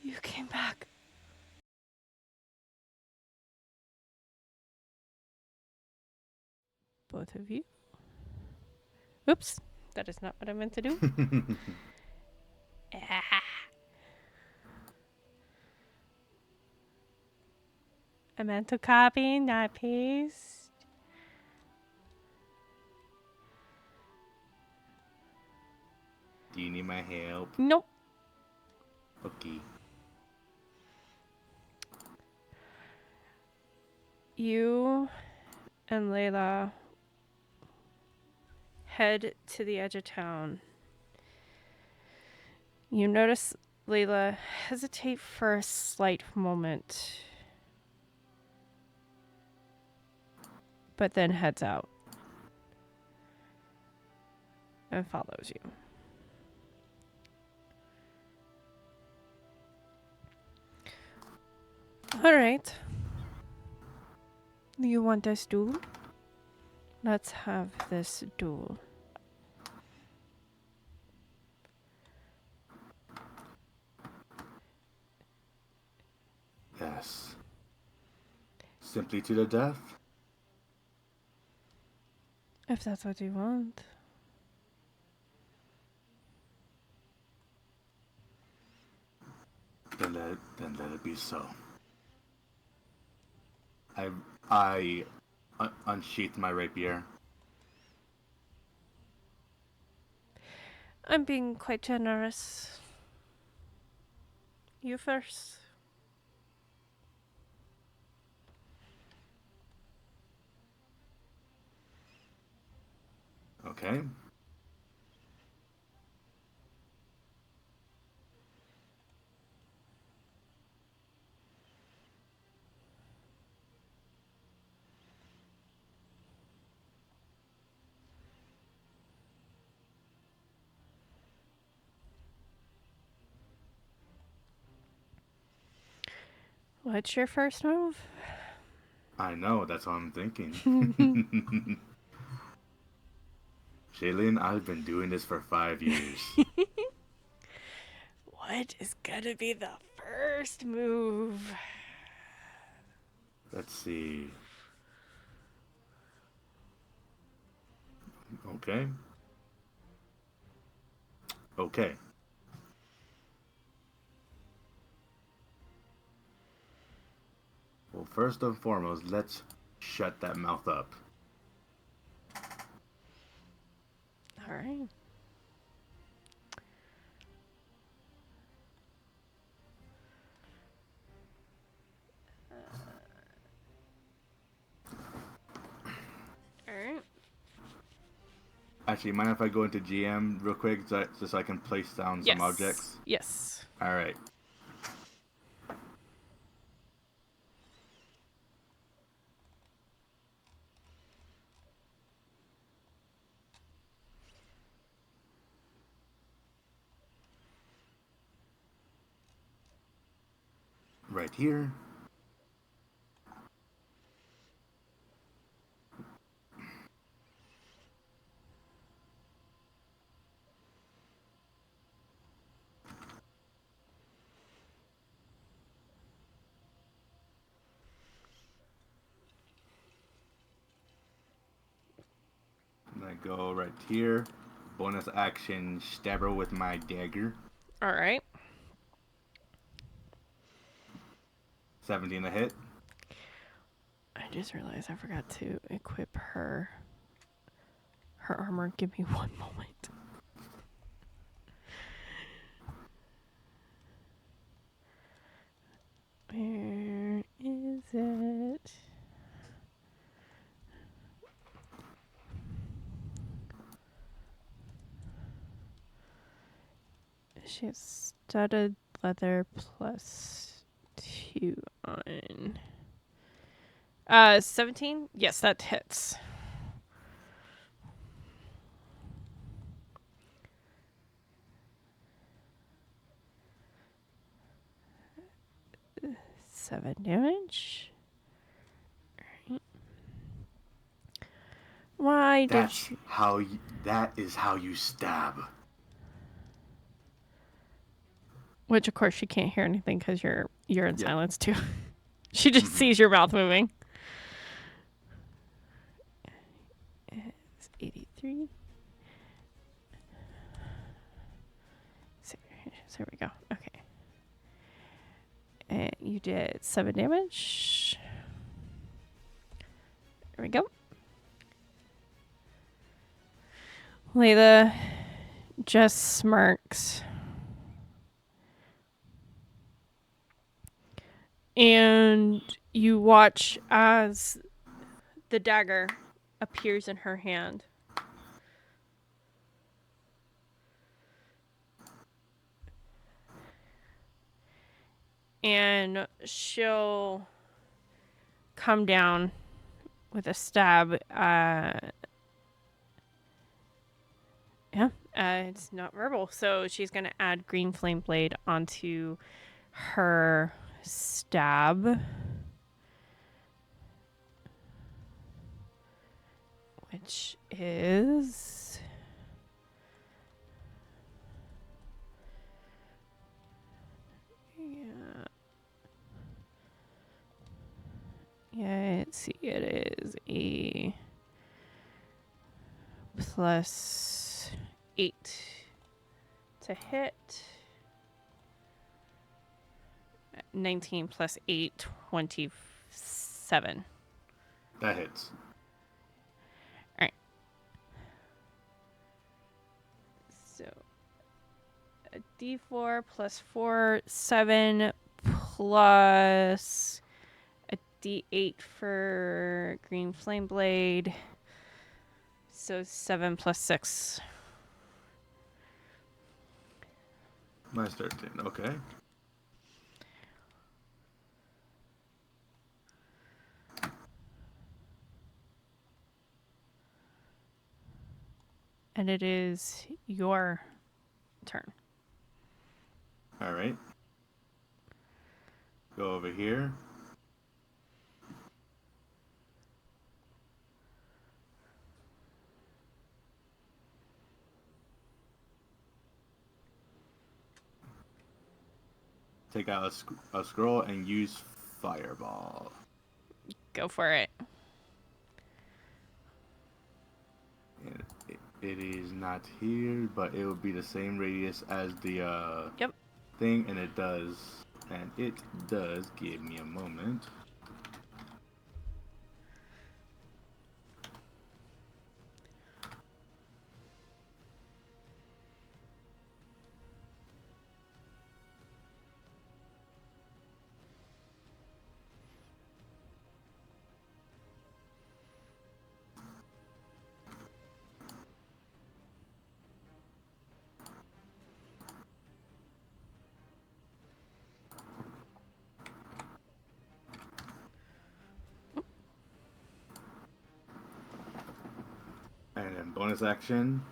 You came back. Both of you. Oops, that is not what I meant to do. I meant to copy, not paste. Do you need my help? Nope. Okay. You and Layla head to the edge of town. You notice Layla hesitate for a slight moment, but then heads out and follows you. All right. You want this duel? Let's have this duel. Yes. Simply to the death? If that's what you want. Then let it be so. I unsheathed my rapier. I'm being quite generous. You first. Okay. What's your first move? I know, that's what I'm thinking. Shaylin, I've been doing this for 5 years. What is gonna be the first move? Let's see. Okay. Okay. Well, first and foremost, let's shut that mouth up. All right. All right. Actually, mind if I go into GM real quick, just so I can place down some objects? Yes. All right. Right here. And I go right here. Bonus action, stab her with my dagger. All right. 17 a hit. I just realized I forgot to equip her armor. Give me one moment. Where is it? She has studded leather +2 on. 17? Yes, that hits. Seven damage. Alright. Why did That's how you, that is how you stab. Which, of course, she can't hear anything because you're in Yeah. silence, too. She just sees your mouth moving. It's 83. So there we go. Okay. And you did 7 damage. There we go. Layla just smirks. And you watch as the dagger appears in her hand. And she'll come down with a stab. It's not verbal. So she's going to add Green Flame Blade onto her stab. Which is... Yeah, let's see. It is a +8 to hit. 19 plus 8, 27. That hits. Alright. So, a d4 plus 4, 7 plus a d8 for Green Flame Blade. So 7 plus 6. Minus 13. Okay. And it is your turn. All right. Go over here. Take out a scroll and use Fireball. Go for it. And it is not here, but it will be the same radius as the Yep. thing, and it does give me a moment. And then bonus action.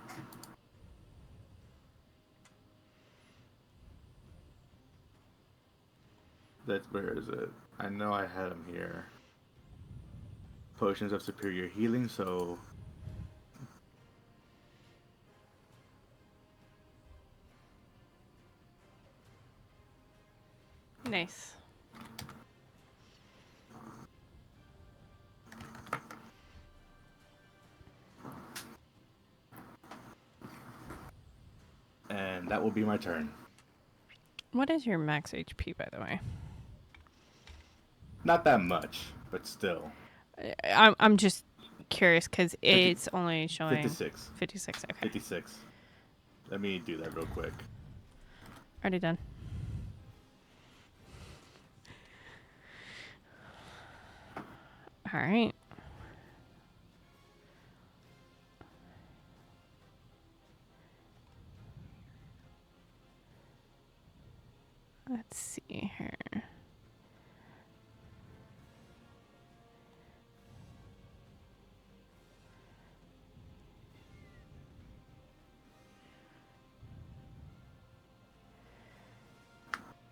Where is it? I know I had them here. Potions of superior healing, so Nice. and that will be my turn. What is your max HP, by the way? Not that much, but still. I'm just curious because it's only showing 56. 56. Okay. 56. Let me do that real quick. Already done. All right. Let's see here.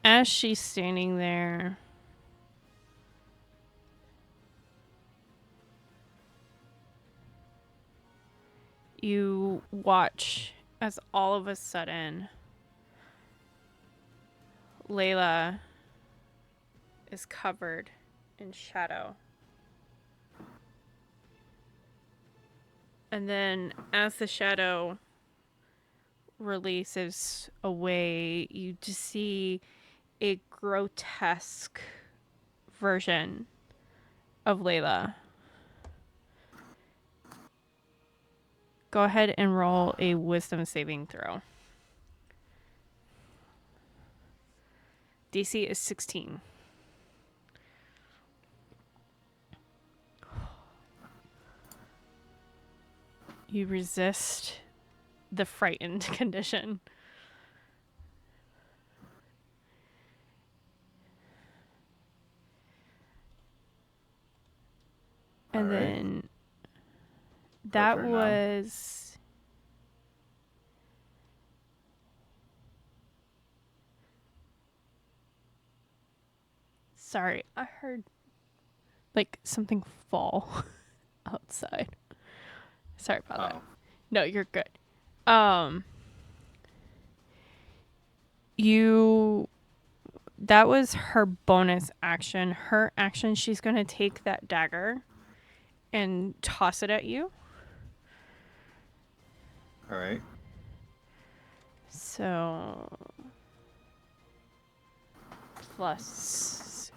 As she's standing there, you watch as all of a sudden Layla is covered in shadow. And then as the shadow releases away, you just see a grotesque version of Layla. Go ahead and roll a wisdom saving throw. DC is 16. You resist the frightened condition. And All right. then that turn now. was sorry, I heard like something fall outside. Sorry about that. No, you're good. That was her bonus action. Her action, she's going to take that dagger and toss it at you. All right. So plus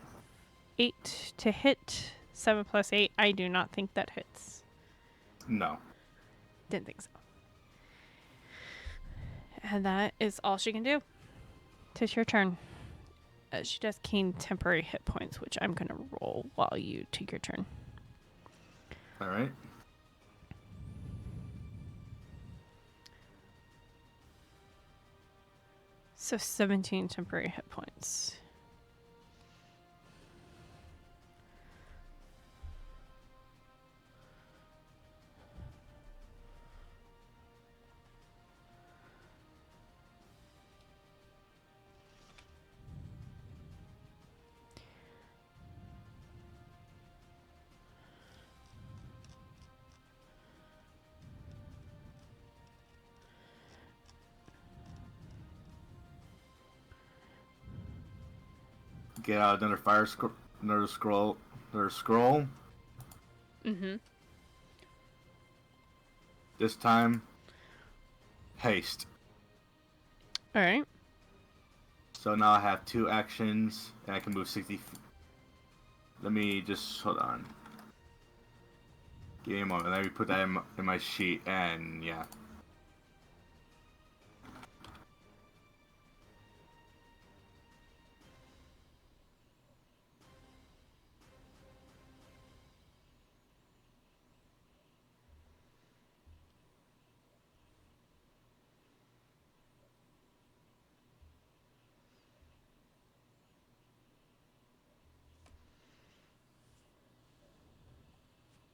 8 to hit. 7 plus 8. I do not think that hits. No. Didn't think so. And that is all she can do. It's your turn. She does gain temporary hit points, which I'm going to roll while you take your turn. All right. So 17 temporary hit points. Get out another fire another scroll. Mm-hmm. This time, haste. All right. So now I have 2 actions, and I can move 60 feet. Let me just hold on. Give me a moment. Let me put that in my sheet, and yeah.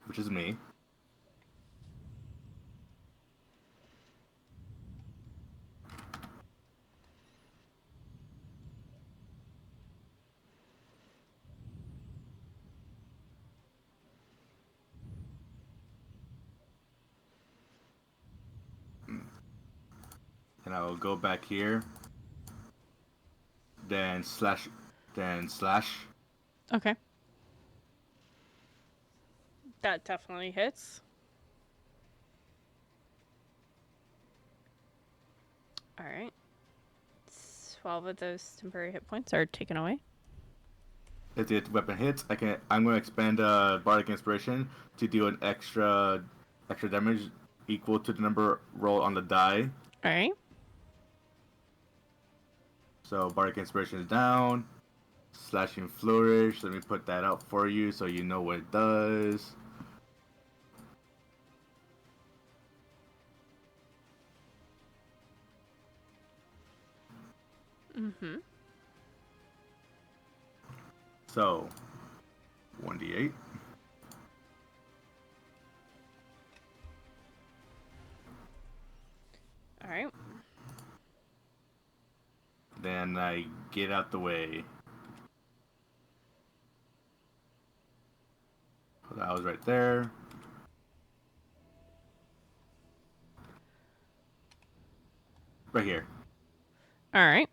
Which is me. and I will go back here. Then slash. Okay. That definitely hits. All right. 12 of those temporary hit points are taken away. If the weapon hits, I'm going to expend Bardic Inspiration to do an extra damage equal to the number rolled on the die. All right. So Bardic Inspiration is down. Slashing Flourish. Let me put that out for you so you know what it does. Mm-hmm. So 1d8. All right. Then I get out the way. I was right there. Right here. All right.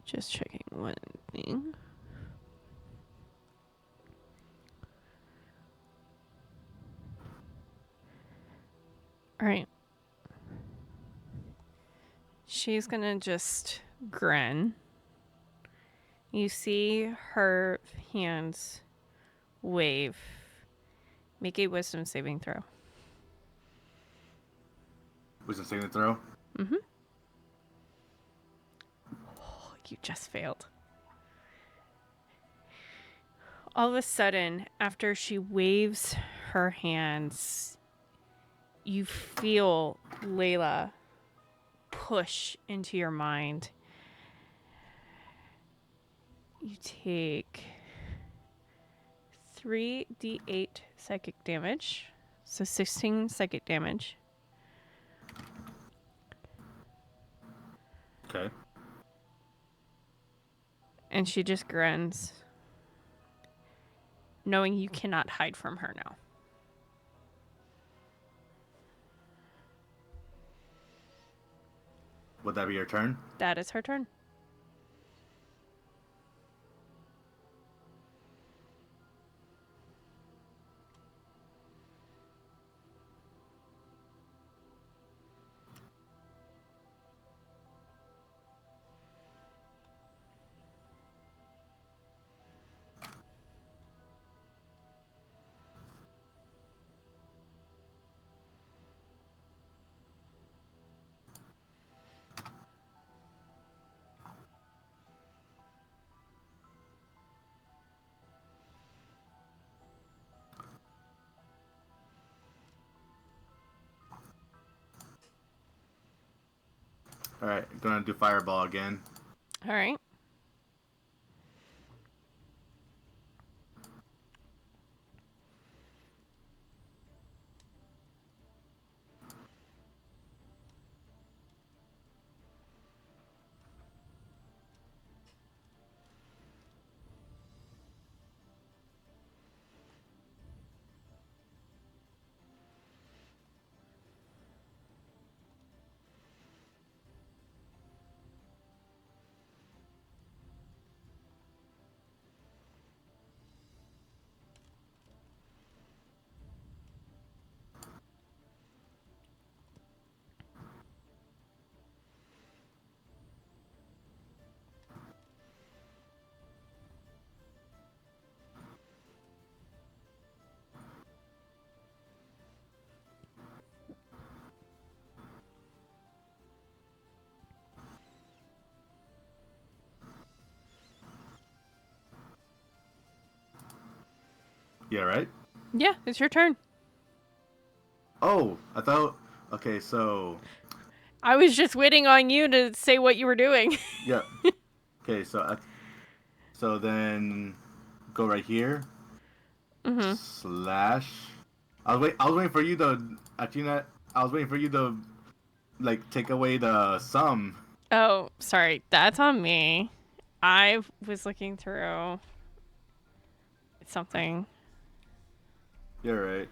Just checking one thing. All right. She's gonna just grin. You see her hands wave. Make a wisdom saving throw. Wisdom saving throw. Mm-hmm. Oh, you just failed. All of a sudden, after she waves her hands, you feel Layla push into your mind. You take 3d8 psychic damage. So 16 psychic damage. Okay. And she just grins, knowing you cannot hide from her now. Would that be your turn? That is her turn. Alright, gonna do Fireball again. All right. Yeah, right? Yeah, it's your turn. Oh, I thought... Okay, so... I was just waiting on you to say what you were doing. Yeah. Okay, so then... Go right here. Mm-hmm. Slash... I was waiting for you to... Actually, not... I was waiting for you to... Like, take away the sum. Oh, sorry. That's on me. I was looking through something. You're right.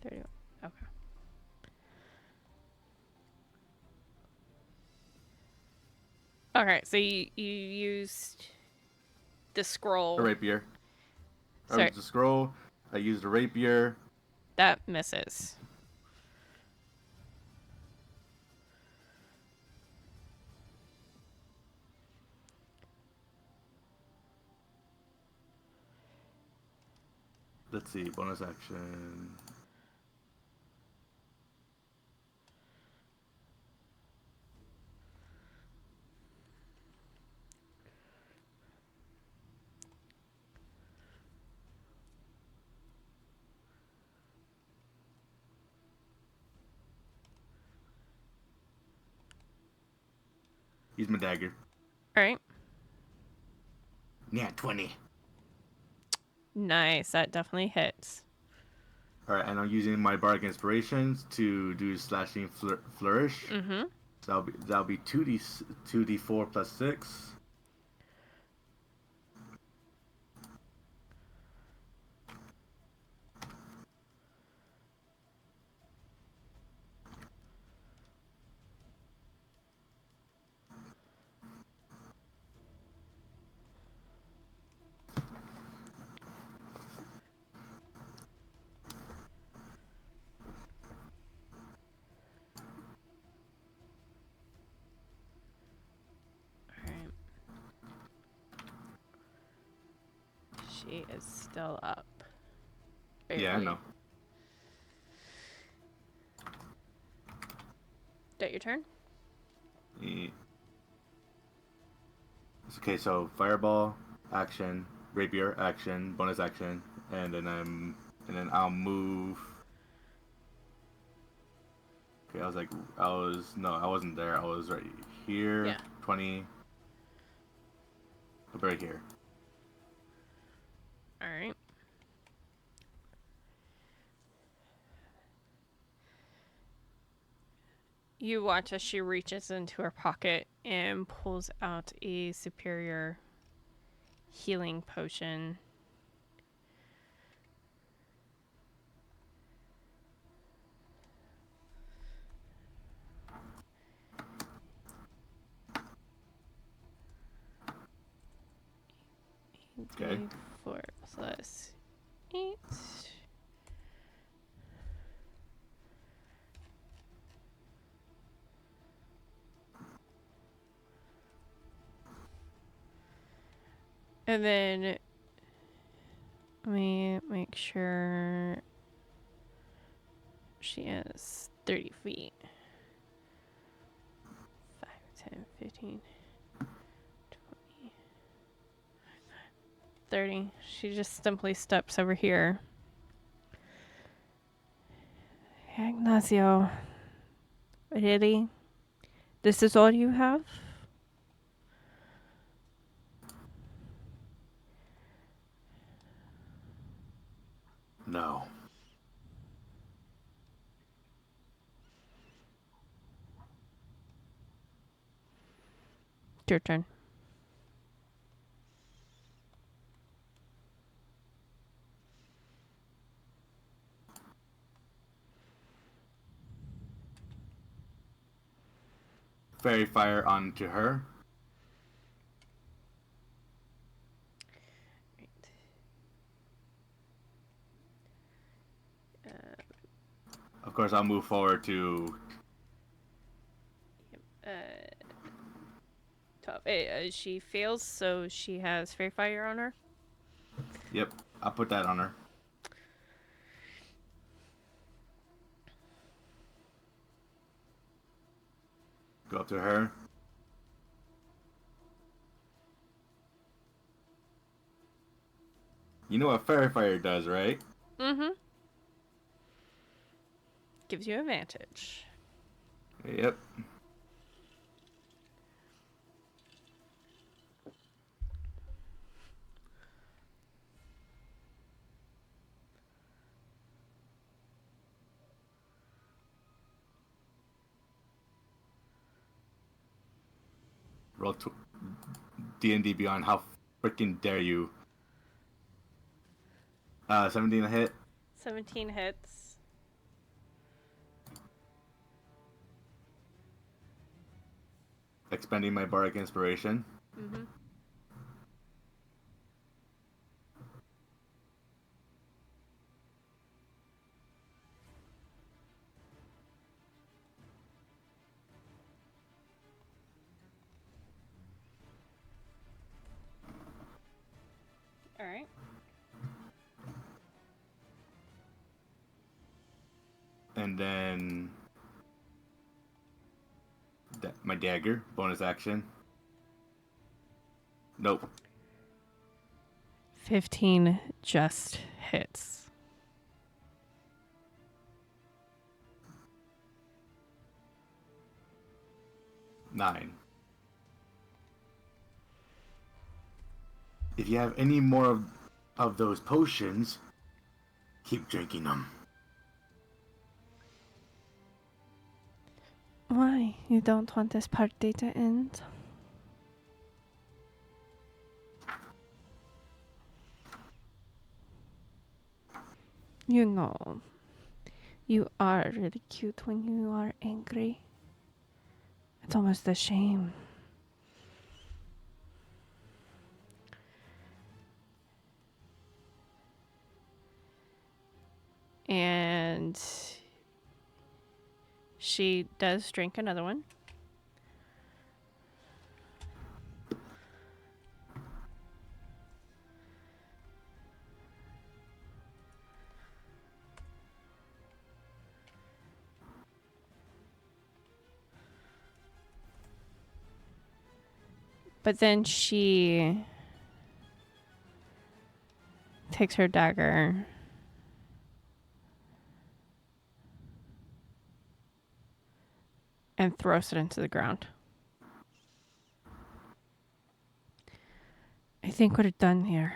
31. Okay. Okay, so you used the scroll. A rapier. I Sorry, used the scroll. I used a rapier. that misses. Let's see. Bonus action. Use my dagger. All right. Yeah, 20. Nice. That definitely hits. Alright, and I'm using my bardic inspirations to do slashing flourish. Mm-hmm. So that'll be 2d4 plus 6. All right. She is still up. Yeah, I Barely. know. That your turn? Yeah. Okay, so fireball, action, rapier, action, bonus action, and then I'll move. Okay, I wasn't there. I was right here. Yeah. 20. Right here. All right. You watch as she reaches into her pocket and pulls out a superior healing potion. Okay. 4 plus 8. And then let me make sure she is 30 feet. 5, 10, 15, 20, 30. She just simply steps over here. Ignacio, really? This is all you have? No. Your turn. Fairy fire onto her. Of course, I'll move forward to. 12. She fails, so she has fairy fire on her. Yep, I'll put that on her. Go up to her. You know what fairy fire does, right? Mm-hmm. Gives you advantage. Yep. Roll D&D Beyond. How freaking dare you? 17 a hit. 17 hits. Expending my bardic inspiration. Mm-hmm. All right. And then my dagger, bonus action. Nope. 15 just hits. Nine. If you have any more of those potions, keep drinking them. Why? You don't want this party to end? You know, you are really cute when you are angry. It's almost a shame. And she does drink another one. But then she takes her dagger and throws it into the ground. I think we're done here.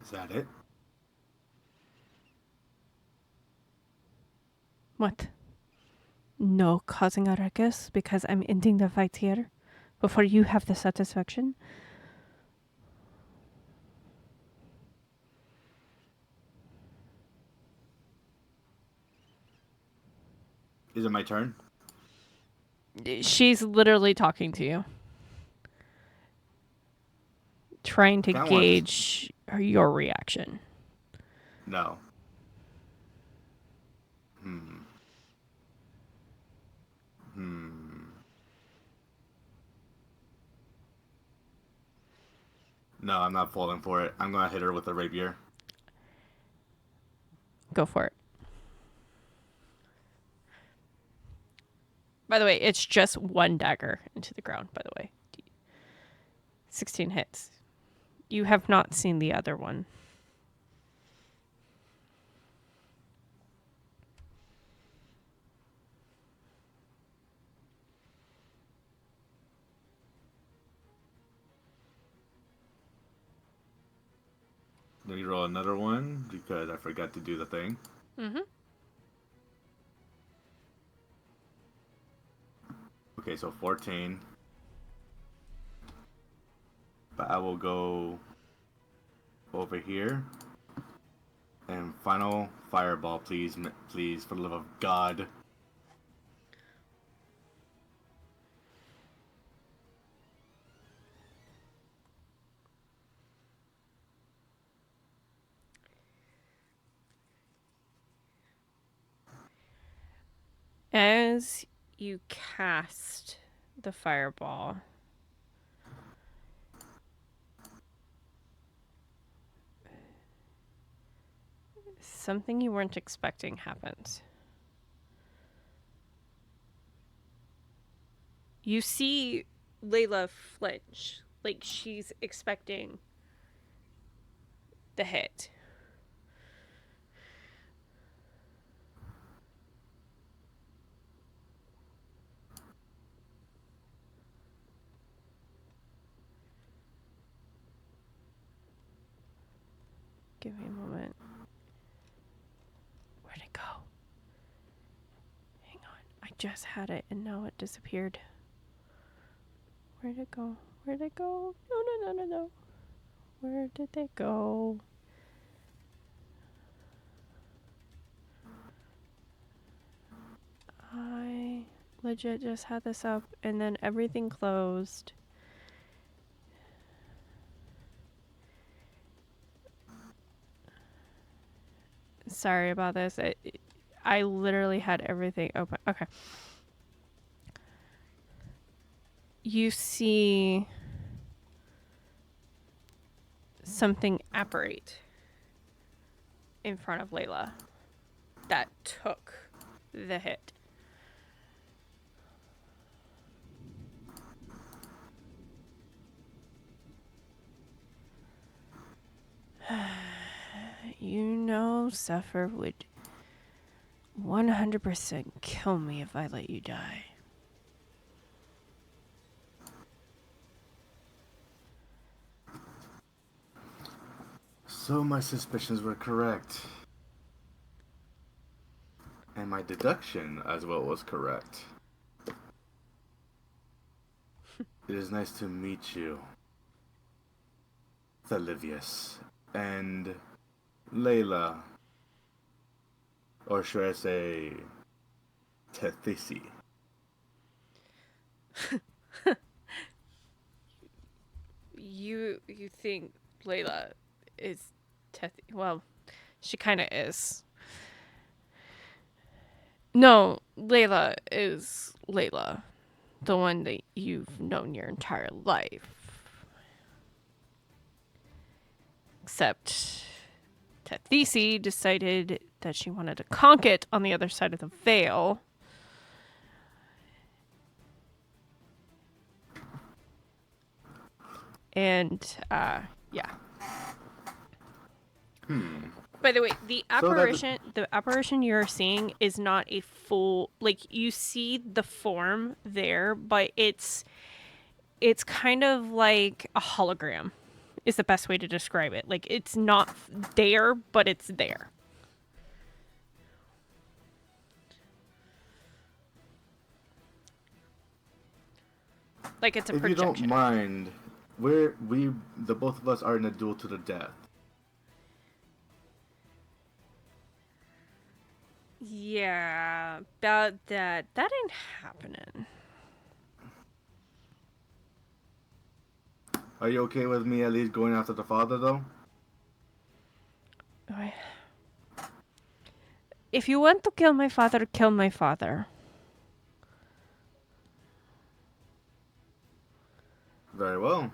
Is that it? What? No causing a ruckus because I'm ending the fight here before you have the satisfaction? Is it my turn? She's literally talking to you. Trying to Kinda gauge your reaction. No. No, I'm not falling for it. I'm gonna hit her with a rapier. Go for it. By the way, it's just one dagger into the ground, by the way. 16 hits. You have not seen the other one. Let me roll another one because I forgot to do the thing. Mm-hmm. Okay, so 14. But I will go over here. And final fireball, please, please, for the love of God. As you cast the fireball, something you weren't expecting happens. You see Layla flinch, like she's expecting the hit. Give me a moment. Where'd it go? Hang on. I just had it and now it disappeared. Where'd it go? Where'd it go? No. Where did they go? I legit just had this up and then everything closed. Sorry about this. I literally had everything open. Okay. You see something apparate in front of Layla that took the hit. You know, Suffer would 100% kill me if I let you die. So my suspicions were correct. And my deduction as well was correct. It is nice to meet you, Thalivius, and Layla, or should I say, Tethisi. You think Layla is well, she kind of is. No, Layla is Layla, the one that you've known your entire life. Except Tethisi decided that she wanted to conk it on the other side of the veil. And, yeah. By the way, the apparition you're seeing is not a full, like, you see the form there, but it's kind of like a hologram is the best way to describe it. Like, it's not there, but it's there. Like, it's a If projection. you don't mind, the both of us are in a duel to the death. Yeah, about that. That ain't happening. Are you okay with me at least going after the father, though? If you want to kill my father, kill my father. Very well.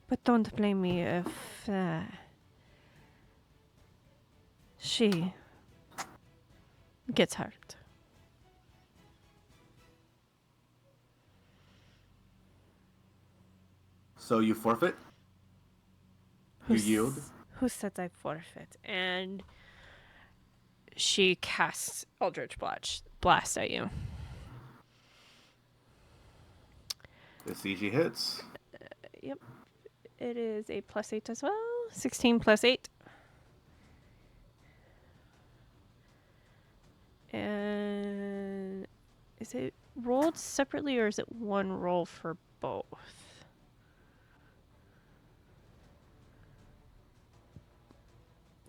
But don't blame me if she gets hurt. So you forfeit? You yield? Who said I forfeit? And she casts Eldritch Blast at you. It's easy hits. Yep. It is a +8 as well. 16 + 8. And is it rolled separately or is it one roll for both?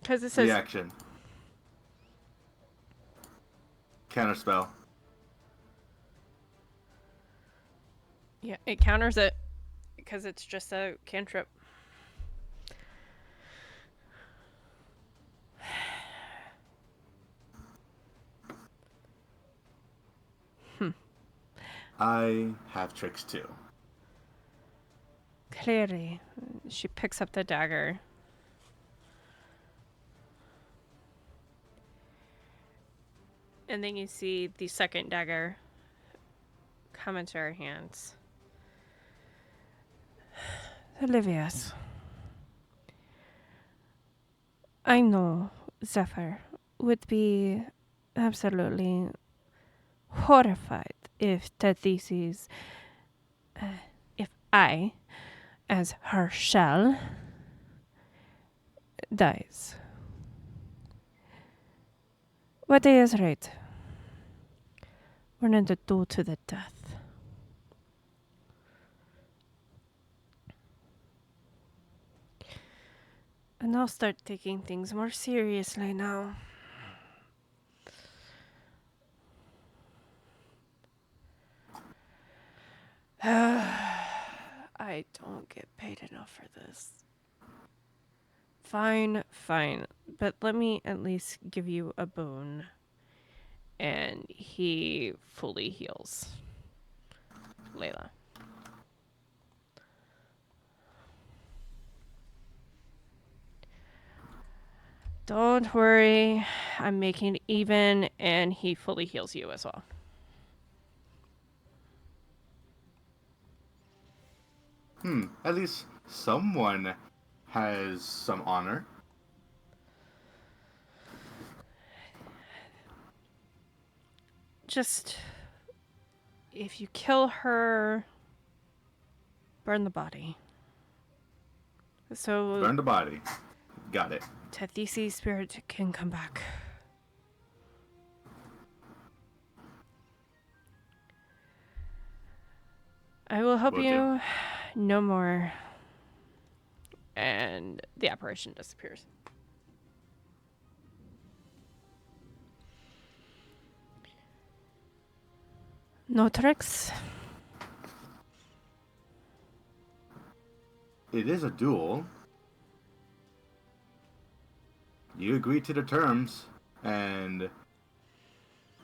Because it says Reaction. Counterspell. yeah, it counters it because it's just a cantrip. I have tricks too. Clearly, she picks up the dagger. And then you see the second dagger come into her hands. Olivia's. I know Zephyr would be absolutely horrified if Tethisi's, if I, as her shell, dies. What day is right? We're going to do to the death. And I'll start taking things more seriously now. I don't get paid enough for this. Fine. But let me at least give you a boon. And he fully heals Layla. Don't worry. I'm making it even, and he fully heals you as well. At least someone has some honor. Just, if you kill her, burn the body. So Burn the body. Got it. Tethisi's spirit can come back. I will help Will do. you no more. And the apparition disappears. No tricks. It is a duel. You agreed to the terms, and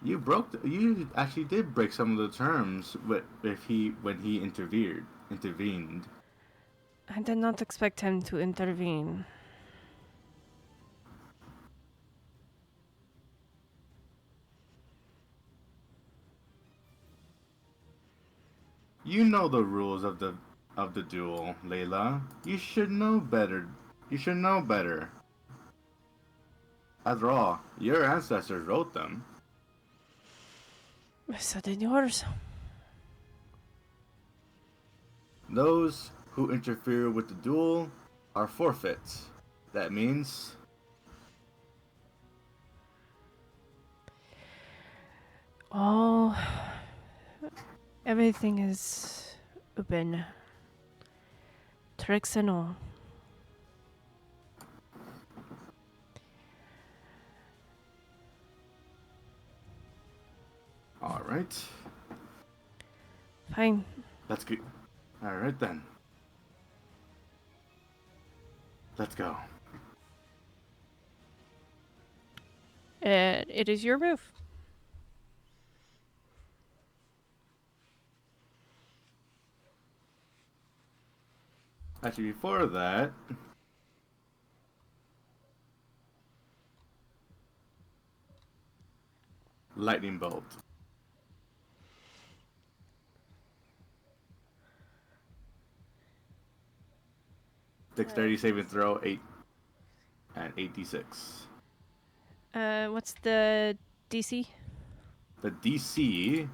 you actually did break some of the terms when he intervened. I did not expect him to intervene. You know the rules of the duel, Layla. You should know better. You should know better. After all, your ancestors wrote them. So did yours. Those who interfere with the duel are forfeits. That means Everything is open. Tricks and all. all right. Fine. That's good. All right then. Let's go. It is your move. Actually, before that, lightning bolt. Dexterity saving throw 8 and 8d6. What's the DC? The DC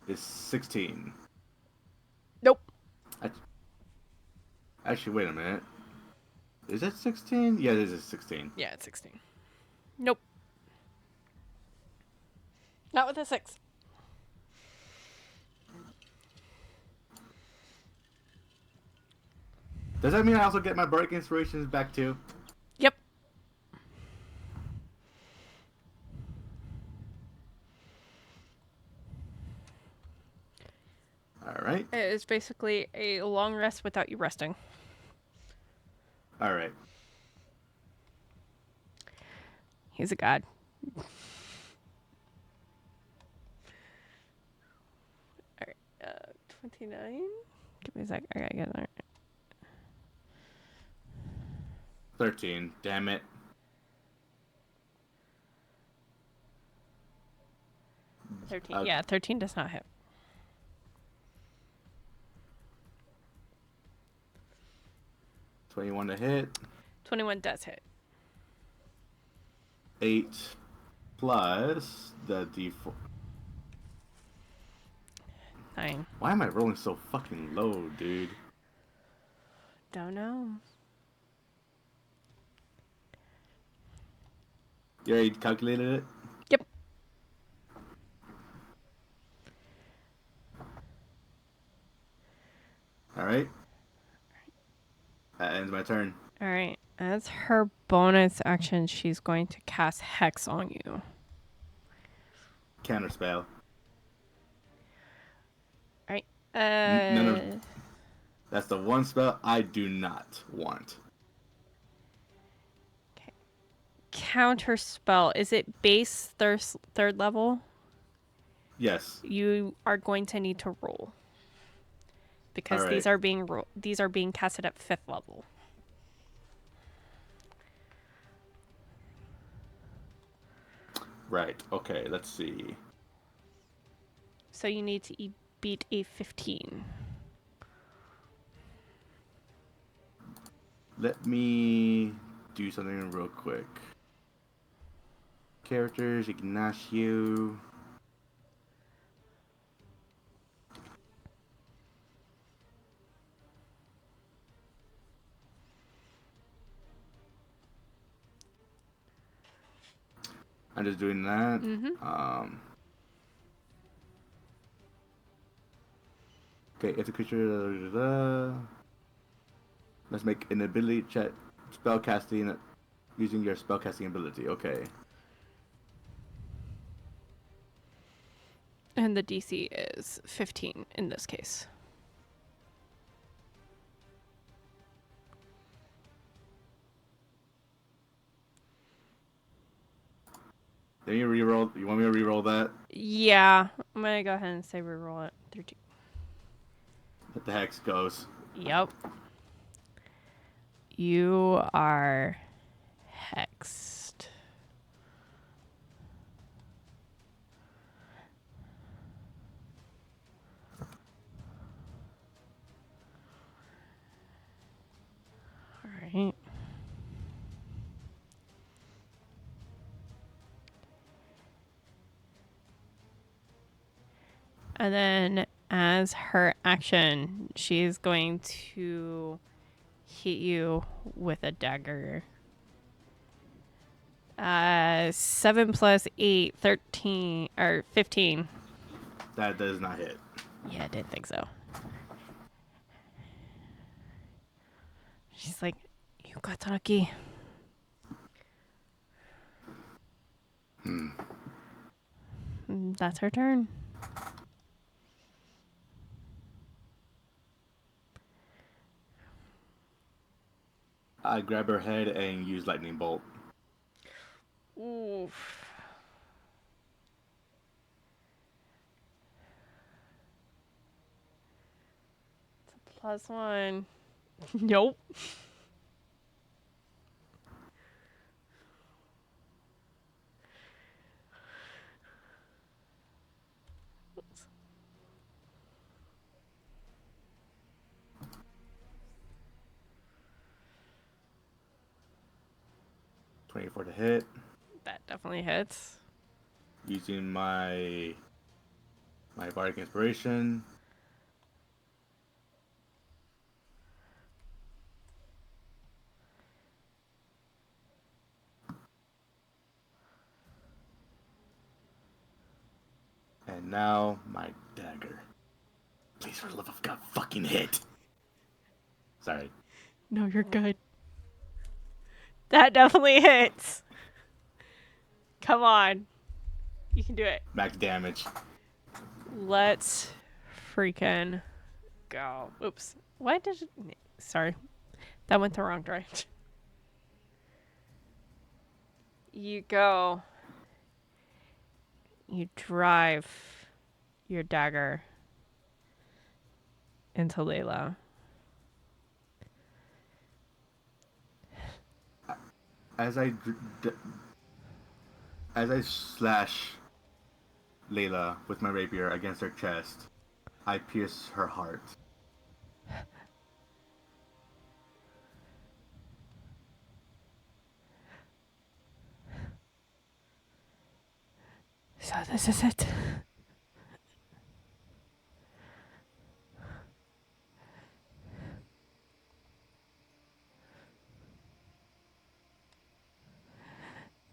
is 16. Nope. Actually, wait a minute. Is it 16? Yeah, it is 16. Yeah, it's 16. Nope. Not with a 6. Does that mean I also get my bardic inspirations back too? Yep. Alright. It's basically a long rest without you resting. Alright. He's a god. Alright, 29? Give me a sec. I gotta get there. 13. Damn it. Yeah, 13 does not hit. $21 to hit. 21 does hit. 8 plus the d4. 9. Why am I rolling so fucking low, dude? Don't know. You already calculated it? Yep. Alright. That ends my turn. All right. As her bonus action, she's going to cast Hex on you. Counterspell. All right. None of... That's the one spell I do not want. Counter spell. Is it base third level? Yes. You are going to need to roll because All these right. are being casted at 5th level. Right. Okay, let's see. So you need to beat a 15. Let me do something real quick. Characters, Ignacio. I'm just doing that. Okay, if the creature... Let's make an ability check. Spellcasting using your spellcasting ability. Okay. And the DC is 15 in this case. Then you reroll. You want me to reroll that? Yeah. I'm going to go ahead and say reroll it. 13. Hit the hex goes. Yep. You are hexed. All right. And then as her action, she's going to hit you with a dagger. 7 plus 8, 13, or 15. That does not hit. Yeah, I didn't think so. She's like, you got lucky. That's her turn. I grab her head and use lightning bolt. Oof. It's a +1. Nope. Oops. $24 to hit. That definitely hits. Using my bardic inspiration. And now my dagger. Please, for the love of God, fucking hit. Sorry. No, you're good. That definitely hits. Come on. You can do it. Max damage. Let's freaking go. Oops. Why did it... Sorry. That went the wrong direction. You go. You drive your dagger into Layla. As I slash Layla with my rapier against her chest, I pierce her heart. So this is it.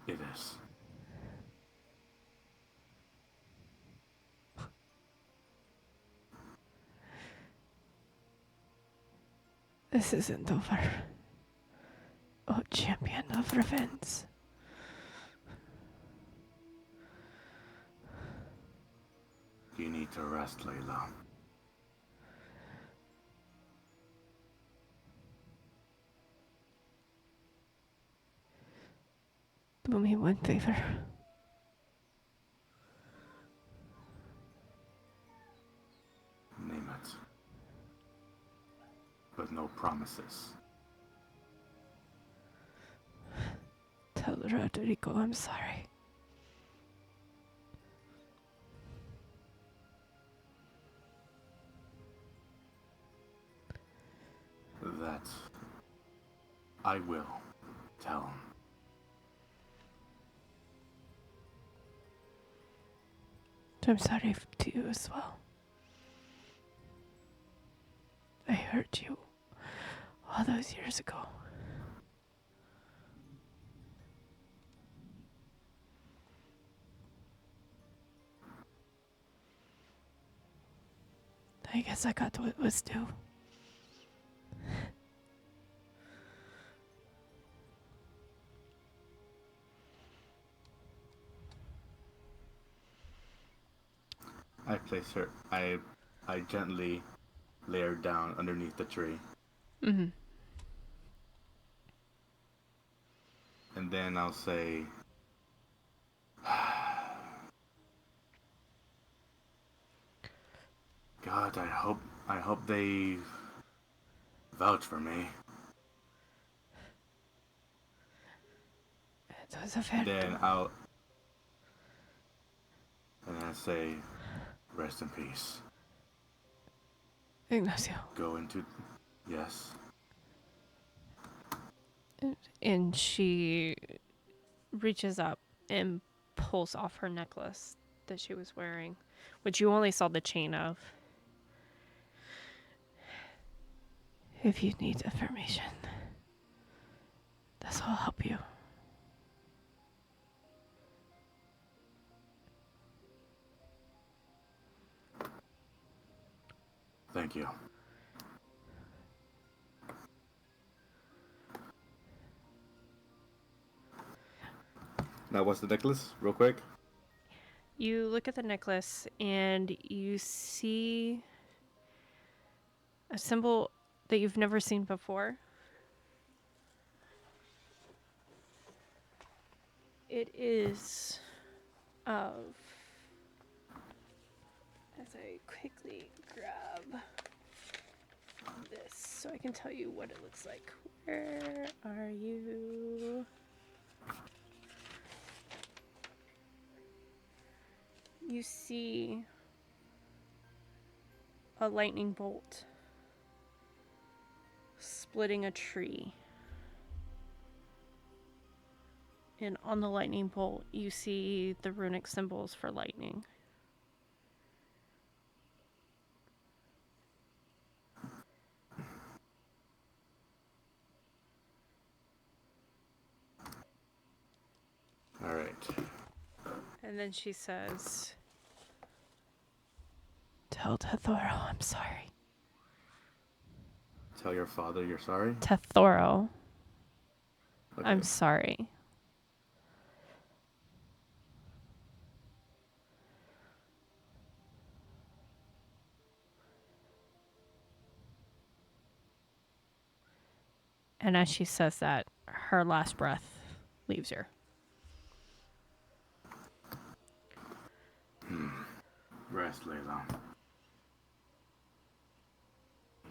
It is. This isn't over. Oh, champion of revenge. You need to rest, Layla. Do me one favor. Name it. But no promises. Tell Rodrigo I'm sorry. That I will tell him. I'm sorry to you as well. I hurt you all those years ago. I guess I got what was due. I place her. I gently lay her down underneath the tree, Mm-hmm. and then I'll say, "God, I hope they vouch for me." It was a fair Then I say, "Rest in peace." Ignacio. Go into, yes. And she reaches up and pulls off her necklace that she was wearing, which you only saw the chain of. If you need information, this will help you. Thank you. Now, what's the necklace, real quick? You look at the necklace and you see a symbol that you've never seen before. It is of, as I quickly grab this so I can tell you what it looks like. Where are you? You see a lightning bolt splitting a tree. And on the lightning bolt, you see the runic symbols for lightning. All right. And then she says, "Tell Tethoro I'm sorry." Tell your father you're sorry. Tethoro, Okay. I'm sorry. And as she says that, her last breath leaves her. Rest, Layla.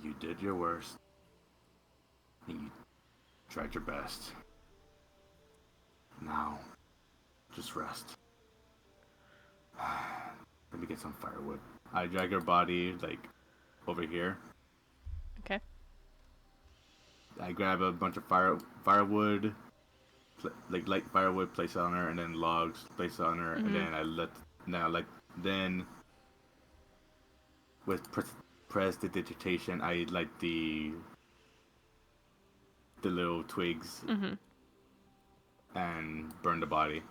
You did your worst. And you tried your best. Now, just rest. Let me get some firewood. I drag her body, like, over here. Okay. I grab a bunch of firewood, like light firewood, place it on her, and then logs, place it on her, and then then with prestidigitation, I light the little twigs and burn the body.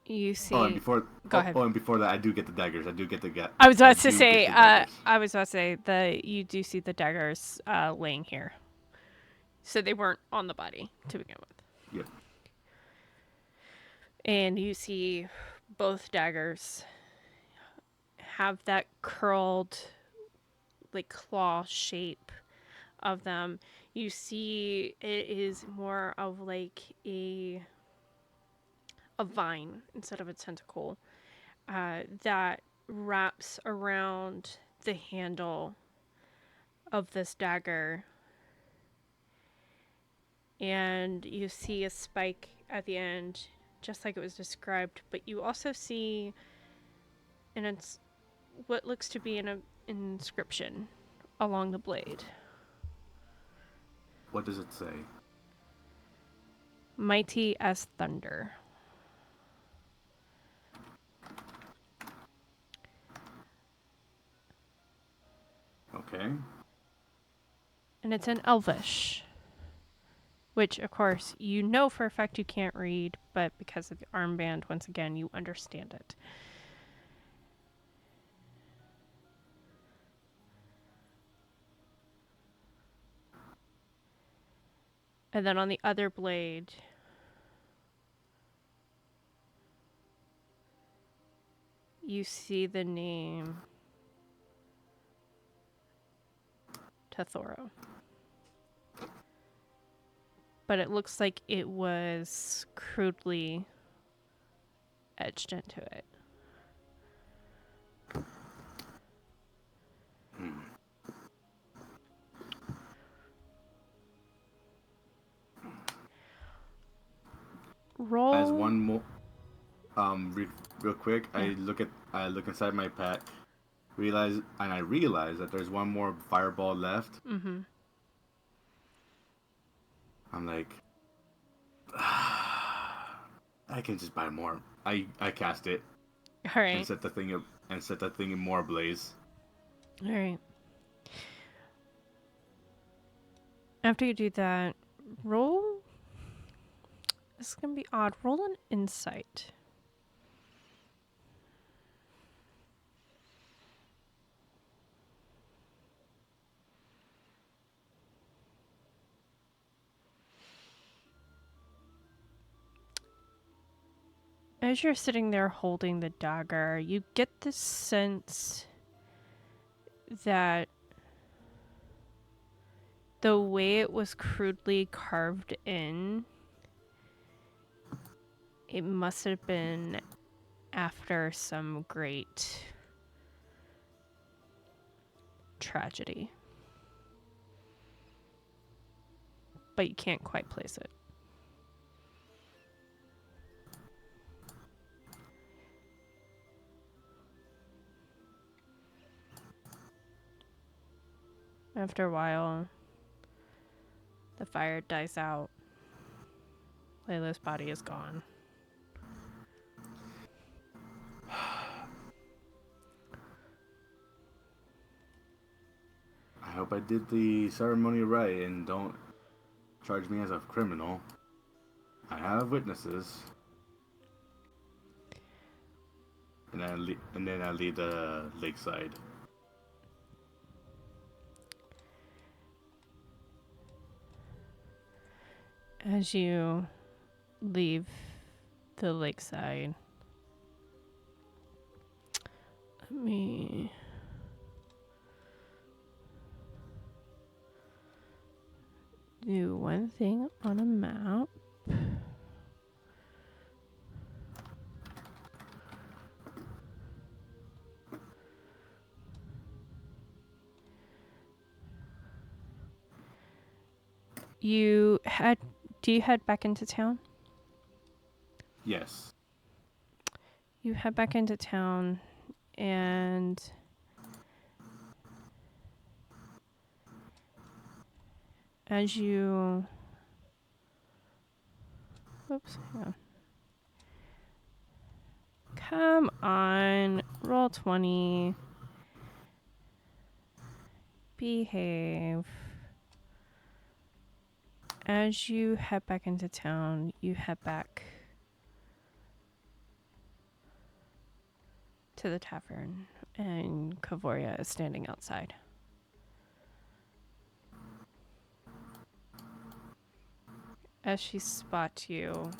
You see. Oh, and before Go ahead. Oh, and before that, I do get the daggers. I do get I was about to do get say. the daggers. I was about to say that you do see the daggers laying here. So they weren't on the body to begin with. Yep. And you see both daggers have that curled, like claw shape of them. You see it is more of like a vine instead of a tentacle that wraps around the handle of this dagger. And you see a spike at the end, just like it was described, but you also see what looks to be an inscription along the blade. What does it say? Mighty as thunder. Okay. And it's in Elvish. Which, of course, you know for a fact you can't read, but because of the armband, once again, you understand it. And then on the other blade, you see the name Tethoro. But it looks like it was crudely etched into it. Roll. As one more, real quick, Yeah. I look inside my pack, I realize that there's one more fireball left. Mm-hmm. I'm like, I can just buy more. I cast it All and right. set the thing in more ablaze. All right. After you do that, roll. This is going to be odd. Roll an insight. As you're sitting there holding the dagger, you get the sense that the way it was crudely carved in, it must have been after some great tragedy. But you can't quite place it. After a while, the fire dies out. Layla's body is gone. I hope I did the ceremony right and don't charge me as a criminal. I have witnesses. And then I leave the lakeside. As you leave the lakeside, let me do one thing on a map. Do you head back into town? Yes. You head back into town, and as you... Whoops, hang on. Come on, roll 20. Behave. As you head back into town, you head back to the tavern, and Ka'voria is standing outside. As she spots you,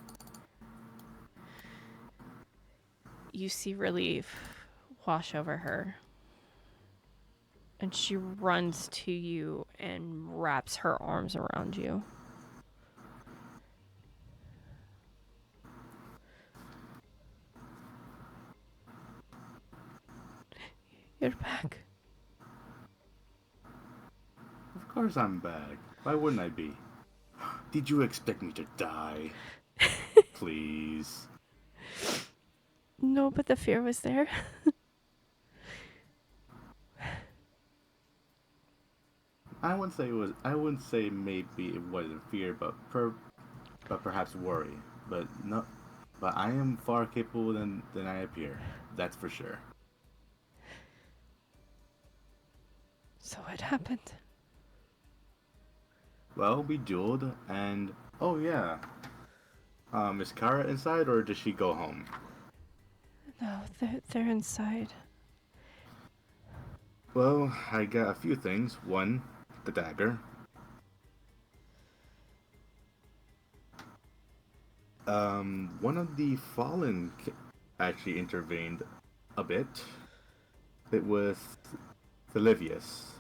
you see relief wash over her. And she runs to you and wraps her arms around you. You're back. Of course I'm back. Why wouldn't I be? Did you expect me to die? Please. No, but the fear was there. I wouldn't say it was. I wouldn't say maybe it wasn't fear, but perhaps worry. But no. But I am far capable than I appear. That's for sure. So what happened? Well, we dueled, and oh yeah. Is Kara inside, or does she go home? No, they're inside. Well, I got a few things. One, the dagger. One of the fallen actually intervened a bit. It was Thelivius.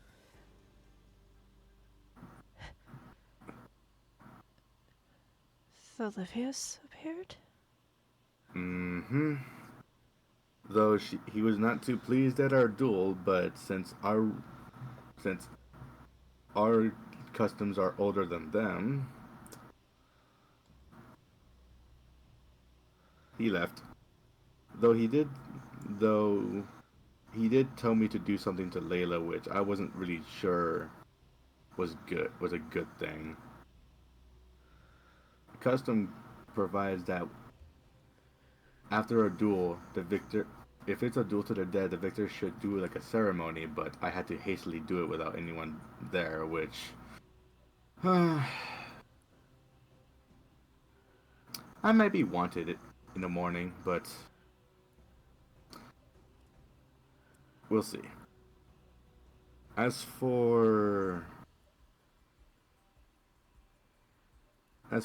Thelivius appeared? Mm-hmm. Though he was not too pleased at our duel, but since our customs are older than them, he left. Though he did tell me to do something to Layla, which I wasn't really sure was a good thing. The custom provides that after a duel, if it's a duel to the dead, the victor should do like a ceremony, but I had to hastily do it without anyone there, which I might be wanted in the morning, but we'll see. As for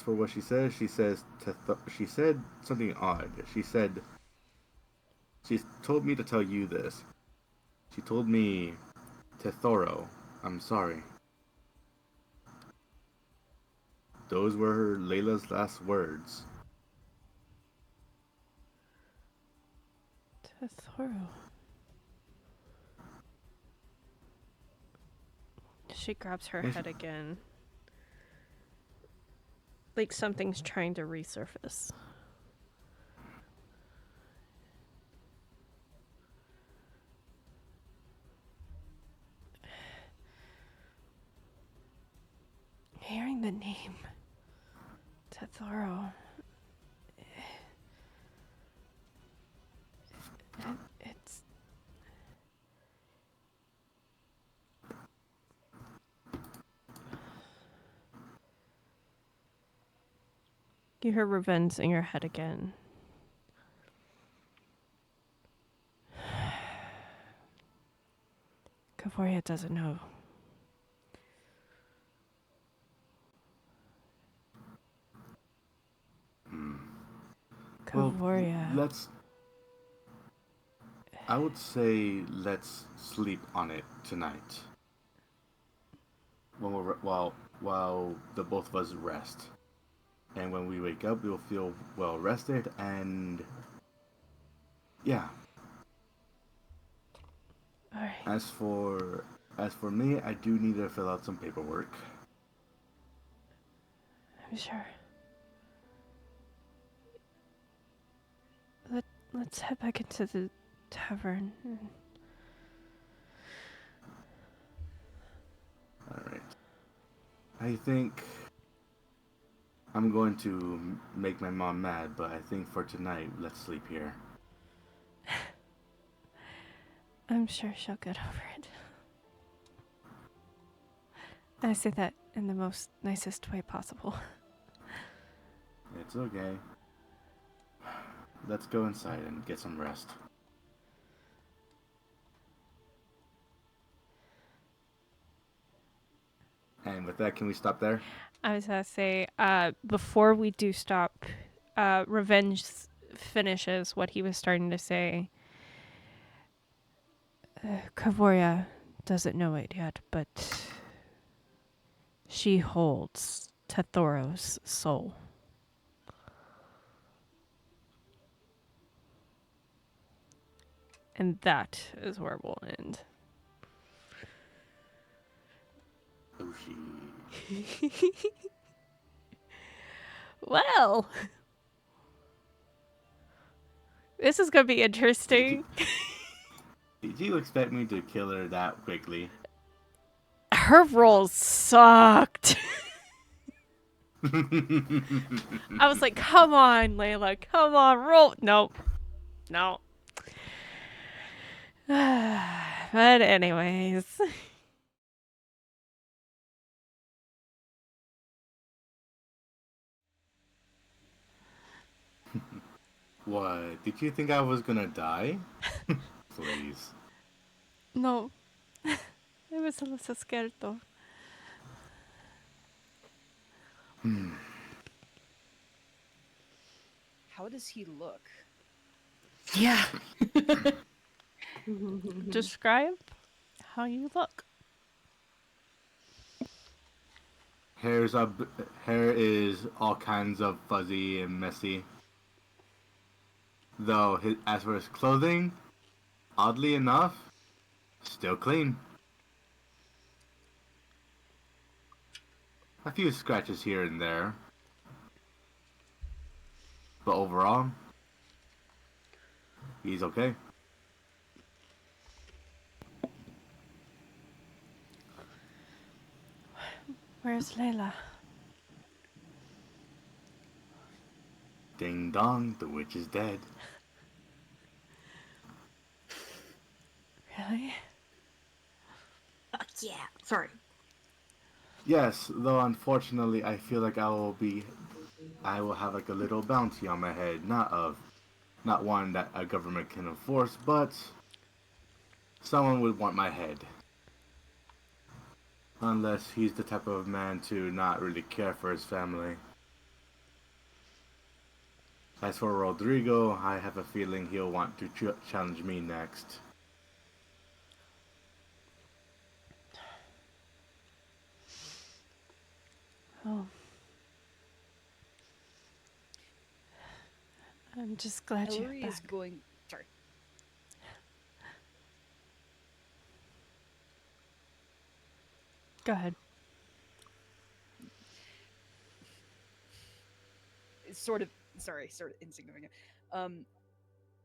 what she says, she said something odd. She told me to tell you this. She told me, Tethoro, I'm sorry. Those were Layla's last words. Tethoro. She grabs her head again. Like something's trying to resurface. Hearing the name Tethoro, it's you hear Revenge in your head again. Ka'voria doesn't know. Ka'voria. Well, I would say let's sleep on it tonight. While the both of us rest. And when we wake up, we'll feel well rested, and yeah. All right. As for me, I do need to fill out some paperwork. I'm sure. Let's head back into the tavern. Alright. I think I'm going to make my mom mad, but I think for tonight, let's sleep here. I'm sure she'll get over it. I say that in the most nicest way possible. It's okay. Let's go inside and get some rest. And with that, can we stop there? I was gonna say, before we do stop, Revenge finishes what he was starting to say. Ka'voria doesn't know it yet, but she holds Tethoro's soul. And that is where we'll end. Oh, she. Well, this is gonna be interesting. Did you expect me to kill her that quickly? Her rolls sucked. I was like, come on, Layla, come on, roll. Nope. No. But anyways. What? Did you think I was gonna die? Please. No. I was a little scared though. How does he look? Yeah. Describe how you look. Hair is all kinds of fuzzy and messy. Though, as for his clothing, oddly enough, still clean. A few scratches here and there. But overall, he's okay. Where's Layla? Ding dong, the witch is dead. Really? Fuck yeah. Sorry. Yes, though unfortunately I feel like I will have like a little bounty on my head. Not one that a government can enforce, but someone would want my head. Unless he's the type of man to not really care for his family. As for Rodrigo, I have a feeling he'll want to challenge me next. Oh. I'm just glad you're Elery is back. going. Sorry. Go ahead. It's sort of insignificant.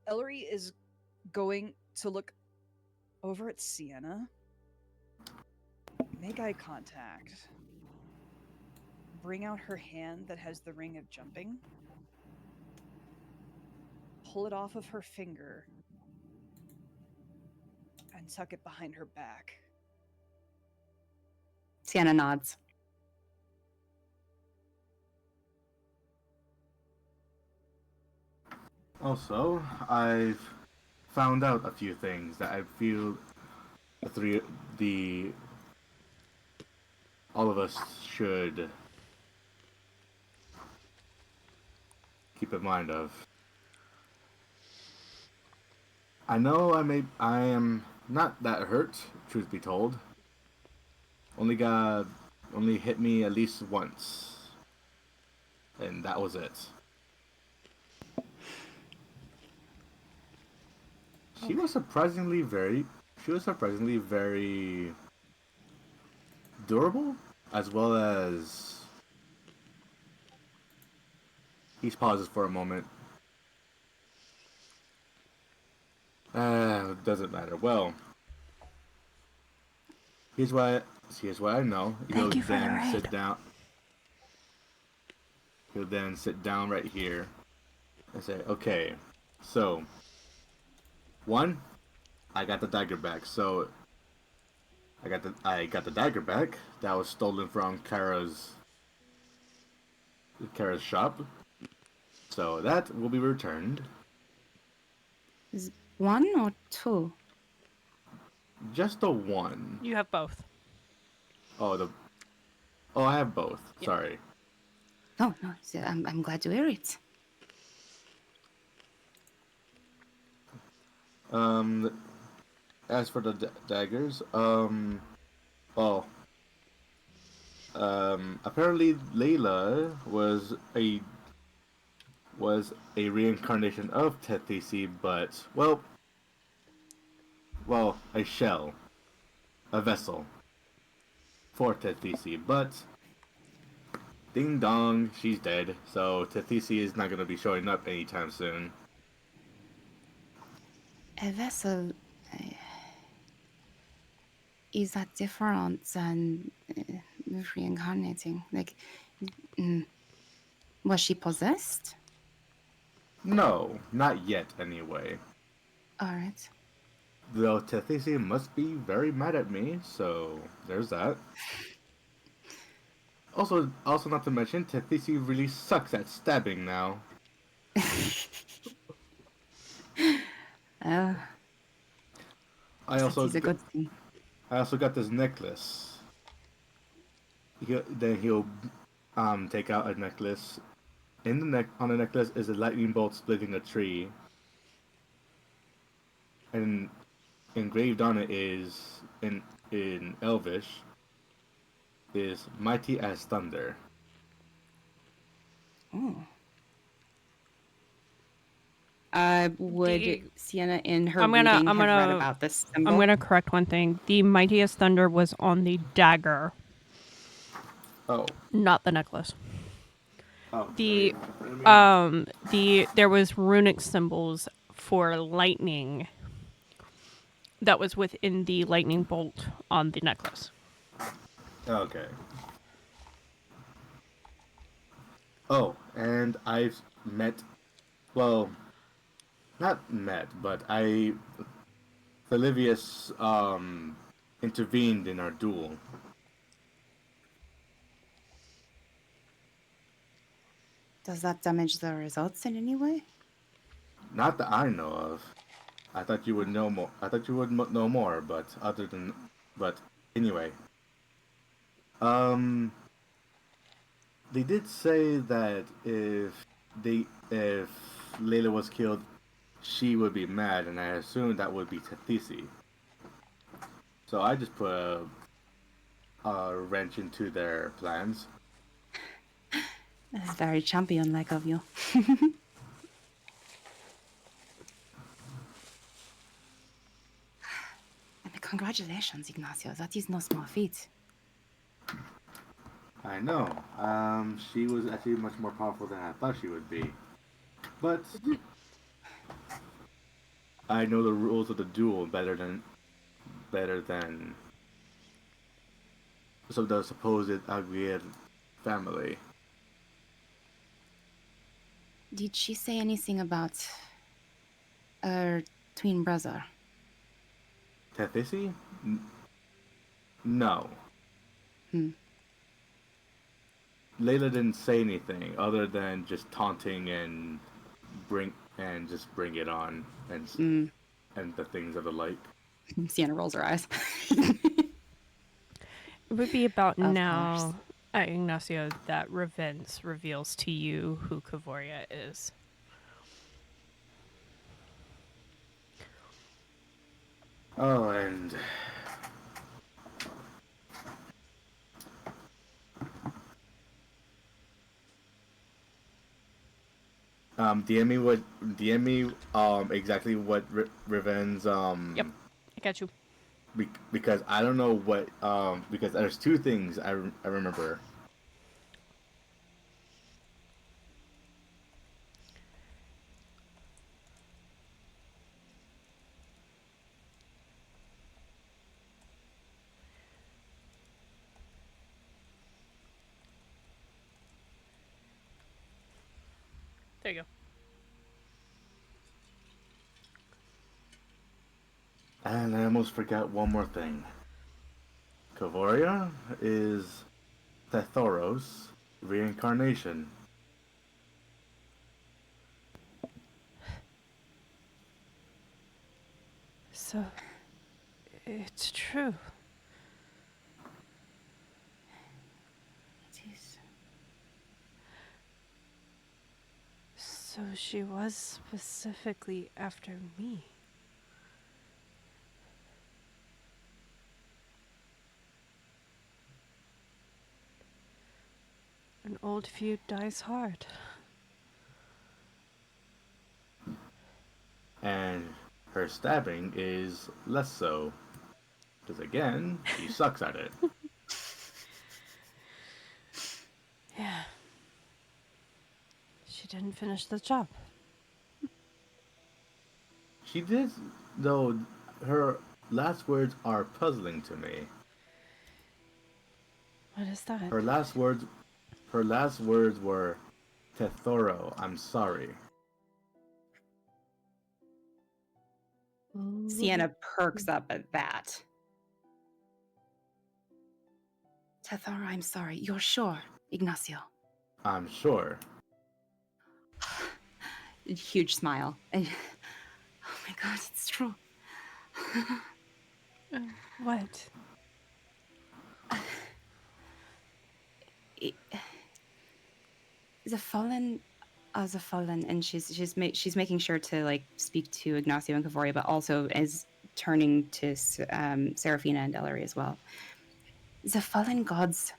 Elery is going to look over at Sienna. Make eye contact. Bring out her hand that has the ring of jumping. Pull it off of her finger. And tuck it behind her back. Sienna nods. Also, I've found out a few things that I feel all of us should keep in mind of. I know I am not that hurt, truth be told. Only hit me at least once. And that was it. She was surprisingly very durable, as well as he pauses for a moment. Doesn't matter. Well, here's what I know. Thank you for the raid. Sit down. He'll then sit down right here and say, "Okay, so one, I got the dagger back. So I got the dagger back that was stolen from Kara's shop. So that will be returned. Is one or two? Just the one. You have both. Oh, Oh, I have both. Yeah. Sorry. Oh no, I'm glad to hear it. As for the daggers, well, apparently Layla was a reincarnation of Tethisi, but well, a shell, a vessel for Tethisi, but ding dong, she's dead, so Tethisi is not gonna be showing up anytime soon. A vessel is that different than reincarnating? Like, mm, was she possessed? No, not yet anyway. All right. Though Tethisi must be very mad at me, so there's that. Also not to mention, Tethisi really sucks at stabbing now. Uh, I that also is a good thing. I also got this necklace. He'll take out a necklace. In the on the necklace is a lightning bolt splitting a tree, and engraved on it is in Elvish is mighty as thunder. Oh. Would The- Sienna in her I'm reading gonna- have read about this symbol? I'm going to correct one thing. The mightiest thunder was on the dagger, Oh. not the necklace. Oh. There was runic symbols for lightning that was within the lightning bolt on the necklace. Okay. Oh, and I've met, well, not met, but Felivius intervened in our duel. Does that damage the results in any way? Not that I know of. I thought you would know more. I thought you would know more, but anyway. Um, they did say that if Layla was killed, she would be mad, and I assumed that would be Tethisi. So I just put a wrench into their plans. That's very champion-like of you. And congratulations, Ignacio. That is no small feat. I know. She was actually much more powerful than I thought she would be. But I know the rules of the duel better than some of the supposed Aguilar family. Did she say anything about her twin brother? Tethisi? No. Hmm. Layla didn't say anything other than just taunting and bring it on and the things of the like. Sienna rolls her eyes. It would be about Of now, Ignacio, that Revenge reveals to you who Ka'voria is. Oh, and DM me exactly what Revenge Yep, I got you. because I don't know what because there's two things I remember. There you go. And I almost forgot one more thing. Ka'voria is Thethoros reincarnation. So, it's true. So she was specifically after me. An old feud dies hard. And her stabbing is less so. Because again, she sucks at it. Yeah. She didn't finish the job. She did, though her last words are puzzling to me. What is that? Her last words were, Tethoro, I'm sorry. Sienna perks up at that. Tethora, I'm sorry. You're sure, Ignacio? I'm sure. Huge smile. Oh my god, it's true. What? The fallen are the fallen, and she's making sure to like speak to Ignacio and Ka'voria, but also is turning to Serephina and Elery as well. The fallen gods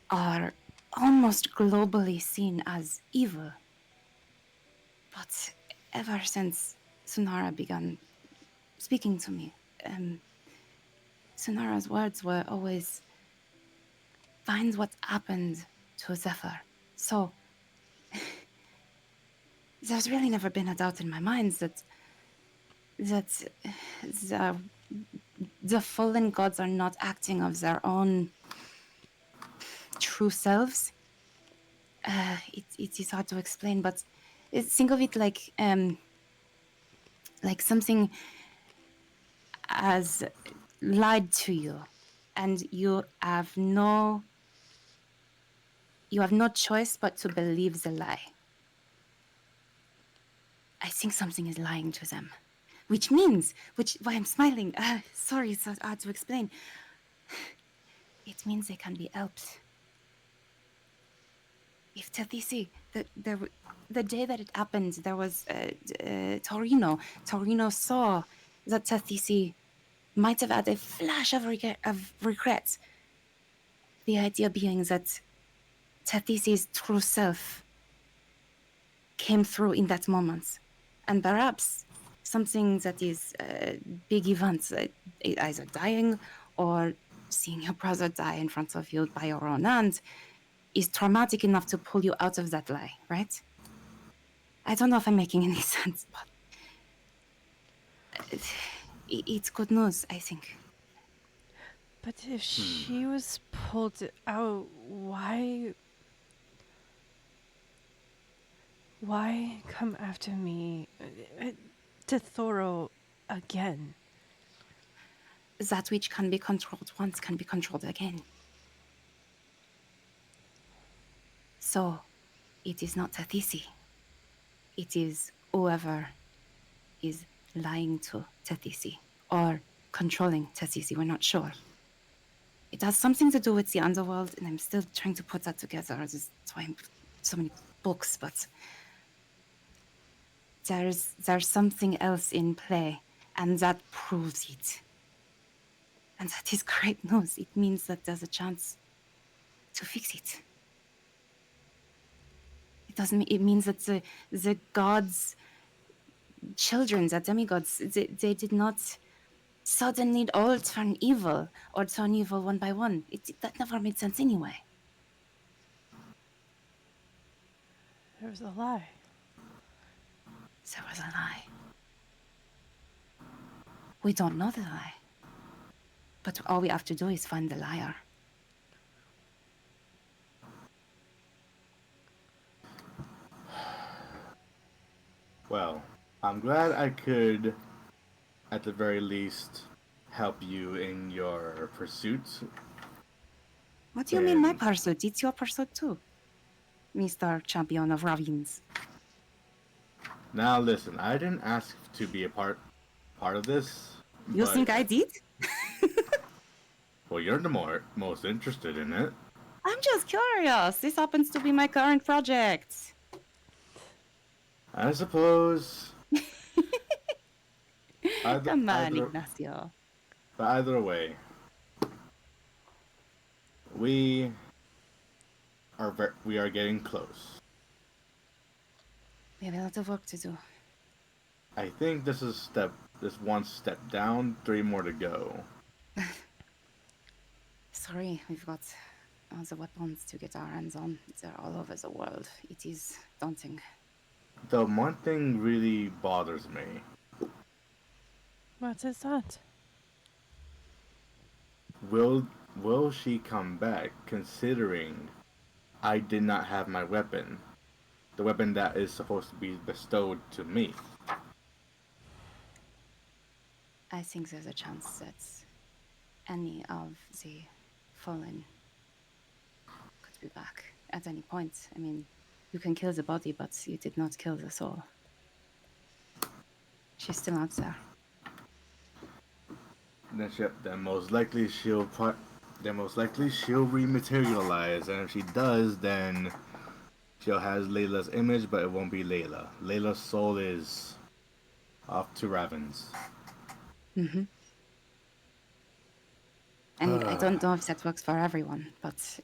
are almost globally seen as evil, but ever since Sunara began speaking to me, Sunara's words were always, "Find what happened to Zephyr." So there's really never been a doubt in my mind that the fallen gods are not acting of their own true selves. It is hard to explain, but think of it like something has lied to you, and you have no choice but to believe the lie. I think something is lying to them, why I'm smiling. Sorry, it's so hard to explain. It means they can be helped. If Tethisi, the day that it happened, there was Torino. Torino saw that Tethisi might have had a flash of regret. The idea being that Tethisi's true self came through in that moment. And perhaps something that is big events, either dying or seeing your brother die in front of you by your own hand, is traumatic enough to pull you out of that lie, right? I don't know if I'm making any sense, but it's good news, I think. But if she was pulled out, why come after me to Thoro again? That which can be controlled once can be controlled again. So, it is not Tethisi. It is whoever is lying to Tethisi or controlling Tethisi. We're not sure. It has something to do with the underworld, and I'm still trying to put that together. That's why I'm so many books, but there's something else in play, and that proves it. And that is great news. It means that there's a chance to fix it. It means that the gods' children, the demigods, they did not suddenly all turn evil or turn evil one by one. That never made sense anyway. There was a lie. There was a lie. We don't know the lie. But all we have to do is find the liar. Well, I'm glad I could, at the very least, help you in your pursuit. What do you mean my pursuit? It's your pursuit too, Mr. Champion of Ravines. Now listen, I didn't ask to be a part of this. You but- think I did? Well, you're the most interested in it. I'm just curious. This happens to be my current project. I suppose. Come on, either, Ignacio. but either way, we we are getting close. We have a lot of work to do. I think this is one step down, 3 more to go. Sorry, we've got all the weapons to get our hands on. They're all over the world. It is daunting. The one thing really bothers me. What is that? Will she come back, considering I did not have my weapon? The weapon that is supposed to be bestowed to me. I think there's a chance that any of the fallen could be back at any point. I mean, you can kill the body, but you did not kill the soul. She's still out there. Then most likely she'll rematerialize, and if she does, then she'll have Layla's image, but it won't be Layla. Layla's soul is off to Ravens. Mm-hmm. And I don't know if that works for everyone, but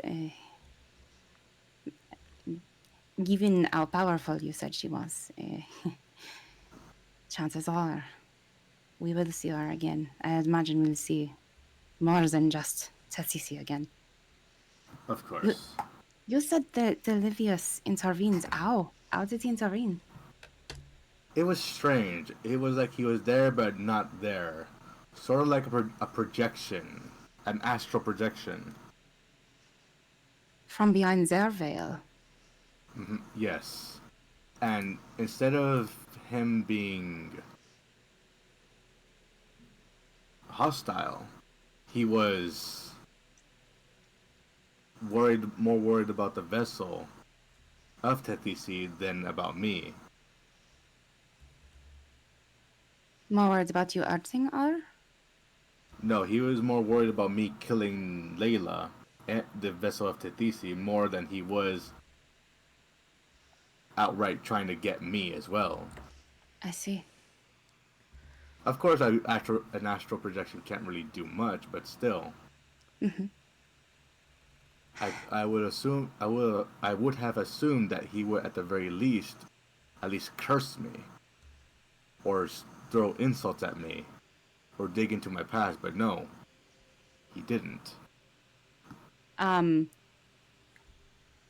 given how powerful you said she was, chances are we will see her again. I imagine we'll see more than just Tatsisi again. Of course. You said that Livius intervened. How? How did he intervene? It was strange. It was like he was there, but not there. Sort of like a projection. An astral projection. From behind their veil. Yes. And instead of him being hostile, he was more worried about the vessel of Tetisi than about me. More worried about you hurting her? No, he was more worried about me killing Layla at the vessel of Tetisi more than he was outright trying to get me as well. I see. Of course, an astral projection can't really do much, but still. Mm-hmm. I would have assumed that he would at least curse me, or throw insults at me, or dig into my past. But no, he didn't.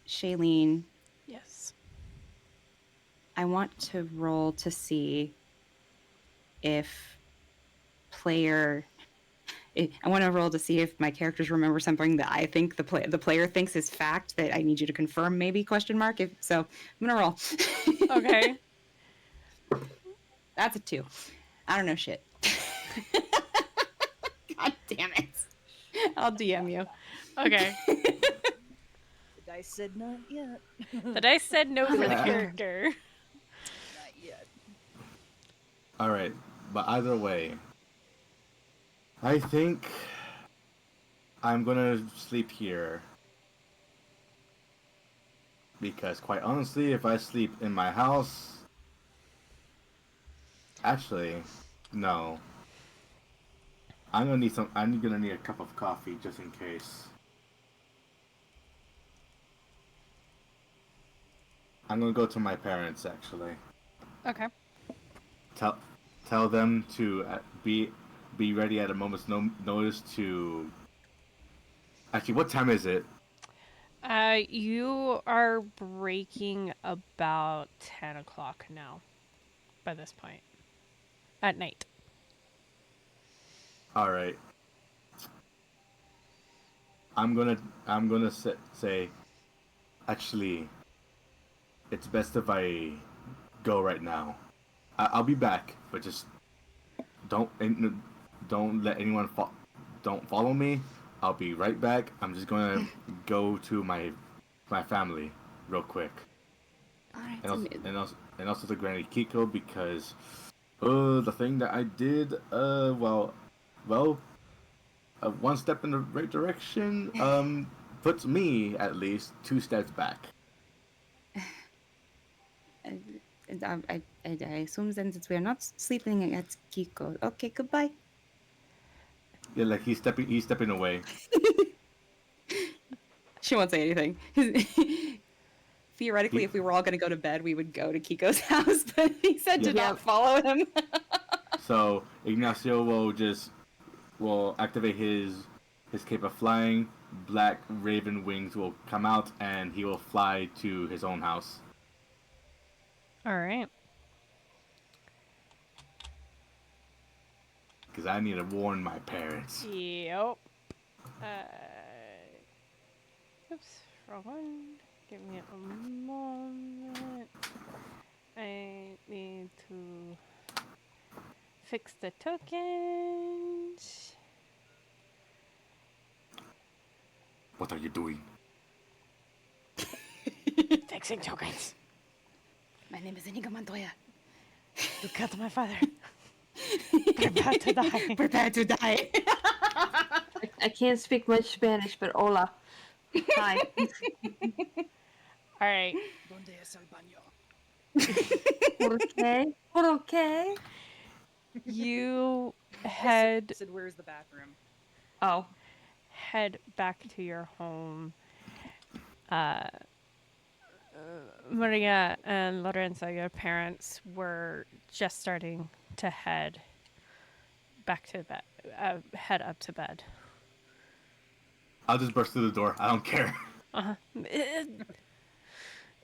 Shailene, Yes. I want to roll to see if I want to roll to see if my characters remember something that I think the player thinks is fact that I need you to confirm, maybe, question mark. If so, I'm gonna roll. Okay. That's a 2. I don't know shit. God damn it. I'll DM you. Okay. The dice said not yet. The dice said no for the character. Not yet. Alright, but either way, I think I'm gonna sleep here. Because quite honestly, if I sleep in my house... Actually, no. I'm gonna need a cup of coffee just in case. I'm gonna go to my parents, actually. Okay. Tell them to be ready at a moment's notice to... Actually, what time is it? You are breaking about 10 o'clock now, by this point. At night. Alright. I'm gonna say, actually, it's best if I go right now. I'll be back, but just don't let anyone don't follow me. I'll be right back. I'm just gonna go to my family real quick, All right. and also to Granny Kiko, because the thing that I did one step in the right direction puts me at least 2 steps back. I assume then that we're not sleeping at Kiko. Okay, goodbye. Yeah, like he's stepping away. She won't say anything. Theoretically, He- if we were all going to go to bed, we would go to Kiko's house, but he said to Yeah. not follow him. So Ignacio will activate his cape of flying. Black raven wings will come out, and he will fly to his own house. All right. Because I need to warn my parents. Yep. Oops. Wrong one. Give me a moment. I need to fix the tokens. What are you doing? Fixing tokens. My name is Inigo Montoya. You killed my father. Prepare to die. Prepare to die. I can't speak much Spanish, but hola. Hi. All right. Donde es el baño? ¿Por qué? ¿Por qué? You head Sid, where's the bathroom? Oh. head back to your home. Maria and Lorenzo, your parents, were just starting to head back to bed, head up to bed. I'll just burst through the door. I don't care.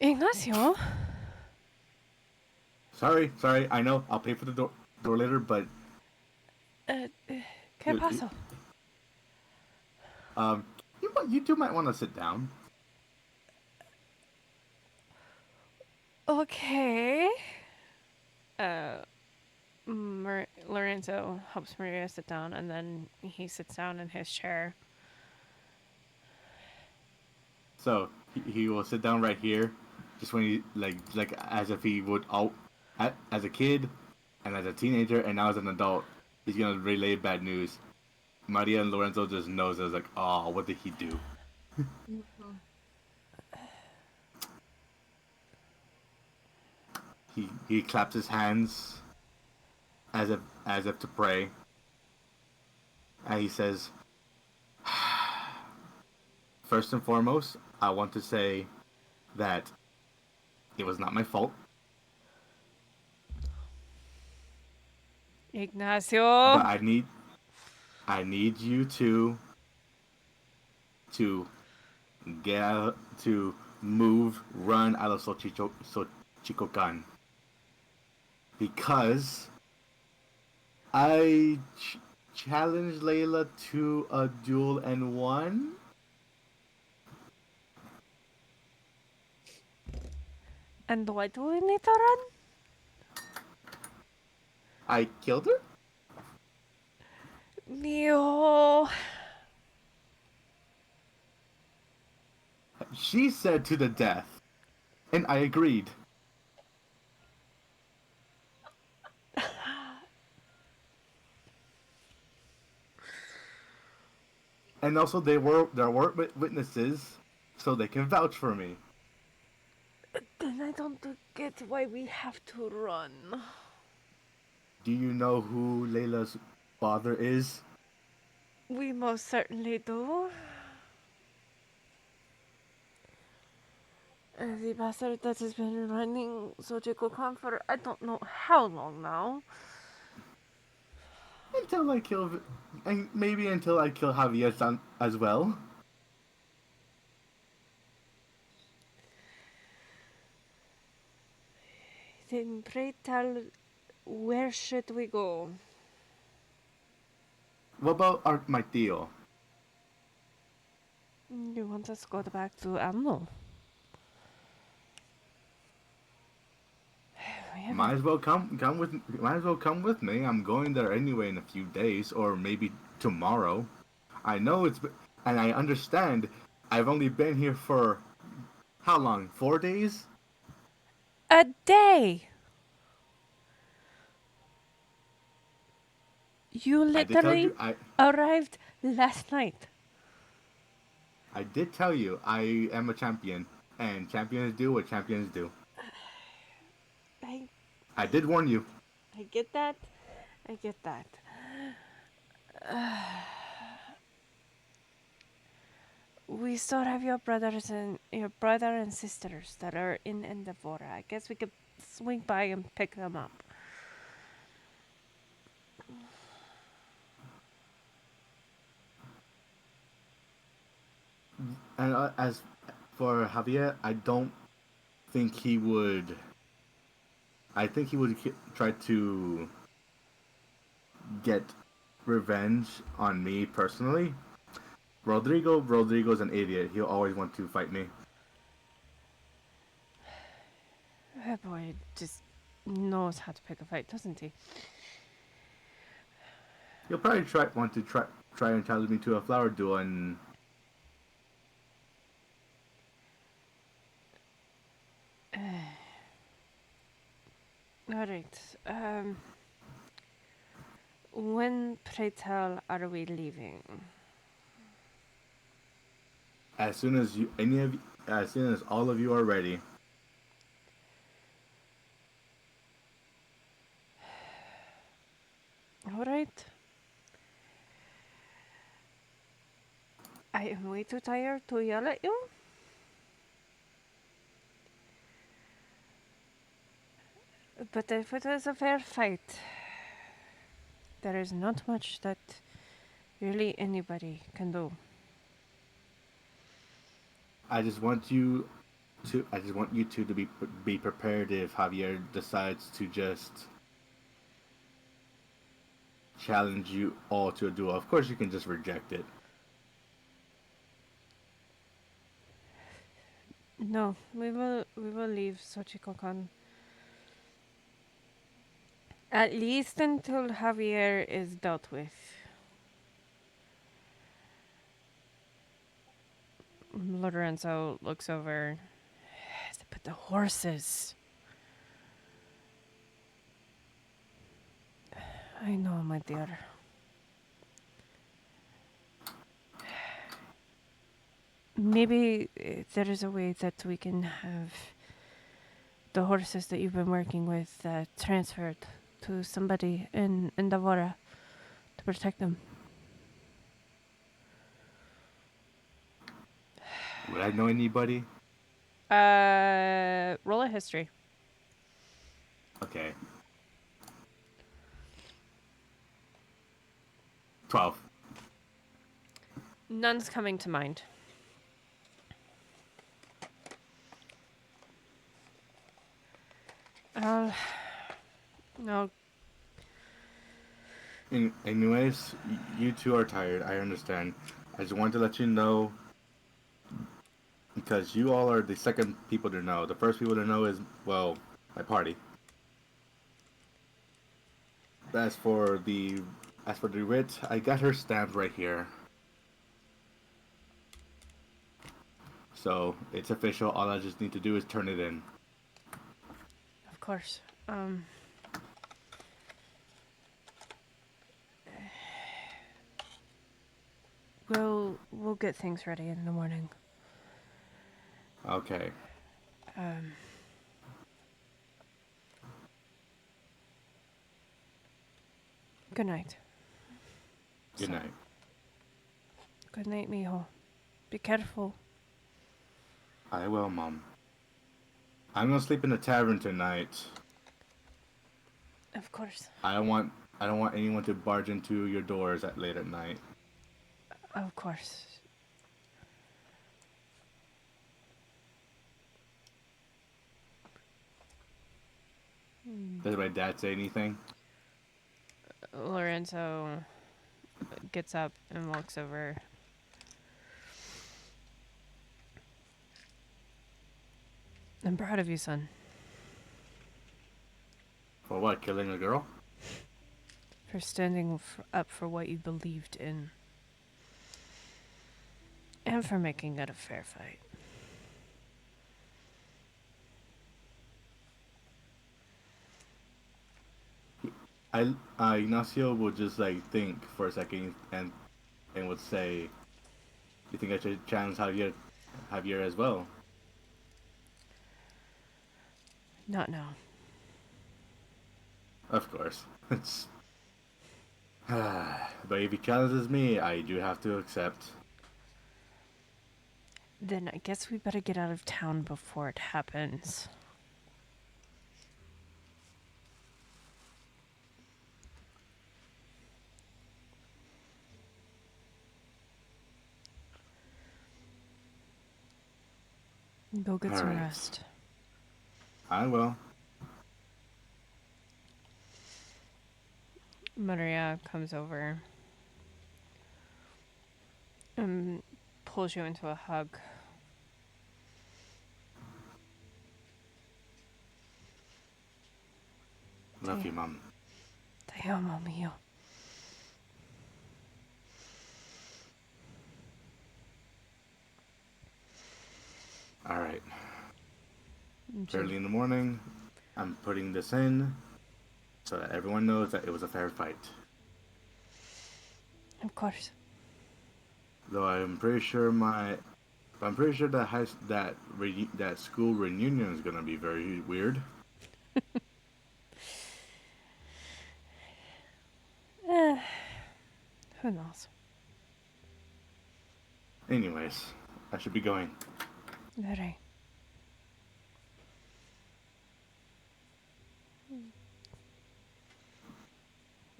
Ignacio, Sorry. I know. I'll pay for the door later, but ¿qué pasó? you two might want to sit down. Okay. Lorenzo helps Maria sit down, and then he sits down in his chair. So he will sit down right here, just when he like as if he would as a kid, and as a teenager, and now as an adult, he's gonna relay bad news. Maria and Lorenzo just knows as like, oh, what did he do? He claps his hands as if to pray, and he says, first and foremost, I want to say that it was not my fault. Ignacio. But I need you to get out, to run out of Zochikocan. Because I challenged Layla to a duel and won. And why do we need to run? I killed her? No. She said to the death. And I agreed. And also there were witnesses, so they can vouch for me. Then I don't get why we have to run. Do you know who Layla's father is? We most certainly do. The bastard that has been running Zochikocan for I don't know how long now. Until I kill, and maybe until I kill Javier as well. Then pray tell, where should we go? What about my tío? You want us to go back to Amno? Might as well come with me. I'm going there anyway in a few days, or maybe tomorrow. I know and I understand. I've only been here for how long? 4 days? A day. You I did tell literally you. arrived last night. I did tell you I am a champion, and champions do what champions do. I did warn you. I get that. I get that. We still have your brother and sisters that are in Endavora. I guess we could swing by and pick them up. And as for Javier, I don't think he would. I think he would try to get revenge on me personally. Rodrigo's an idiot. He'll always want to fight me. That boy just knows how to pick a fight, doesn't he? He'll probably want to try and challenge me to a flower duel, and All right. When, pray tell, are we leaving? as soon as as soon as all of you are ready. All right. I am way too tired to yell at you. But if it is a fair fight, there is not much that really anybody can do. I just want you to be prepared if Javier decides to just challenge you all to a duel. Of course, you can just reject it. No, we will leave Zochikocan. At least until Javier is dealt with. Lorenzo looks over. But the horses. I know, my dear. Maybe there is a way that we can have the horses that you've been working with transferred to somebody in Davora to protect them. Would I know anybody? Roll a history. Okay. 12. None's coming to mind. No. Anyways, you two are tired. I understand. I just wanted to let you know because you all are the second people to know. The first people to know is, well, my party. As for the writ, I got her stamped right here. So it's official. All I just need to do is turn it in. Of course. We'll get things ready in the morning. Okay. Good night. Good night. Good night, mijo. Be careful. I will, Mom. I'm gonna sleep in the tavern tonight. Of course. I don't want anyone to barge into your doors at late at night. Of course. Does my dad say anything? Lorenzo gets up and walks over. I'm proud of you, son. For what? Killing a girl? For standing up for what you believed in. And for making it a fair fight. Ignacio would just like think for a second and would say, "You think I should challenge Javier as well?" Not now. Of course. It's... but if he challenges me, I do have to accept. Then I guess we better get out of town before it happens. Go get some Alright. rest. I will. Maria comes over and pulls you into a hug. Love you, Mom. Te amo, mío. Alright. Early in the morning, I'm putting this in so that everyone knows that it was a fair fight. Of course. Though I'm pretty sure that school reunion is gonna be very weird. Who knows? Anyways, I should be going. Very.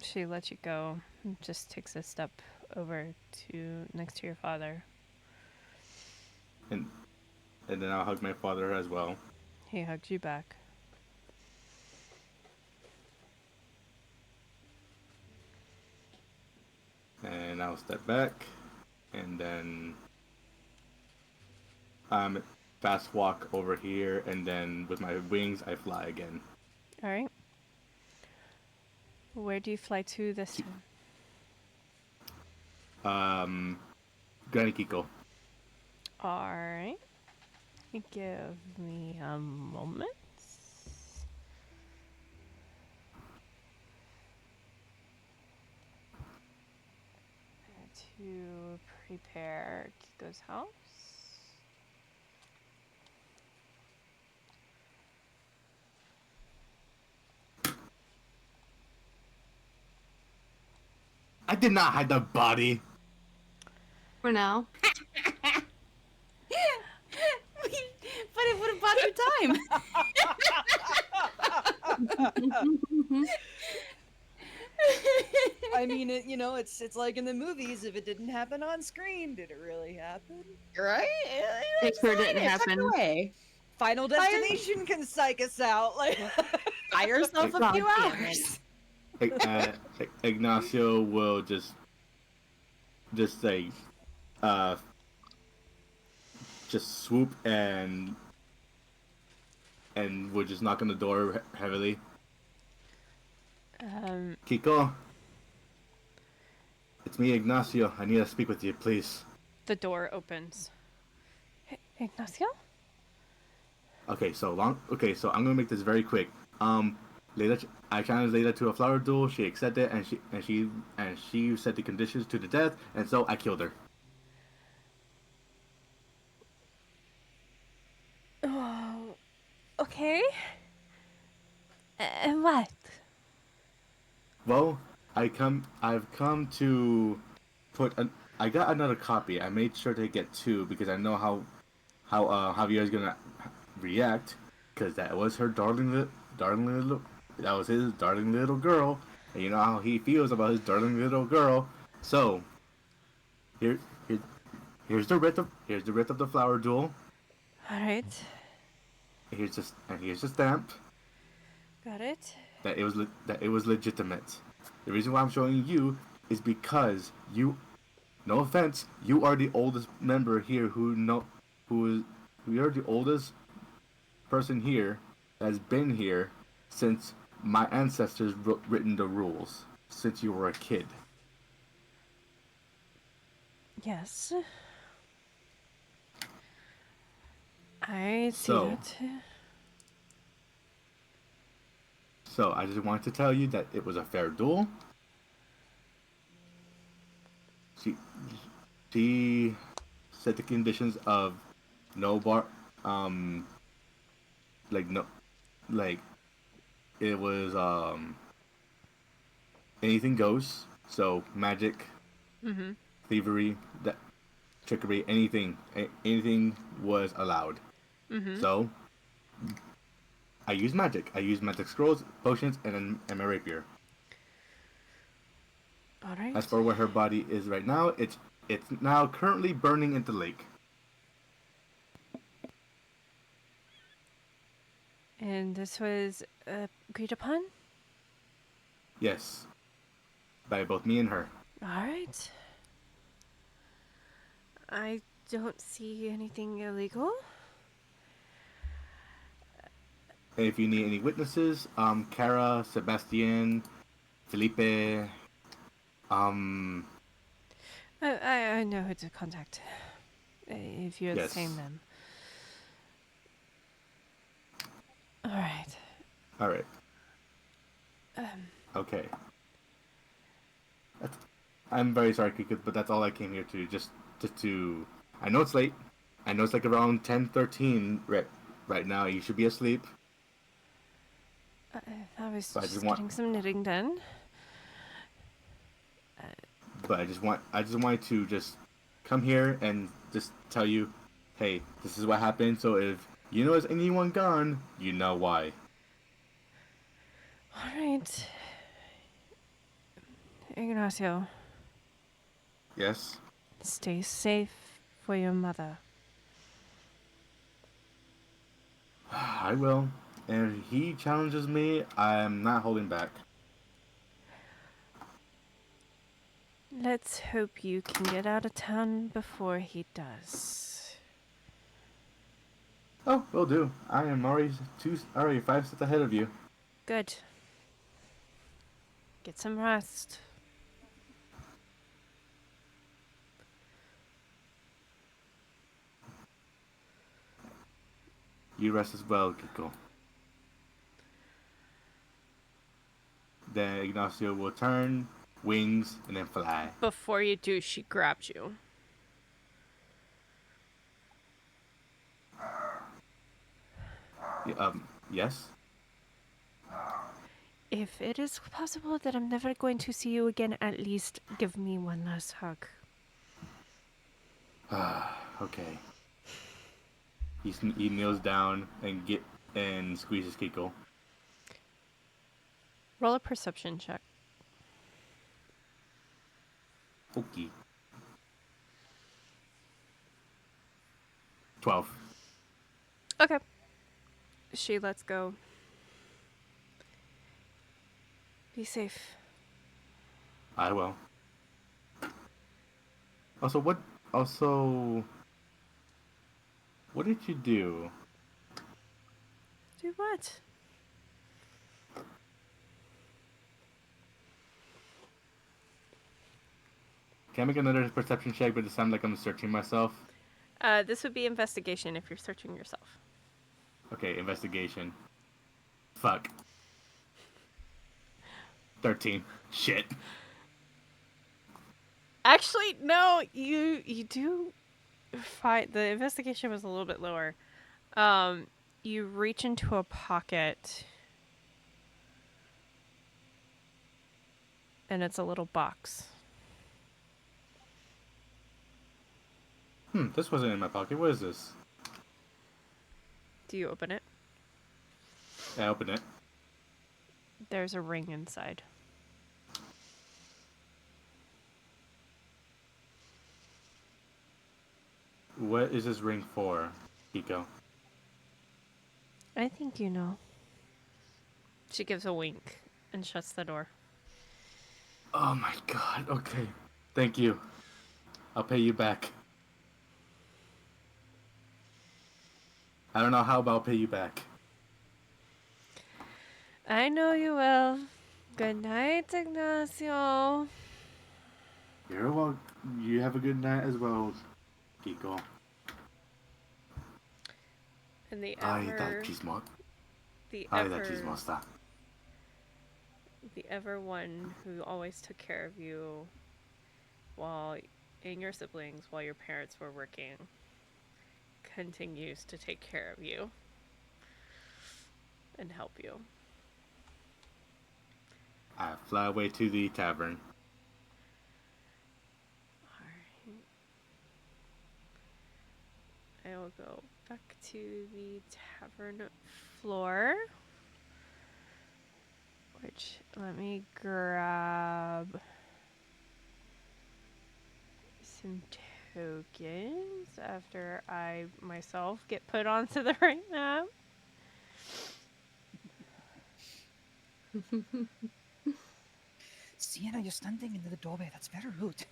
She lets you go. Just takes a step over to next to your father. And then I'll hug my father as well. He hugs you back. And I'll step back, and then fast walk over here, and then with my wings I fly again. All right. Where do you fly to this time? Granny Kiko. All right. Give me a moment. To prepare Kiko's house. I did not hide the body. For now. But it would have bought you time. I mean, it's like in the movies. If it didn't happen on screen, did it really happen? Right? It sure didn't happen. Away. Final Destination can psych us out. Like, Buy yourself a few God damn it. hours. Ignacio will just say, just swoop and we'll just knock on the door heavily. Kiko, it's me, Ignacio. I need to speak with you, please. The door opens. Ignacio? Okay, so I'm gonna make this very quick. Layla, I challenged Layla to a flower duel. She accepted, and she set the conditions to the death, and so I killed her. Oh, okay. And what? Well, I've come to put I got another copy. I made sure to get two because I know how Javier's gonna react, because that was her darling little that was his darling little girl, and you know how he feels about his darling little girl. So here's the writ of the flower duel. All right. Here's the stamp Got it. that it was legitimate. The reason why I'm showing you is because you, no offense, you are the oldest member here you are the oldest person here that's been here since my ancestors written the rules, since you were a kid. Yes. I see So- that. So I just wanted to tell you that it was a fair duel. She set the conditions of no bar, it was anything goes. So magic, Mm-hmm. thievery, trickery, anything was allowed. Mm-hmm. So I use magic. I use magic scrolls, potions, and my rapier. All right. As for where her body is right now, it's now currently burning in the lake. And this was agreed upon? Yes, by both me and her. All right. I don't see anything illegal. And if you need any witnesses, Kara, Sebastian, Felipe, I know who to contact. If you're Yes. the same, then. All right. all right, Um, okay. I'm very sorry, Kika, but that's all I came here to. Just to. I know it's late. I know it's like around 10:13 right now. You should be asleep. I was So I just just want- getting some knitting done. But I just wanted to just come here and just tell you, hey, this is what happened. So if you know there's anyone gone, you know why. All right. Ignacio, Yes. stay safe for your mother. I will. And if he challenges me, I'm not holding back. Let's hope you can get out of town before he does. Oh, will do. I am already 5 steps ahead of you. Good. Get some rest. You rest as well, Kiko. Then Ignacio will turn, wings, and then fly. Before you do, she grabs you. Yes? If it is possible that I'm never going to see you again, at least give me one last hug. Okay. He kneels down and squeezes Kiko. Roll a perception check. Okay. 12. Okay. She lets go. Be safe. I will. Also, what did you do? Do what? Can I make another perception check, but it sounds like I'm searching myself? This would be investigation if you're searching yourself. Okay, investigation. Fuck. 13. Shit. Actually, no, you do find the investigation was a little bit lower. You reach into a pocket and it's a little box. This wasn't in my pocket. What is this? Do you open it? I open it. There's a ring inside. What is this ring for, Kiko? I think you know. She gives a wink and shuts the door. Oh my god, okay. Thank you. I'll pay you back. I don't know how, but I'll pay you back. I know you will. Good night, Ignacio. You're welcome. You have a good night as well, Kiko. And the Ay, ever, that chismo. the Ay, that ever, chismosa. the ever one who always took care of you while and your siblings while your parents were working continues to take care of you and help you. I fly away to the tavern. Alright. I will go back to the tavern floor. Which, let me grab some tokens after I myself get put onto the right map. Sienna, you're standing in the doorway. That's very rude.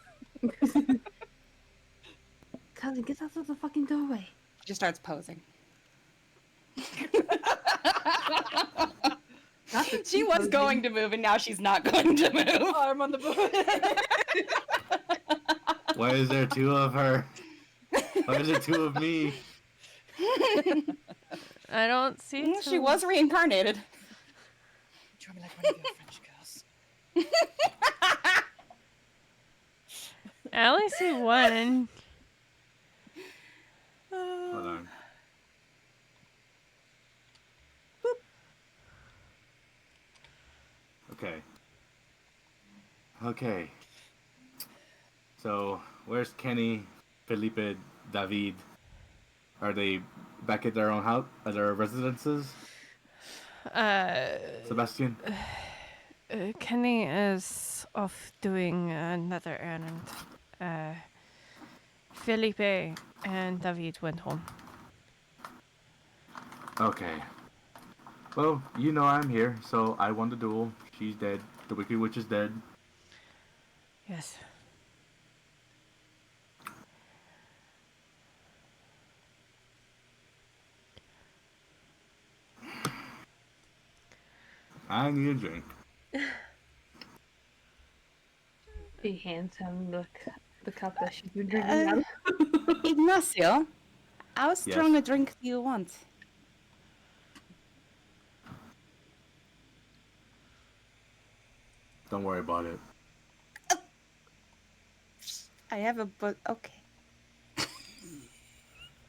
Cousin, get out of the fucking doorway. She starts posing. She was going to move, and now she's not going to move. Arm on the board. Why is there two of her? Why is there two of me? I don't see it. She was reincarnated. Draw me like one of your French girls. I only see one. Hold on. Okay. Okay. So, where's Kenny, Felipe, David? Are they back at their own house, at their residences? Sebastian? Kenny is off doing another errand. Felipe and David went home. Okay. Well, you know I'm here, so I won the duel. She's dead. The Wicked Witch is dead. Yes. I need a drink. He hands him the cup that she's been drinking out of. Ignacio, how strong Yes. a drink do you want? Don't worry about it. I have a but okay.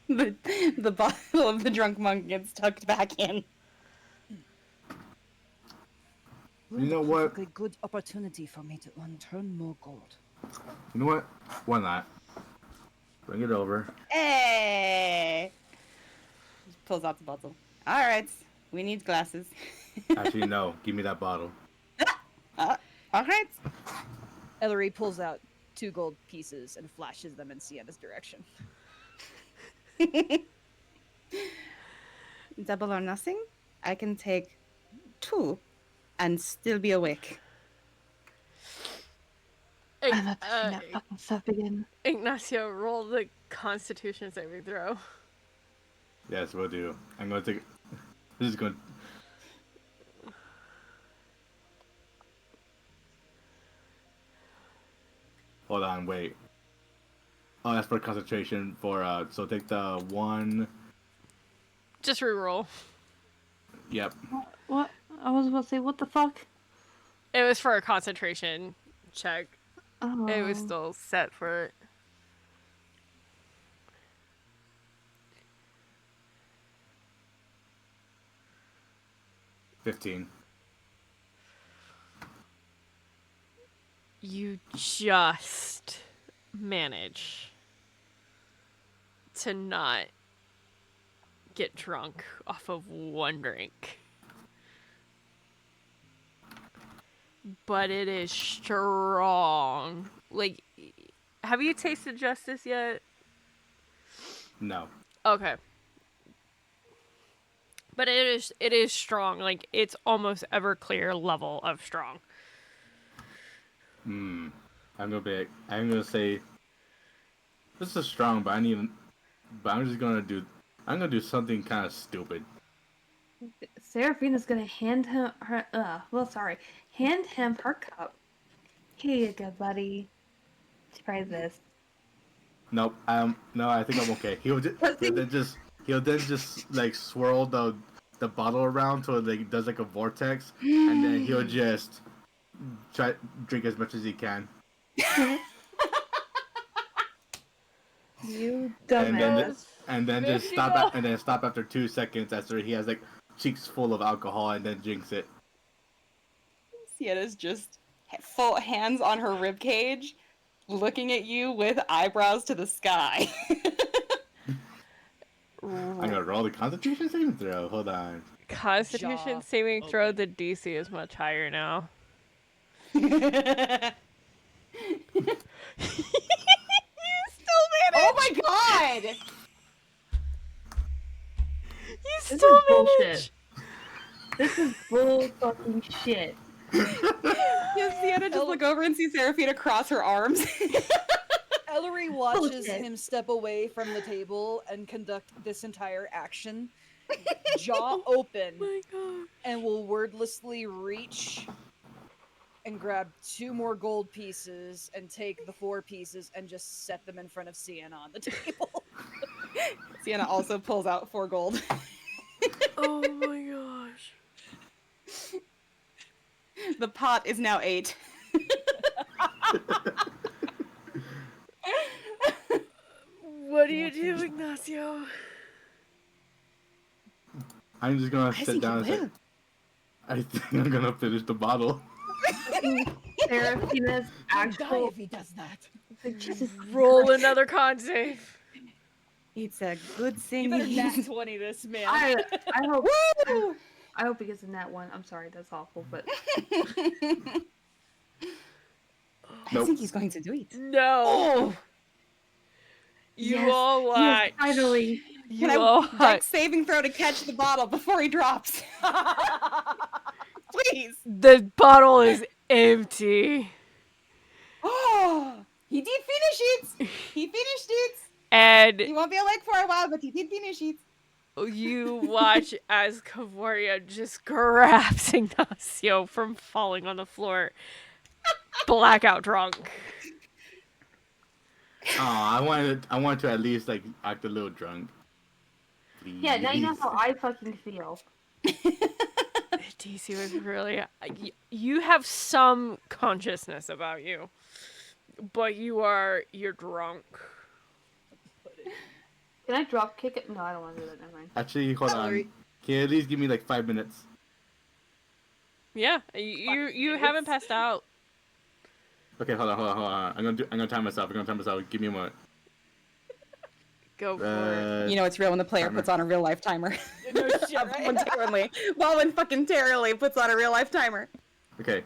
the bottle of the drunk monk gets tucked back in. You know what? A good opportunity for me to turn more gold. You know what? Why not? Bring it over. Hey! She pulls out the bottle. All right, we need glasses. Actually, no. Give me that bottle. All right. Elery pulls out 2 gold pieces and flashes them in Sienna's direction. Double or nothing. I can take 2 and still be awake. I'm not touching that fucking stuff again. Ignacio, roll the Constitution saving throw. Yes, we'll do. I'm going to take... This is going... Hold on, wait. Oh, that's for concentration for, so take the 1... Just reroll. Yep. What? I was about to say, what the fuck? It was for a concentration check. Oh. It was still set for it. $15. You just manage to not get drunk off of one drink. But it is strong. Like, have you tasted justice yet? No. Okay. But it is strong. Like, it's almost Everclear level of strong. I'm gonna say this is strong, but I'm gonna do something kind of stupid. Serephina's gonna hand him her. Hand him her cup. Here you go, buddy. Try this. Nope. No, I think I'm okay. He'll then just like swirl the bottle around so it like does like a vortex, and then he'll just try drink as much as he can. You dumbass. And then just stop after 2 seconds after he has like cheeks full of alcohol, and then drinks it. Sienna's just full hands on her rib cage, looking at you with eyebrows to the sky. I'm gonna roll the Constitution saving throw. Hold on. Constitution Jaw saving throw, open. the DC is much higher now. Oh my god! You This still is bullshit. managed! This is bull fucking shit. Yeah, Sienna just look over and see Serephina cross her arms. Elery watches Bullshit. him step away from the table and conduct this entire action, jaw open, My god. and will wordlessly reach and grab 2 more gold pieces and take the 4 pieces and just set them in front of Sienna on the table. Sienna also pulls out 4 gold. Oh my gosh. The pot is now 8. What do you do, Ignacio? I'm just gonna I sit think down you and say, will. I think I'm gonna finish the bottle. Seraphina's actual. if he does that. Like, Jesus Roll Christ. another con save. It's a good thing. You better nat 20 this, man. I hope. Woo! I hope he gets in that one. I'm sorry, that's awful, but I Nope. think he's going to do it. No. Oh! You yes, all he is watch. finally. You Can all I watch. dex saving throw to catch the bottle before he drops? Please. The bottle is empty. Oh! He did finish it! He finished it! He And won't be awake for a while, but he did finish it. you watch as Ka'voria just grabs Ignacio from falling on the floor. Blackout drunk. Oh, I wanted to at least like act a little drunk. Please. Yeah, now you know how I fucking feel. DC was really. You have some consciousness about you, but you're drunk. Can I drop kick it? No, I don't want to do that. Never mind. Actually, hold on. Elery. Can you at least give me like 5 minutes? Yeah, you haven't passed out. Okay, hold on. I'm gonna time myself. Give me a moment. Go for it. You know it's real when the player timer. puts on a real life timer. No shit, right? Wallen fucking terribly puts on a real life timer. Okay.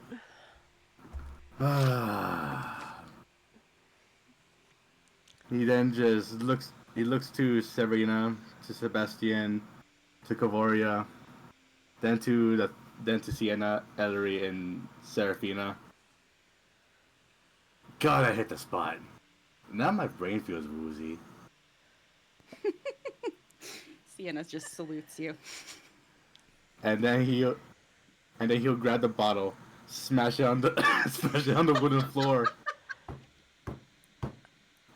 He then just looks. He looks to Severina, to Sebastian, to Ka'voria, then to Sienna, Elery, and Serephina. God, I hit the spot. Now my brain feels woozy. Sienna just salutes you. And then he'll grab the bottle, smash it on the smash it on the wooden floor,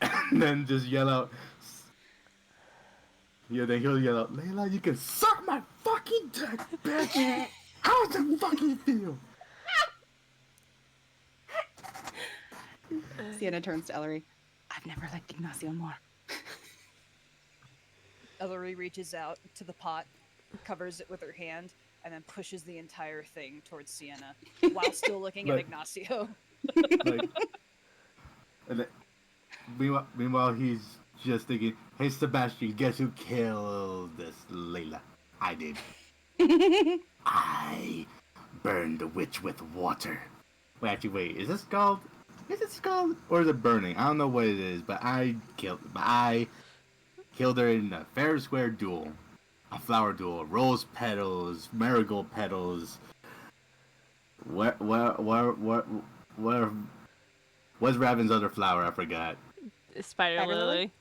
and then just yell out. Yeah, then he'll yell out, "Layla, you can suck my fucking dick, bitch! How does it fucking feel?" Sienna turns to Elery. I've never liked Ignacio more. Elery reaches out to the pot, covers it with her hand, and then pushes the entire thing towards Sienna, while still looking at Like- Ignacio. Like, and then, meanwhile, he's just thinking, "Hey, Sebastian, guess who killed this Layla? I did. I burned the witch with water." Wait, is it scald? Or is it burning? I don't know what it is, but I killed her in a fair and square duel. A flower duel. Rose petals, marigold petals. What's Raven's other flower? I forgot. Spider Spider lily? lily.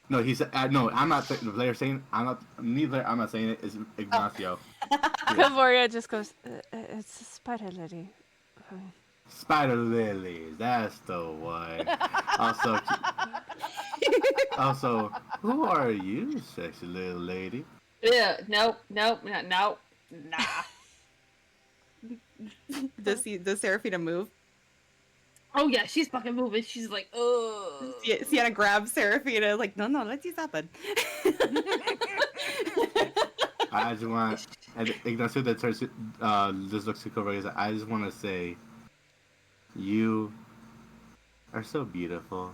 No, he said, no, I'm not, the player saying, I'm not saying it, it's Ignacio. Ka'voria just goes, it's a spider lily. Spider lilies, that's the one. Also, who are you, sexy little lady? Yeah, nope. Nah. Does Serephina move? Oh yeah, she's fucking moving. She's like, ugh. Sienna grabs Serephina, like, no, let this happen. I just want, and Ignacio that turns just looks to Ka'voria. I just want to say, you are so beautiful.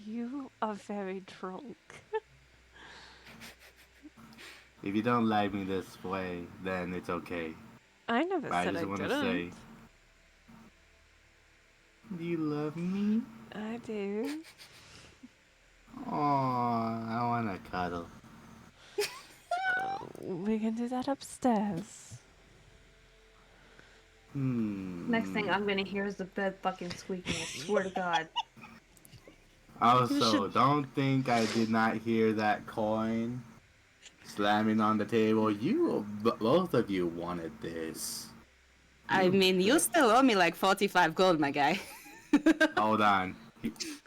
You are very drunk. If you don't like me this way, then it's okay. I never But I said just I want to didn't. say, do you love me? I do. Oh, I want to cuddle. We can do that upstairs. Next thing I'm gonna hear is the bed fucking squeaking. I swear to God. Also, don't think I did not hear that coin slamming on the table. Both of you wanted this. I mean, you still owe me like 45 gold, my guy. Hold on.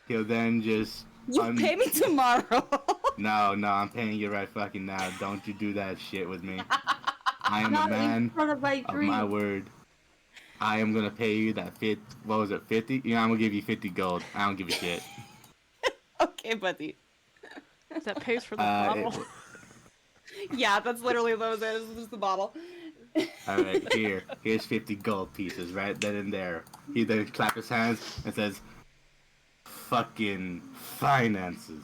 He'll then just... You pay me tomorrow. No, I'm paying you right fucking now. Don't you do that shit with me. I am a Not man in front of my of dream. my word. I am gonna pay you that what was it, 50? Yeah, I'm gonna give you 50 gold. I don't give a shit. Okay, buddy. That pays for the bottle. Yeah, that's literally those. It's just the bottle. Alright, here's 50 gold pieces right then and there. He then claps his hands and says, fucking finances.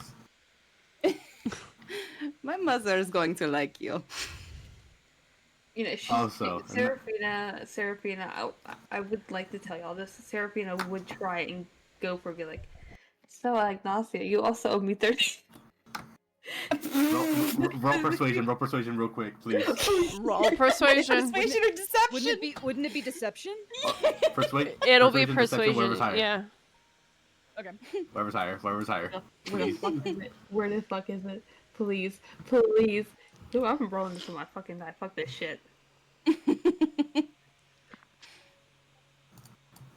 My mother is going to like you. You know, she's, Also, Serephina, I would like to tell y'all this. Serephina would try and go for be like, so Ignacio, you also owe me 30. roll persuasion real quick, please. Roll persuasion. Persuasion or deception? Wouldn't it be deception? It'll be deception, persuasion. whoever's higher. Yeah. Okay. Whoever's higher. Where the Please. fuck is it? Where the fuck is it? Please, please. Dude, I'm rolling this on my fucking die. Fuck this shit.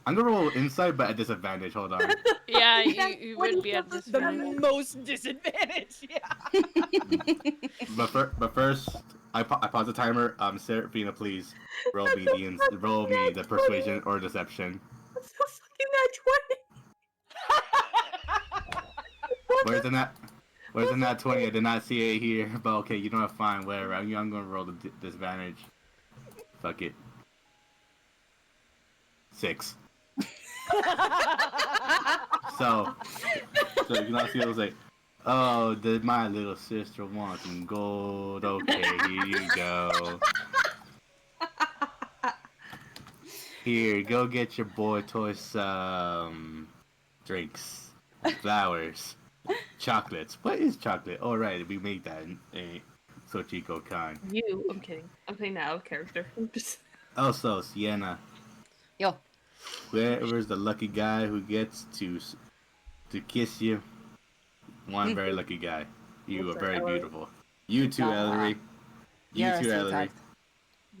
I'm gonna roll insight, but at disadvantage. Hold on. Yeah, you What would is be at that? this The point. most disadvantage. Yeah. But first, I pause the timer. Serephina, please roll me the persuasion or deception. That's so fucking that 20. Where's the nat 20? I did not see it here. But okay, you know what? Fine, whatever. I'm gonna roll the disadvantage. Fuck it. 6. So Ignacio was like, oh, my little sister wants some gold. Okay, here you go. Here, go get your boy toy some drinks, flowers, chocolates. What is chocolate? Oh, right, we made that in Zochikocan. I'm kidding. I'm playing that out of character. Also, Sienna. Yo. Whoever's the lucky guy who gets to kiss you, one very lucky guy. You are very beautiful. You too, Elery. You You're a too, sweetheart.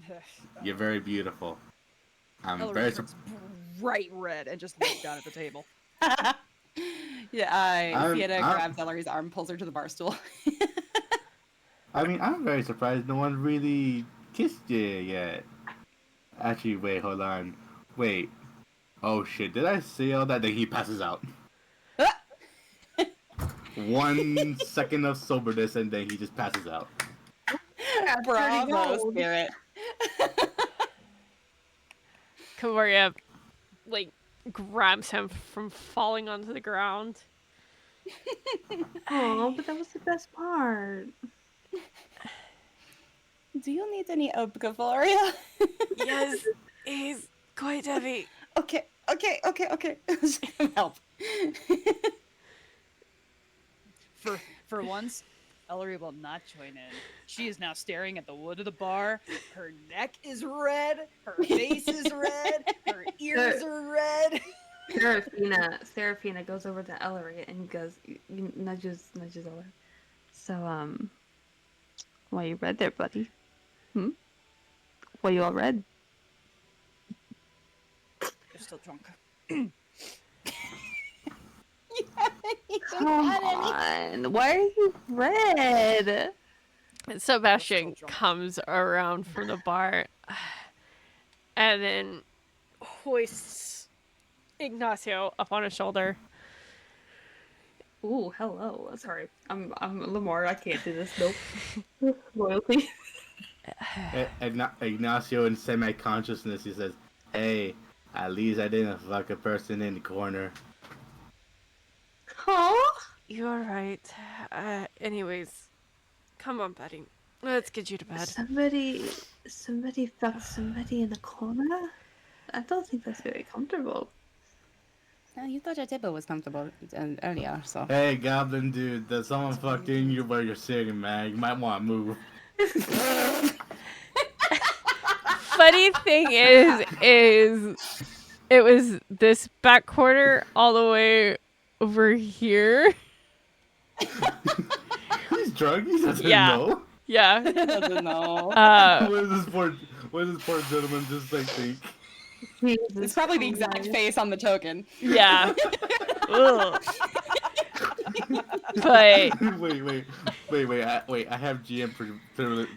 Elery. You're very beautiful. I'm Elery very turns bright red and just looks down at the table. Yeah, Sienna I'm- grabs Ellery's arm, pulls her to the bar stool. I mean, I'm very surprised no one really kissed you yet. Actually, wait, hold on. Wait. Oh shit, did I say all that? Then he passes out. 1 second of soberness and then he just passes out. Bravo, Spirit. Ka'voria, like, grabs him from falling onto the ground. Oh, but that was the best part. Do you need any Ka'voria? Yes, he's quite heavy. Okay. Help. For once, Elery will not join in. She is now staring at the wood of the bar. Her neck is red. Her face is red. Her ears are red. Serephina goes over to Elery and goes, nudges over. So, why you red there, buddy? Why you all red? You're still drunk. Come on, why are you red? And Sebastian Still drunk. comes around from the bar and then hoists Ignacio up on his shoulder. Ooh, hello. Sorry, I'm Lamar. I can't do this. Nope. Loyalty. Ignacio in semi-consciousness, he says, "Hey, at least I didn't fuck a person in the corner." Huh? You're right. Anyways, come on, buddy. Let's get you to bed. Somebody fucked somebody in the corner? I don't think that's very comfortable. Oh, you thought your table was comfortable earlier, so. Hey, Goblin dude, that someone fucked in you where you're sitting, man. You might want to move. Funny thing is it was this back corner all the way over here. He's drunk. He doesn't Yeah. know. Yeah. He doesn't know. What does this poor gentleman just like think? It's probably the exact face on the token. Yeah. Ugh. But wait. I have GM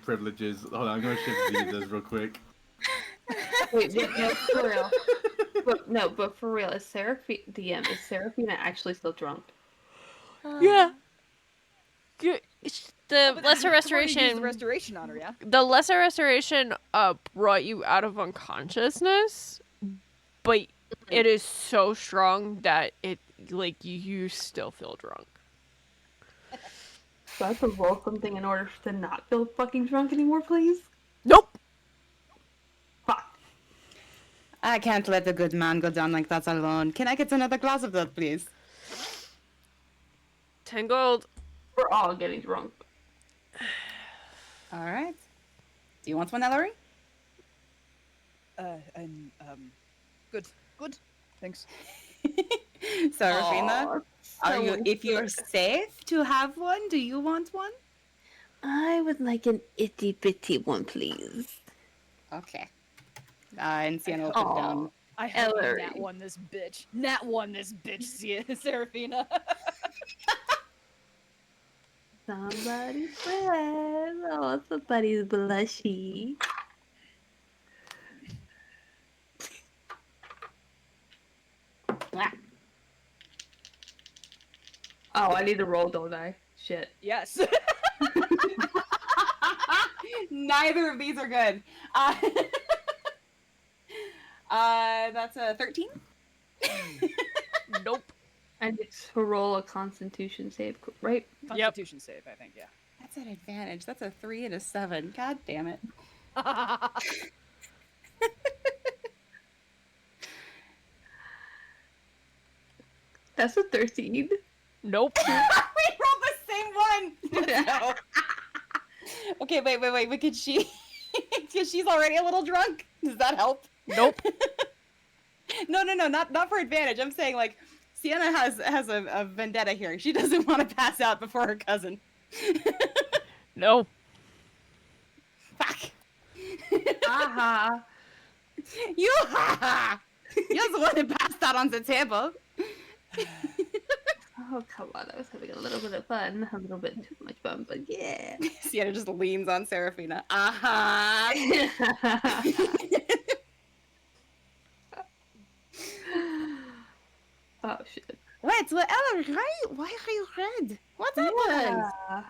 privileges. Hold on, I'm gonna shift these real quick. Wait, no, for real. But for real, is Serephina actually still drunk? yeah. The But lesser you've already used restoration. the restoration on her, yeah. The lesser restoration brought you out of unconsciousness, but it is so strong that it like you still feel drunk. So I have to roll something in order to not feel fucking drunk anymore, please? Nope. Fuck. I can't let the good man go down like that alone. Can I get another glass of that, please? 10 gold. We're all getting drunk. All right. Do you want one, Elery? Good. Thanks. Serephina, Aw, are you? so If you're sweet. safe to have one, do you want one? I would like an itty bitty one, please. Okay. And Sienna will put down. I hope you Elery. Nat won this bitch. Nat won this bitch, Seraphina. Somebody's red. Oh, somebody's blushy. Oh, I need to roll, don't I? Shit. Yes. Neither of these are good. That's a 13. Nope. I need to roll a Constitution save, right? Constitution save, I think, yeah. That's an advantage. That's a 3 and a 7. God damn it. That's a 13. Nope. We rolled the same one. No. Okay, wait. But could she? Because she's already a little drunk. Does that help? Nope. No, not for advantage. I'm saying like Sienna has a vendetta here. She doesn't want to pass out before her cousin. No. Fuck. Aha. You You're the one who passed out on the table. Oh, come on. I was having a little bit of fun. A little bit too much fun, but yeah. Sienna just leans on Serephina. Uh-huh. Oh, shit. Wait, well, Elery, why are you red? What happened? Yeah.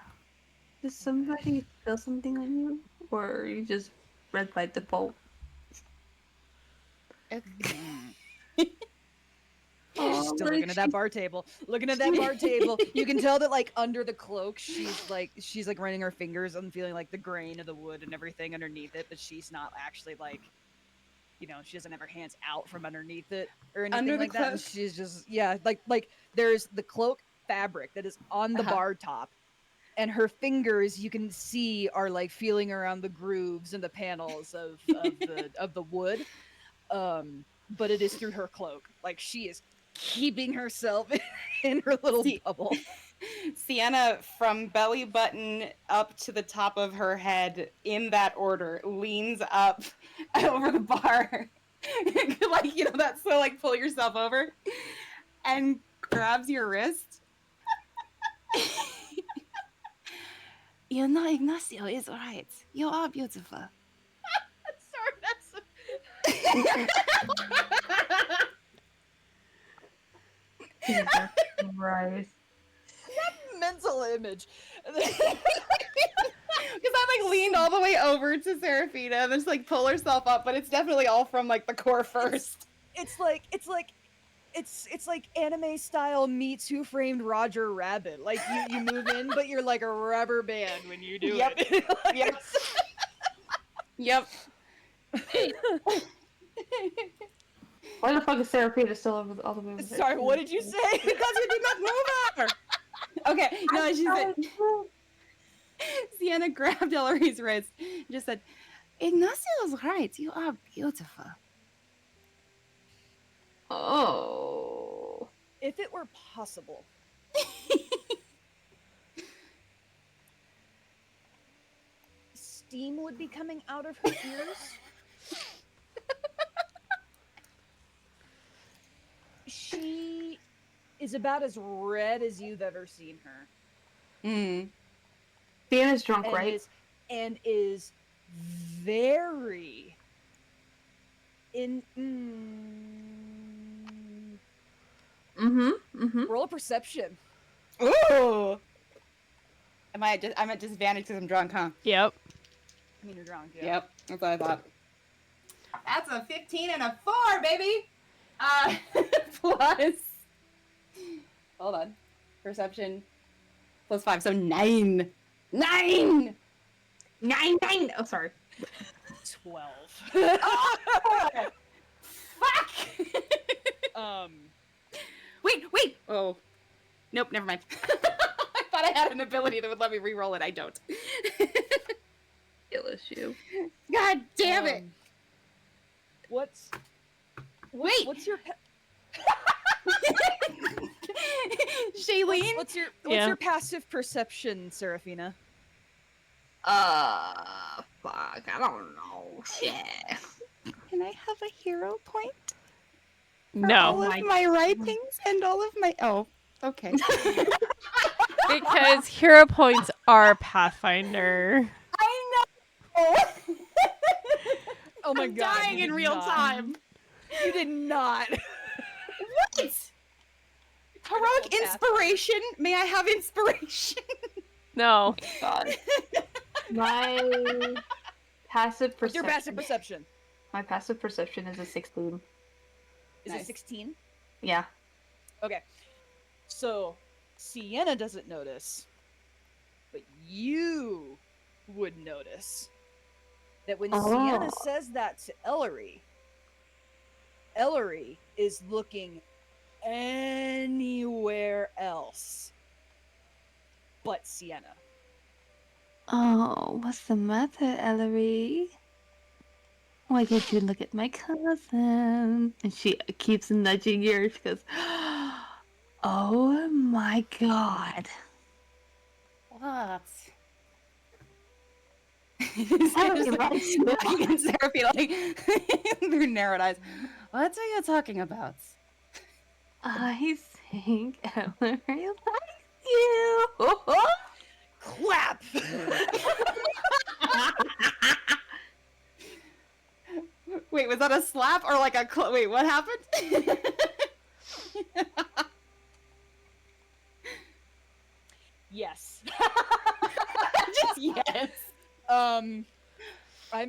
Does somebody feel something on you? Or are you just red by default? She's still looking at that bar table. Looking at that bar table. You can tell that like under the cloak, she's like running her fingers and feeling like the grain of the wood and everything underneath it, but she's not actually like, you know, she doesn't have her hands out from underneath it or anything Under the like that. And cloak? she's just like there's the cloak fabric that is on the bar top. And her fingers, you can see, are like feeling around the grooves and the panels of the wood. But it is through her cloak. Like she is keeping herself in her little bubble. Sienna, from belly button up to the top of her head, in that order, leans up over the bar, like, you know, that slow, like, pull yourself over, and grabs your wrist. You know, Ignacio is right. You are beautiful. Jesus Christ. still image. Because I like leaned all the way over to Serephina and then just like pull herself up, but it's definitely all from like the core first. It's like anime style meets Who Framed Roger Rabbit. Like you move in, but you're like a rubber band when you do Yep. it. Yep. Why the fuck is Seraphina still over all the way over there? Sorry, what did you say? Because you did not move her. Okay, no, she said. Sienna grabbed Elery's wrist and just said, Ignacio's right, you are beautiful. Oh. If it were possible. Steam would be coming out of her ears. She is about as red as you've ever seen her. Sienna's drunk, And right? is very roll a perception. Ooh! I'm at disadvantage because I'm drunk, huh? Yep. I mean, you're drunk, yeah. Yep, that's what I thought. That's a 15 and a 4, baby! Plus... Hold on. Perception plus 5, so 9! 9! 9! Oh, sorry. 12. Fuck! Wait! Oh. Nope, never mind. I thought I had an ability that would let me re-roll it. I don't. LSU. God damn it! What's your Shailene? what's Yeah. your passive perception, Serephina? Fuck, I don't know. Shit. Can I have a hero point? All No, of my writings and all of my... Oh, okay. because hero points are Pathfinder. I know! Oh my I'm god. dying you in did real not. time. You did not. What? Heroic inspiration? May I have inspiration? No. God. My passive What's your perception. passive perception? My passive perception is a 16. Is Nice. it 16? Yeah. Okay. So, Sienna doesn't notice, but you would notice that when Sienna Oh. says that to Elery, Elery is looking anywhere else but Sienna. Oh, what's the matter, Elery? Why can't you look at my cousin? And she keeps nudging you. She goes, oh my god. What? Elery, And Seraphina, like, through narrowed eyes. What are you talking about? I think Elery likes you. Clap! Wait, was that a slap or like a wait, what happened? Yes. Just yes. I'm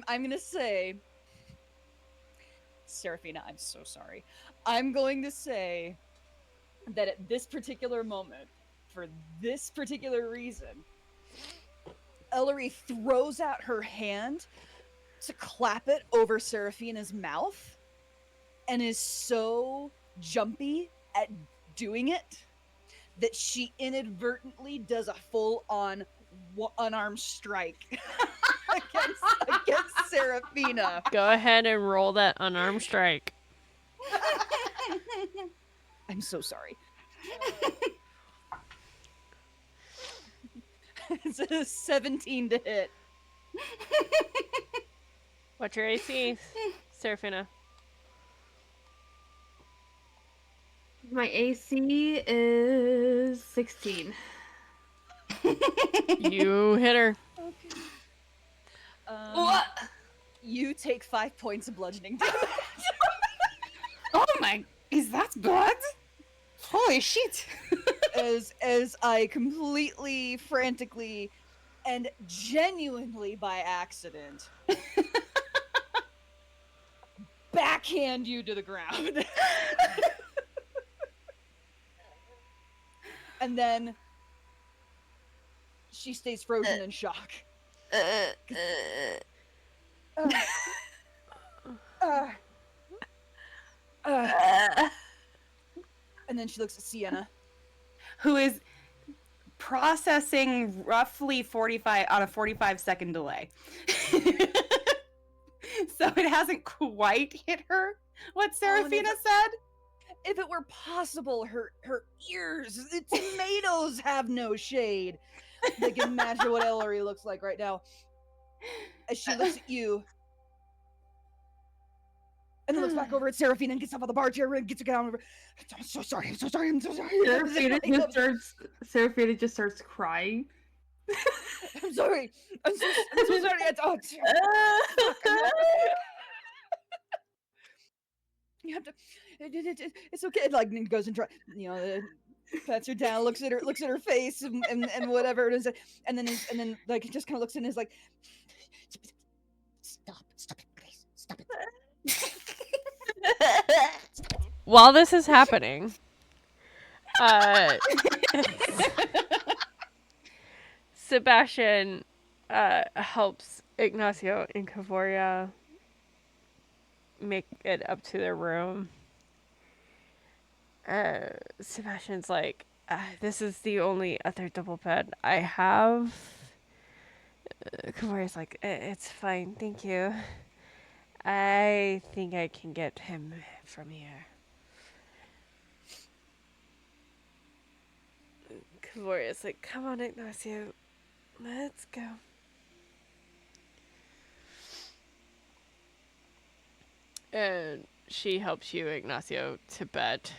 gonna say, Seraphina, I'm so sorry. I'm going to say that at this particular moment, for this particular reason, Elery throws out her hand to clap it over Seraphina's mouth and is so jumpy at doing it that she inadvertently does a full-on unarmed strike against Serephina. Go ahead and roll that unarmed strike. I'm so sorry. It's a 17 to hit. What's your AC, Seraphina? My AC is 16. You hit her. Okay. What? You take 5 points of bludgeoning damage. Oh my, is that blood? Holy shit. as I completely, frantically, and genuinely by accident backhand you to the ground. And then she stays frozen in shock. And then she looks at Sienna, who is processing roughly 45-second delay. So it hasn't quite hit her what Serephina said. if it were possible, her ears, the tomatoes have no shade. Like, imagine what Elery looks like right now. As she looks at you, and then looks back over at Serephina and gets up on the bar chair and gets her down over. I'm so sorry. Seraphina just starts crying. I'm sorry. I'm so sorry. You have to. It's okay. Like, goes and tries. Pats her down, looks at her face, and whatever it is, and then like just kind of looks in and is like, stop it, please, stop it. While this is happening, Sebastian helps Ignacio and Ka'voria make it up to their room. Sebastian's like, this is the only other double bed I have. Ka'voria's like, it's fine, thank you. I think I can get him from here. Ka'voria's like, come on, Ignacio, let's go. And she helps you, Ignacio, to bed.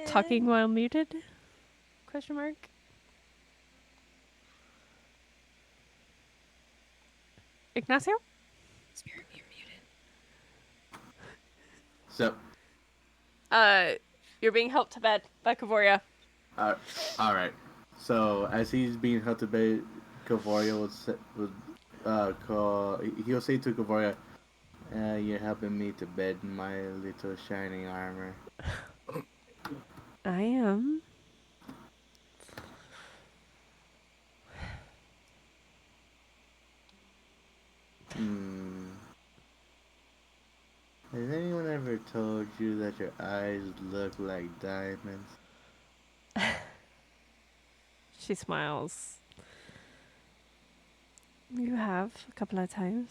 Talking while muted? Question mark. Ignacio? Spirit, you're muted. So, You're being helped to bed by Ka'voria. all right. So as he's being helped to bed, Ka'voria he'll say to Ka'voria, "You're helping me to bed in my little shining armor." I am. Has anyone ever told you that your eyes look like diamonds? She smiles. You have a couple of times.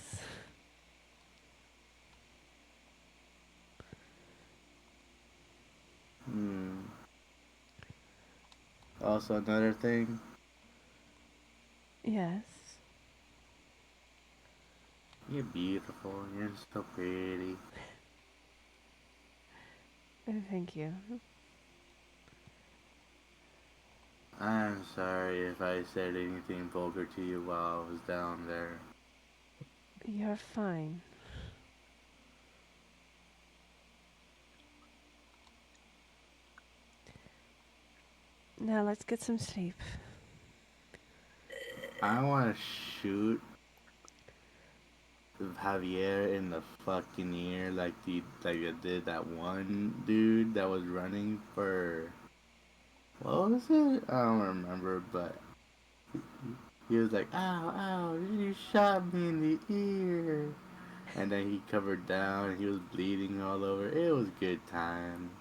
Also, another thing. Yes. You're beautiful. You're so pretty. Thank you. I'm sorry if I said anything vulgar to you while I was down there. You're fine. Now let's get some sleep. I want to shoot Javier in the fucking ear like I did that one dude that was running for, what was it? I don't remember, but he was like, "Ow, ow, you shot me in the ear," and then he covered down and he was bleeding all over. It was good times.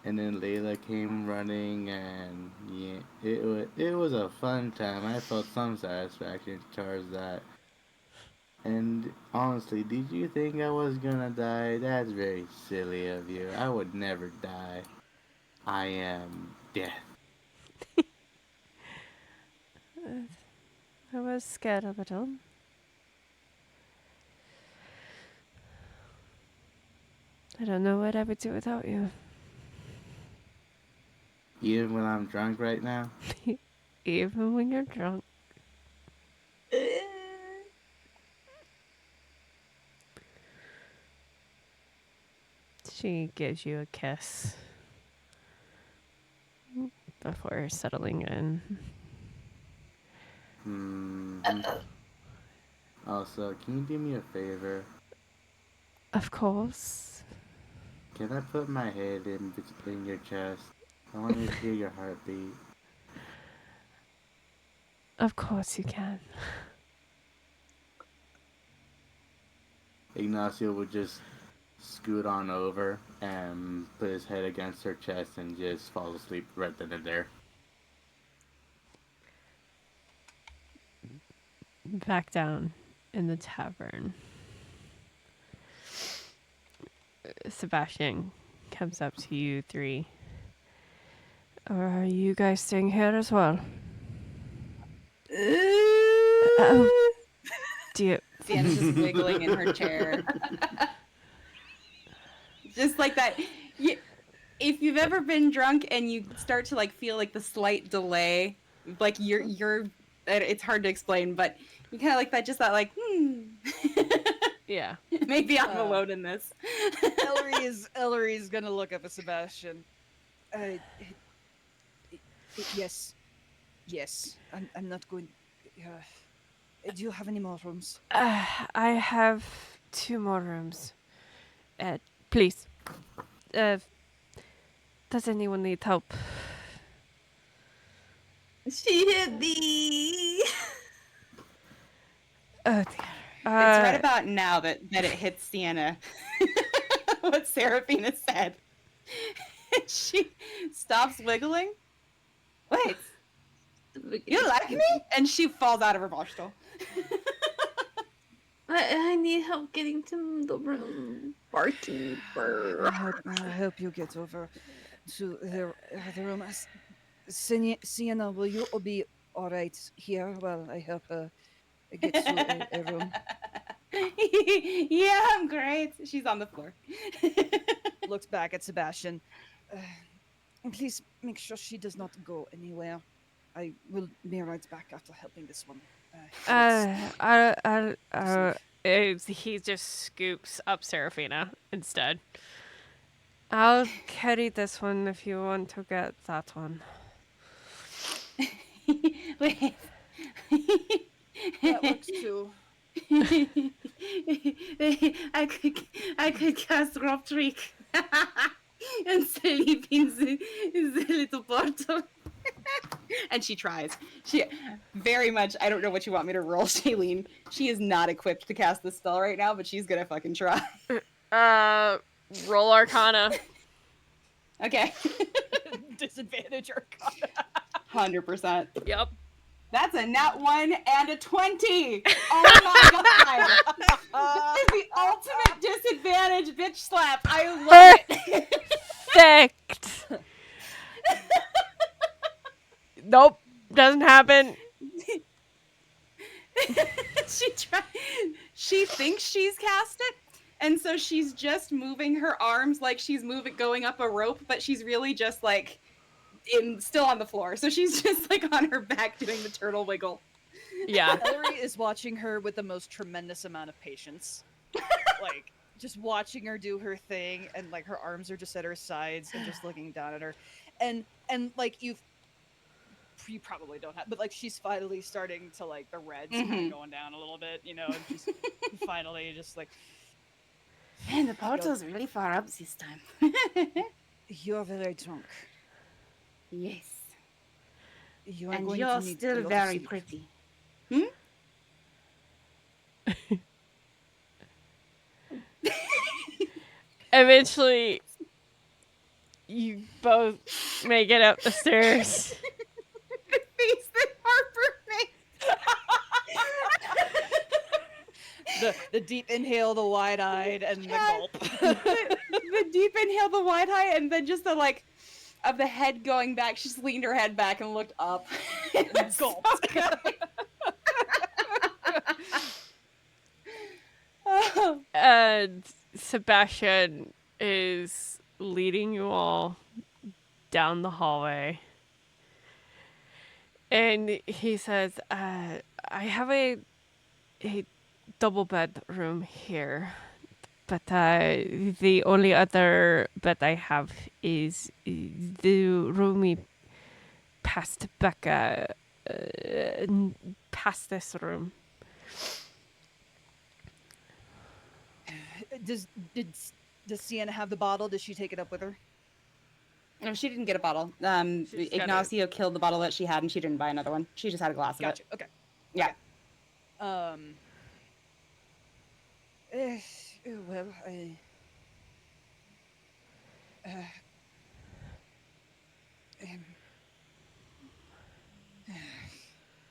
And then Layla came running, and yeah, it was a fun time. I felt some satisfaction towards that. And honestly, did you think I was gonna die? That's very silly of you. I would never die. I am death. I was scared a little. I don't know what I would do without you. Even when I'm drunk right now? Even when you're drunk. She gives you a kiss before settling in. Also, can you do me a favor? Of course. Can I put my head in your chest? I want to hear your heartbeat. Of course you can. Ignacio would just scoot on over and put his head against her chest and just fall asleep right then and there. Back down in the tavern. Sebastian comes up to you three. Are you guys staying here as well? Oh, dear. Sienna's just wiggling in her chair. Just like that. If you've ever been drunk and you start to like feel like the slight delay, like you're it's hard to explain, but you kind of like that, just that like, Yeah. maybe I'm alone in this. Elery's gonna look up at Sebastian. Yes. I'm not going. Do you have any more rooms? I have 2 more rooms. Please. Does anyone need help? She hit me. Oh dear. It's right about now that it hits Sienna. What Serephina said. She stops wiggling. Wait, you like me? And she falls out of her barstool. I need help getting to the room. Barkeeper. I hope you get over to the room. Sienna, will you be all right here while I help her get to a room? Yeah, I'm great. She's on the floor. Looks back at Sebastian. Please make sure she does not go anywhere. I will be right back after helping this one. He just scoops up Serephina instead. I'll carry this one if you want to get that one. Wait. That works too. I could cast Rob Trick and sleep in the little portal. And she tries. She very much. I don't know what you want me to roll, Shailene. She is not equipped to cast this spell right now, but she's gonna fucking try. Roll Arcana. Okay. Disadvantage Arcana. 100%. Yep. That's a nat 1 and a 20. Oh my god. This is the ultimate disadvantage bitch slap. I love it. Perfect. Nope. Doesn't happen. She thinks she's cast it, and so she's just moving her arms like she's going up a rope, but she's really just like still on the floor. So she's just like on her back doing the turtle wiggle. Yeah. Elery is watching her with the most tremendous amount of patience. Like, just watching her do her thing, and like her arms are just at her sides and just looking down at her. And like you probably don't have, but like she's finally starting to like the reds kind of going down a little bit, and just finally just like, Man, the portal's really far up this time. you're very drunk. Yes. You are And going you're to need a still lot of very sleep. pretty. Eventually, you both make it up the stairs. The face that Harper made. The deep inhale, the wide-eyed, and the gulp. the deep inhale, the wide high, and then just the like of the head going back. She's leaned her head back and looked up. And gulped. And Sebastian is leading you all down the hallway. And he says, I have a double bed room here. But the only other bed I have is the room we passed back past this room. Does Sienna have the bottle? Does she take it up with her? No, she didn't get a bottle. She's got it. Ignacio killed the bottle that she had, and she didn't buy another one. She just had a glass Gotcha. of it. Okay. Yeah. Well,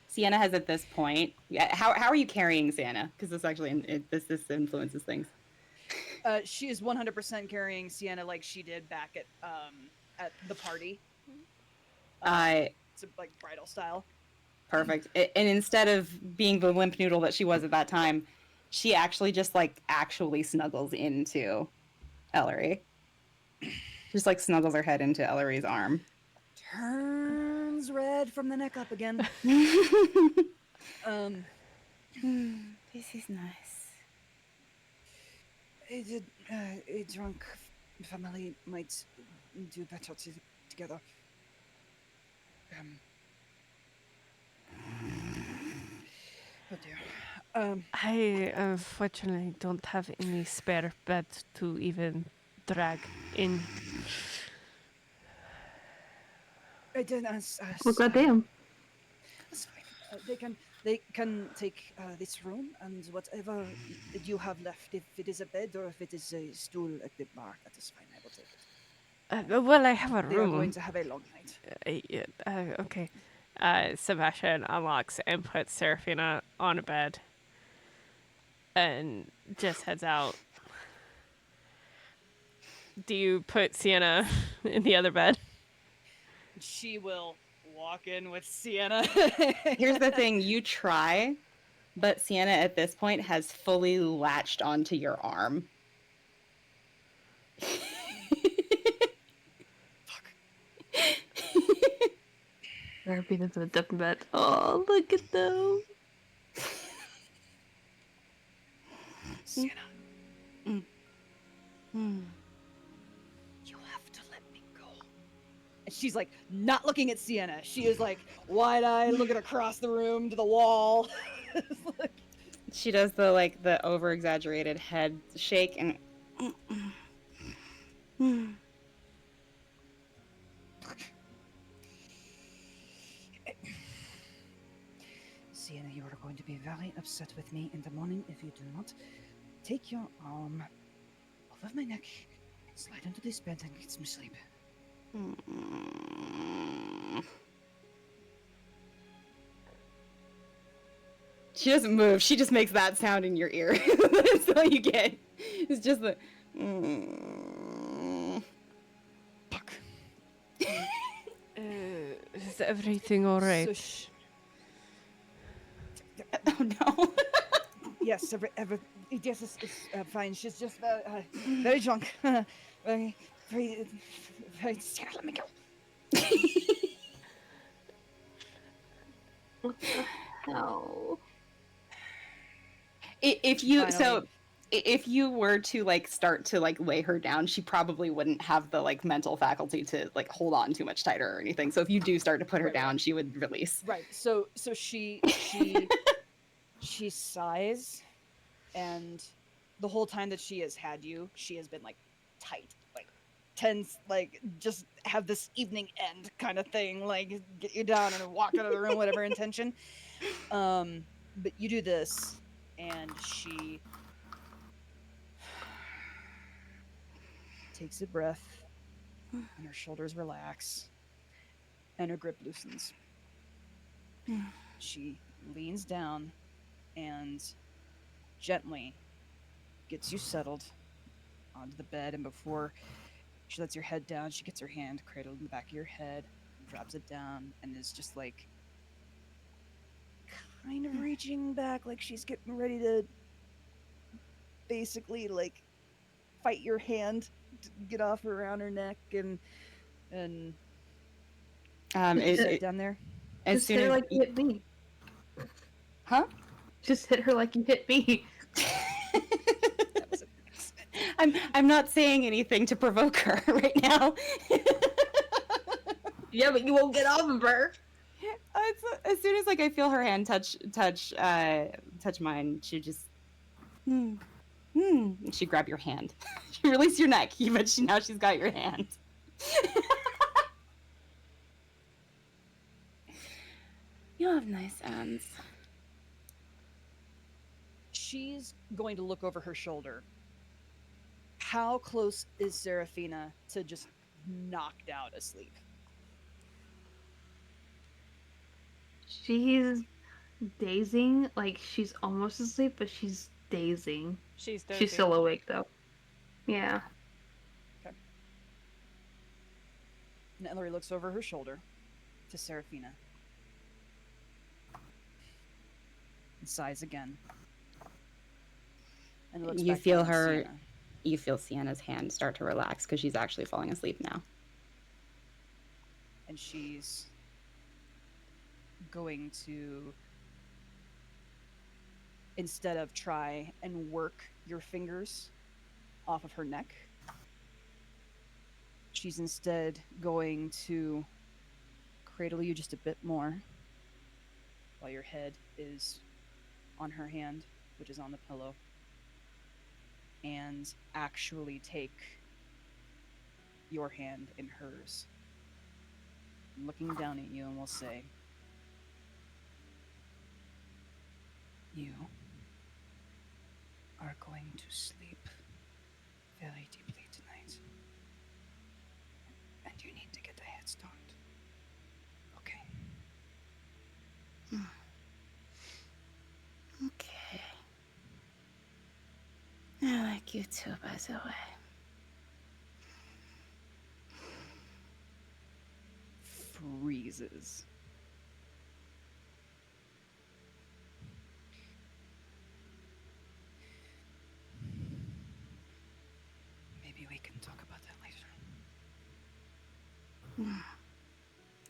Sienna has at this point. Yeah. How are you carrying Sienna? Because this actually this influences things. she is 100% carrying Sienna like she did back at the party. It's like bridal style. Perfect. And instead of being the limp noodle that she was at that time, she actually just actually snuggles into Elery. Just snuggles her head into Ellery's arm. Turns red from the neck up again. This is nice. A drunk family might do better together. Oh dear. I unfortunately don't have any spare bed to even drag in. I didn't Well, goddamn. That's fine. They can take this room and whatever you have left. If it is a bed or if it is a stool at the bar, that is fine. I will take it. Well, I have a They are room. going to have a long night. Okay. Sebastian unlocks and puts Serephina on a bed and just heads out. Do you put Sienna in the other bed? She will walk in with Sienna. Here's the thing, you try, but Sienna at this point has fully latched onto your arm. Serafina's in a different bed. Oh, look at them. Sienna, Mm. you have to let me go. And she's not looking at Sienna. She is wide-eyed, looking across the room to the wall. She does the over-exaggerated head shake and Sienna, you are going to be very upset with me in the morning if you do not take your arm off of my neck and slide into this bed and get some sleep. She doesn't move. She just makes that sound in your ear. That's all you get. It's just the. Fuck. Is everything all right? So Oh no. yes, yes, it's fine. She's just very drunk. very scared. Let me go. What the hell? If you Finally. if you were to start to lay her down, she probably wouldn't have the mental faculty to hold on too much tighter or anything. So if you do start to put her Right. down, she would release. Right. So she she sighs, and the whole time that she has had you, she has been tight, tense, just have this evening end kind of thing, get you down and walk out of the room, whatever intention. But you do this, and she takes a breath, and her shoulders relax, and her grip loosens. She leans down and gently gets you settled onto the bed, and before she lets your head down, she gets her hand cradled in the back of your head, drops it down, and is just kind of reaching back, she's getting ready to basically fight your hand to get off around her neck, and sit down there. As Just soon hit her as like you hit me. huh? Just hit her like you hit me. That was I'm not saying anything to provoke her right now. Yeah, but you won't get off of her. As soon as like I feel her hand touch mine, she just she grab your hand. She release your neck, but now she's got your hand. You have nice hands. She's going to look over her shoulder. How close is Serephina to just knocked out asleep? She's dazing, like she's almost asleep, but she's dazing. She's dozing. She's still awake though. Yeah. And Elery looks over her shoulder to Serephina. And sighs again. And looks You back feel down at her. Sienna. You feel Sienna's hand start to relax because she's actually falling asleep now. And she's going to, instead of try and work your fingers off of her neck, she's instead going to cradle you just a bit more while your head is on her hand, which is on the pillow, and actually take your hand in hers, looking down at you, and will say, "You are going to sleep very deeply tonight, and you need to get a head start. Okay?" Okay. I like you too, by the way. Freezes. Maybe we can talk about that later.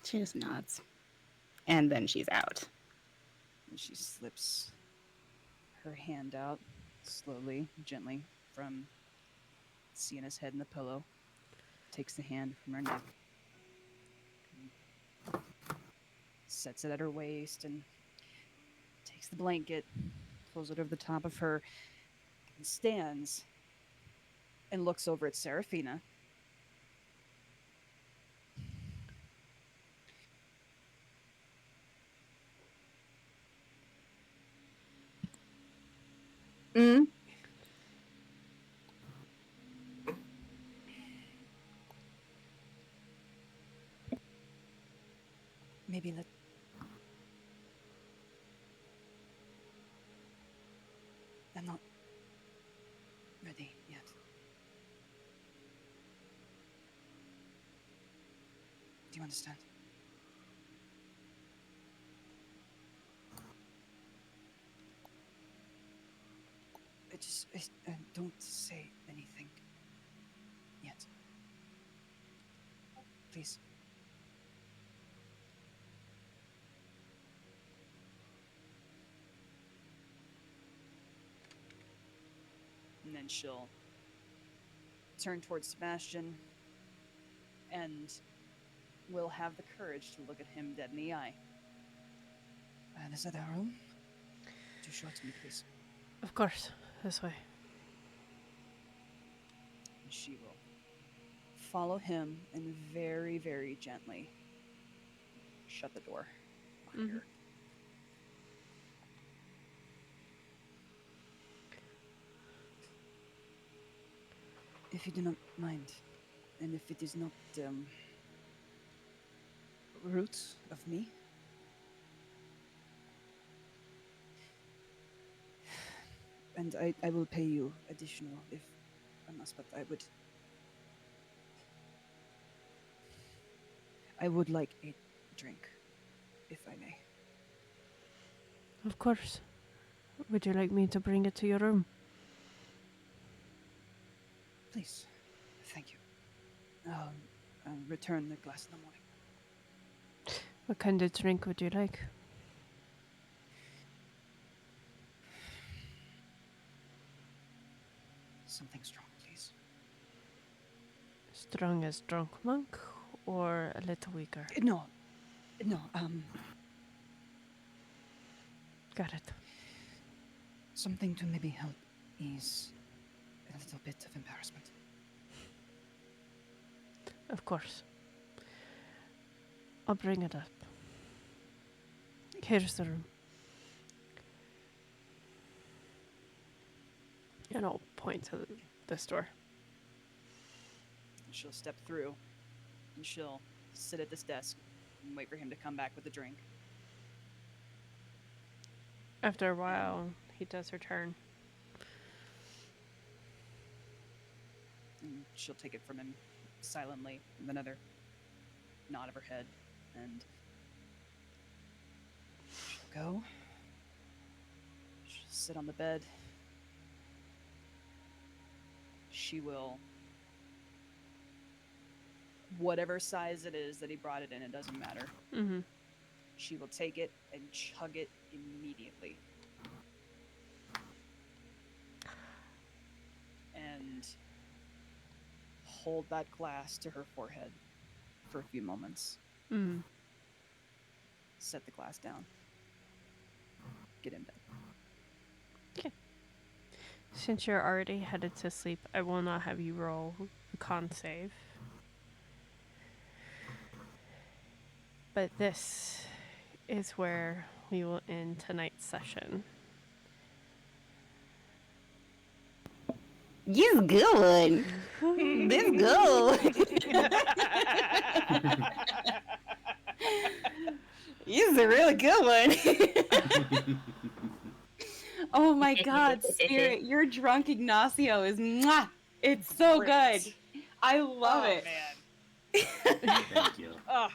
She just nods. And then she's out. And she slips her hand out slowly, gently from Sienna's head in the pillow, takes the hand from her neck, sets it at her waist, and takes the blanket, pulls it over the top of her, and stands and looks over at Serephina. Mm. Maybe let... I'm not ready yet. Do you understand? Don't say anything yet. Please. And then she'll turn towards Sebastian and will have the courage to look at him dead in the eye. Is that our room? Do show it to me, please. Of course, this way. And she will follow him and very, very gently shut the door behind her. If you do not mind, and if it is not rude of me, and I will pay you additional if I must, but I would like a drink, if I may. Of course. Would you like me to bring it to your room? Please. Thank you. I'll return the glass in the morning. What kind of drink would you like? Something strong, please. strong as drunk monk, or a little weaker? No. Got it. Something to maybe help ease a little bit of embarrassment. Of course. I'll bring it up. Here's the room. And I'll point to this door. She'll step through, and she'll sit at this desk and wait for him to come back with a drink. After a while, he does return. And she'll take it from him silently with another nod of her head, and she'll go. She'll sit on the bed. She will, whatever size it is that he brought it in, it doesn't matter. Mm-hmm. She will take it and chug it immediately. And hold that glass to her forehead for a few moments. Mm. Set the glass down. Get in bed. Since you're already headed to sleep, I will not have you roll a con save. But this is where we will end tonight's session. He's good. This good. He's a really good one. Oh my God, Spirit, your drunk Ignacio is mwah! It's so Great. good. I love it. Man. Thank you. Oh,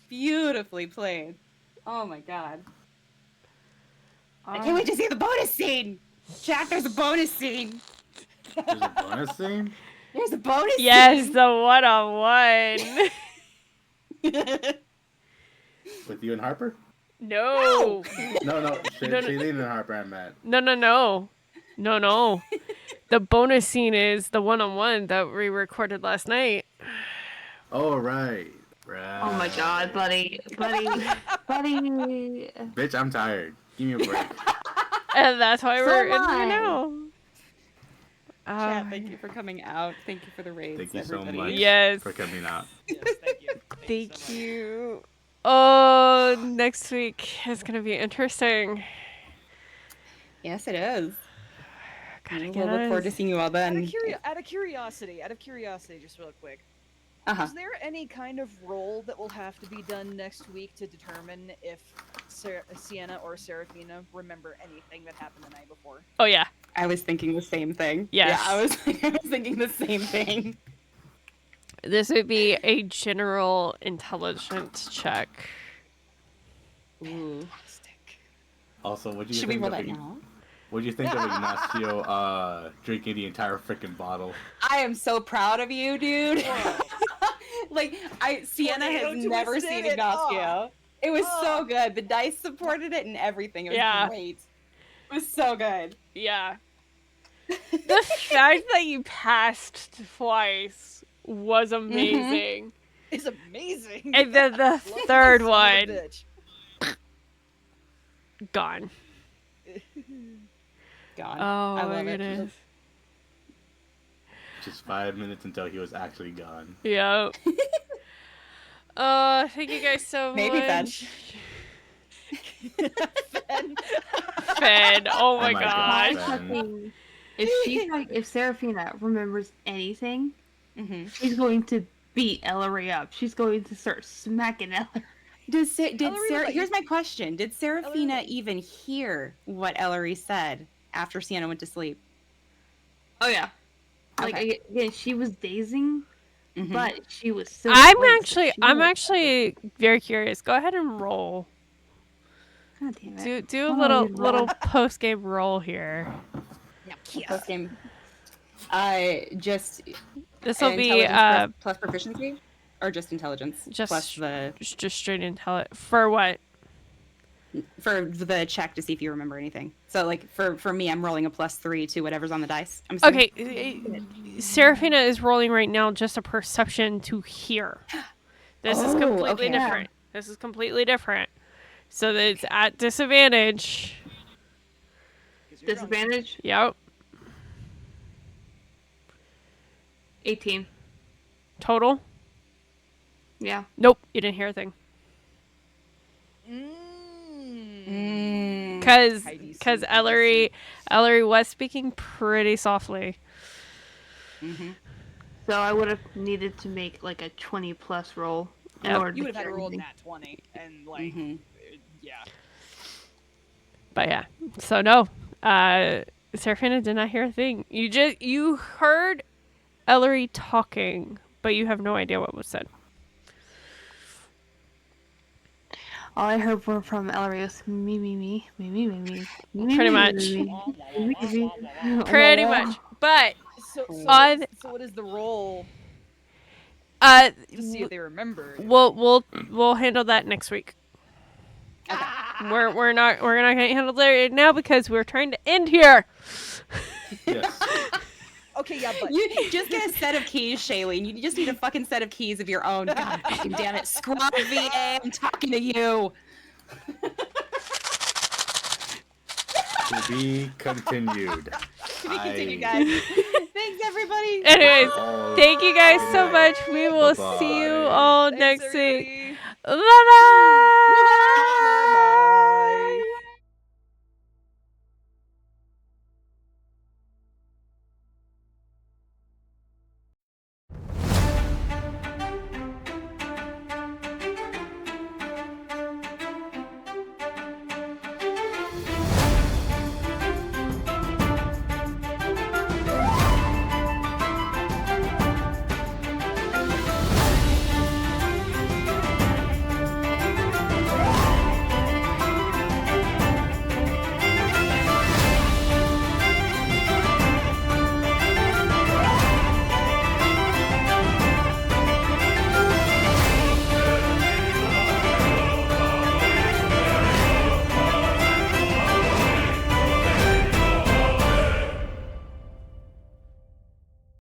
Beautifully played. Oh my God. I can't wait to see the bonus scene. Jack, there's a bonus scene. There's a bonus scene? There's a bonus Yes, scene. the one-on-one. With you and Harper? No. No, No, no. Shailene and Harper I'm at. No. The bonus scene is the one-on-one that we recorded last night. Oh, right. Oh my god, buddy. Bitch, I'm tired. Give me a break. And that's why So we're in am here I. now. Chat, thank you for coming out. Thank you for the raids, Thank you so everybody. much Yes. for coming out. yes, thank you. Thank so much. you. Oh, next week is going to be interesting. Yes, it is. Gotta We'll look forward to seeing you all then. Out of curiosity, just real quick. Uh-huh. Is there any kind of roll that will have to be done next week to determine if Sienna or Serephina remember anything that happened the night before? Oh, yeah. I was thinking the same thing. Yes. Yeah, I was thinking the same thing. This would be a general intelligence check. Ooh. Also, what do you Should we think roll of that now? What do you think of Ignacio drinking the entire freaking bottle? I am so proud of you, dude. Like, Sienna Tornado has never twisted seen it. Ignacio. It was so Oh. good. The dice supported it and everything. It was Yeah. great. It was so good. Yeah. The fact that you passed twice was amazing. It's amazing. And then the Love third this son of a one, bitch. gone. God. Oh I my love it. goodness. Just 5 minutes until he was actually gone. Yep. Thank you guys so Maybe Fen. much. Fen. Oh my my god. God. Fen. If Serephina remembers anything, Mm-hmm. she's going to beat Elery up. She's going to start smacking Elery. Here's my question. Did Serephina Ellery. even hear what Elery said after Sienna went to sleep? Oh yeah. Like Okay. again, she was dazing, Mhm. but she was so. I'm awake, so she I'm was- actually very curious. Go ahead and roll. God damn it. Do a Oh, little you little post game roll here. Post game. Just This will be intelligence plus proficiency, or just intelligence just- plus the just straight intelligence for what? for the check to see if you remember anything. So like for me, I'm rolling a +3 to whatever's on the dice. I'm assuming. Okay, Seraphina is rolling right now just a perception to hear. This is Oh, completely okay. different. This is completely different. So that it's at disadvantage. 'Cause you're drunk. Disadvantage? Yep. 18. Total? Yeah. Nope. You didn't hear a thing. Because Heidi because sees Elery was speaking pretty softly. Mm-hmm. So I would have needed to make like a 20 plus roll in Yep. order You to would have had hear to roll anything. nat 20, and like, Mm-hmm. yeah. But yeah. So no. Seraphina did not hear a thing. You heard Elery talking, but you have no idea what was said. All I heard were from Elery was me. Pretty much. Me. Pretty much. But So On- what is the roll uh to see if they remember? we'll handle that next week. We're not gonna handle that right now because we're trying to end here. Yes. Okay, yeah, but You just get a set of keys, Shailene. You just need a fucking set of keys of your own. God fucking damn it. Screw VA. I'm talking to you. To be continued. To be continued, guys. Thanks, everybody. Anyways, Oh, thank you guys good so night. much. We will Bye-bye. see you all thanks, next week. everybody. Bye bye. Bye.